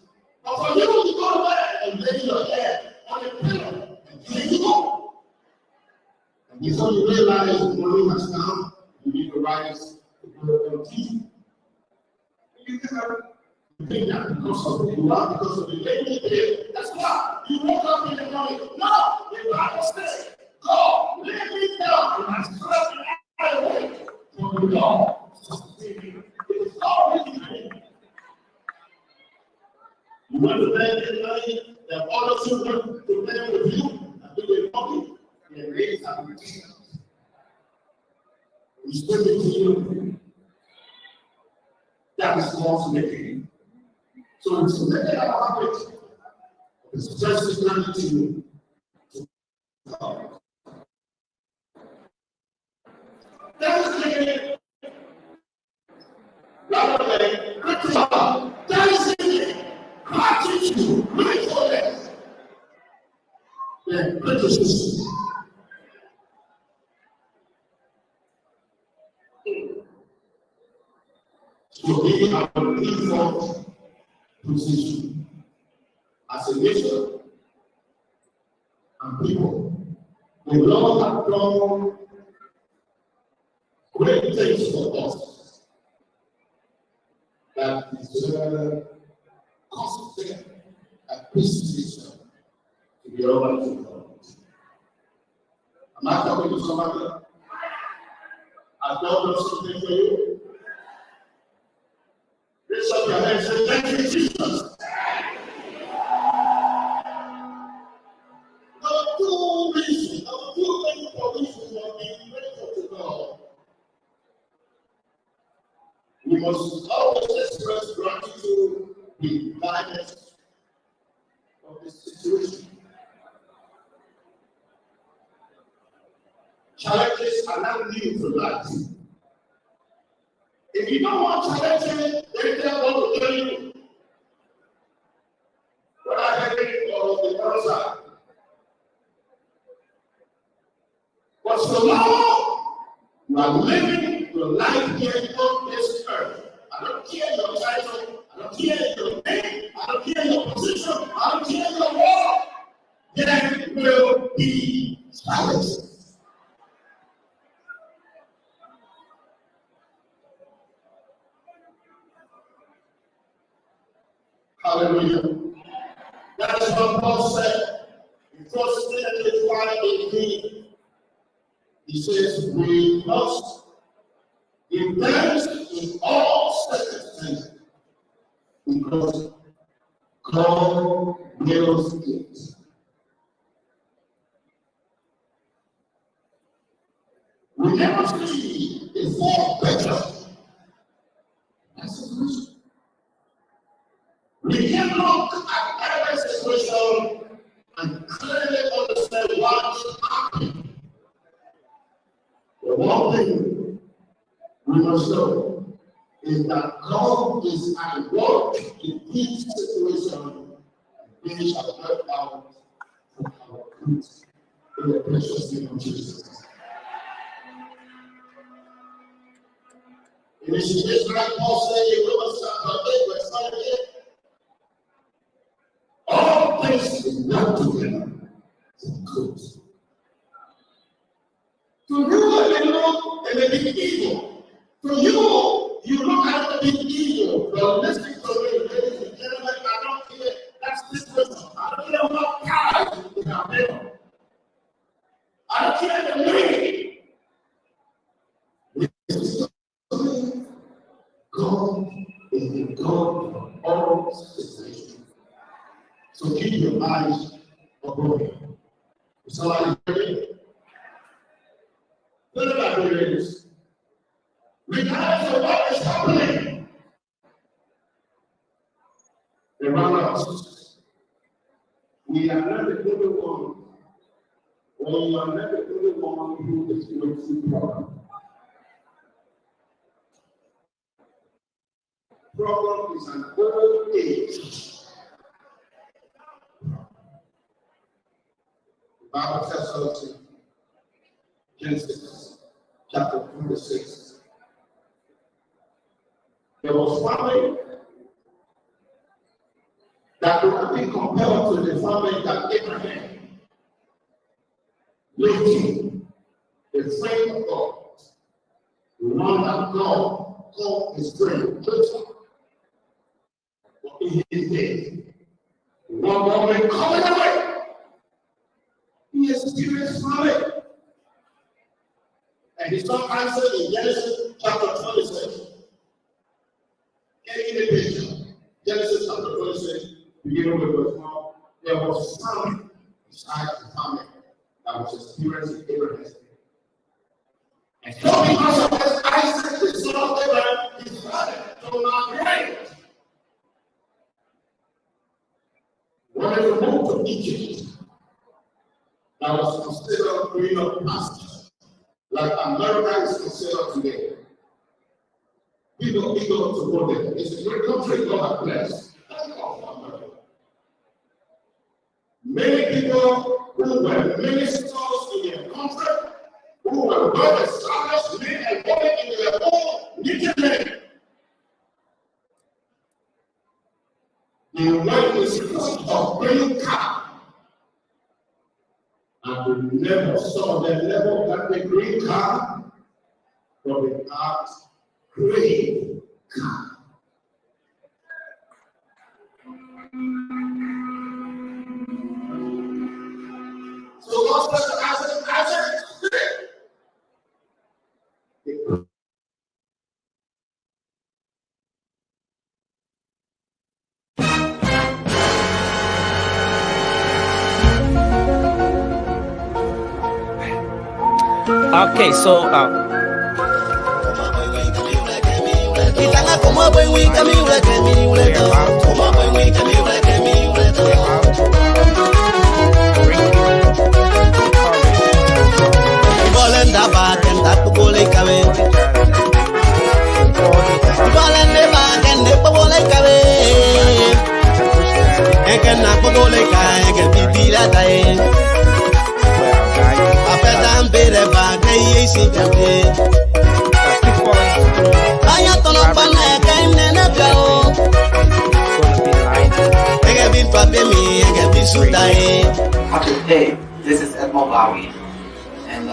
Speaker 6: But for you to go to bed and lay your head on the pillow and here you go. And before you realize the money has come, you need to rise to go on TV. You think that because of who you are, because of the lady there, that's why you woke up in the morning. No, the Bible says, God, let me down and I slept in away for the Lord. It's always me. You want to bed in money, there are other children to play with you and do the money, and raise up your children. We still need to you. That is God's making. So it's making our habit. It's just granted to you. That is making rather than criticism. That is making gratitude, gratefulness, than criticism. So we have a default position as a nation and people. The Lord has done great things for us that deserve constant appreciation to be over to God. Am I talking to somebody? Has God done something for you? Raise up your hands and say, thank you, Jesus. There are two reasons, two things for which we are being grateful to God. We must always express gratitude regardless of the situation. Challenges are not new to life. If you don't want challenges, then tell God to tell you what I had or the other side. But so long you are living your life here on this earth, I don't care your title, I don't care your name, I don't care your position, I don't care your role, there will be challenges. Hallelujah. That is what Paul said in 1 Timothy 5:18. He says, we must give thanks in all circumstances because God wills it. We never see a form better. That's the reason. We can look at every situation and clearly understand what's happening. The one thing we must know is that God is at work in each situation, and we shall work out for our good in the precious name of Jesus. In this case, like Paul said in Romans chapter 8, verse 28, all things work together for good. To you, they look and they be evil. To you, you look at the big evil. But listen to me, ladies and gentlemen, I don't care. That's this person. I don't care what kind you have been. I don't care the name. God is the God of all situations. So keep your eyes open. Somebody ready? Look at the ladies. Regardless of what is happening around us, we are not the only one, or you are not the only one who is going through problem. Problem is an old age. The Bible tells us in Genesis chapter 26. There was famine that could not be compared to the famine that Abraham lived in the friend of God, the one that God called his friend, Joseph. But in his days, one moment coming away, he experienced famine. And he saw answered in Genesis chapter 26. In the picture, Genesis chapter 26, beginning with verse 1, there was famine besides the famine that was experienced in Abraham's day. And so because of this, Isaac, the son of Abraham, his father, so now great. When they moved to Egypt, that was considered green of pasture, like America is considered today. People to go there. It's a great country God has blessed. Thank God for America. Many people who were ministers in their country, who were well established men and women in their own native. They went in search of green card, and we never saw the level that the green card, but the art green card. So God said to Isaac,
Speaker 1: Okay, so
Speaker 11: Hey, this is Weah, and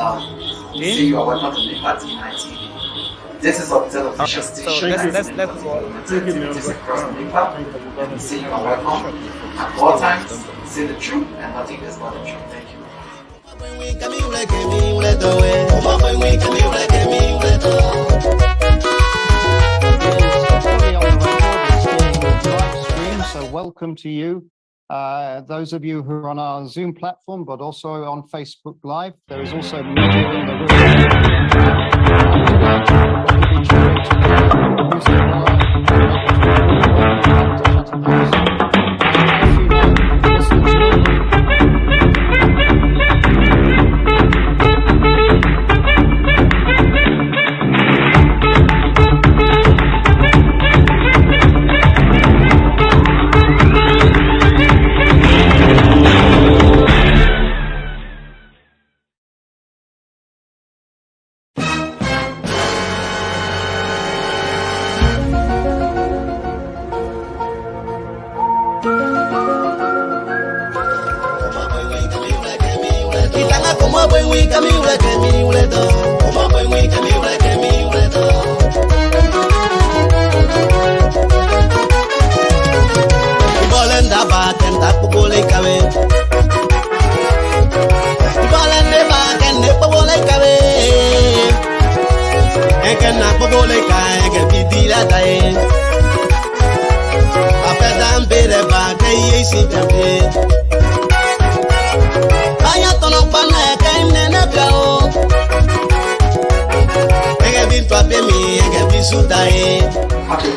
Speaker 11: see you are welcome to Liberia TV. This is the official station.
Speaker 1: Let's go.
Speaker 11: Activities across Liberia, and see you are welcome at all times. Say the truth and nothing is but the truth. Thank you.
Speaker 12: So welcome to you. Those of you who are on our Zoom platform, but also on Facebook Live. There is also media in the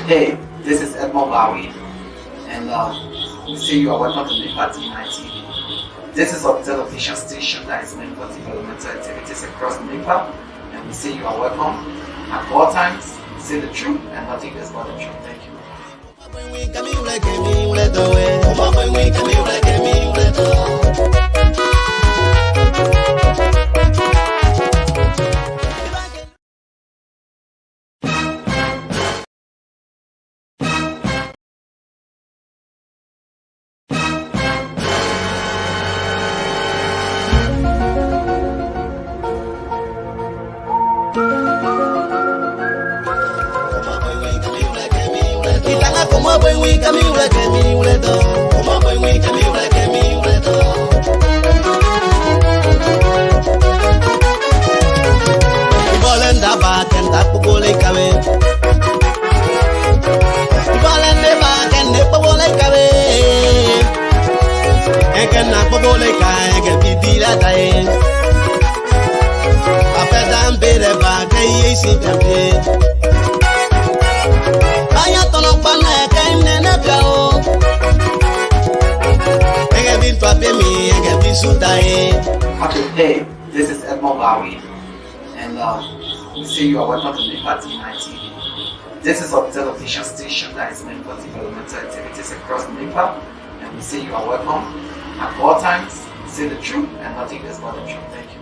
Speaker 11: Hey, this is Weah, and see you are welcome to Liberia TV. This is the official station that is meant for developmental activities across Liberia, and we say you are welcome at all times. Say the truth and nothing is but the truth. Thank you.
Speaker 9: Itanga como buen wika mi ule que mi ule do. Como buen wika mi ule que mi ule do. Bolenda ba kenda pugole kawe. Bolende ba kende pugole kawe. Ekena pugole kae ke bibila tae. Apedam bere ba ke yesi kambe.
Speaker 11: Okay, hey, this is Weah, and we say you are welcome to Liberia TV. This is a television station that is meant for developmental activities across Nepal, and we say you are welcome at all times. Say the truth and nothing less but the truth. Thank you.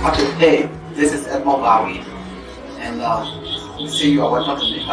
Speaker 11: Okay, hey, this is Weah, and we say you are welcome to Liberia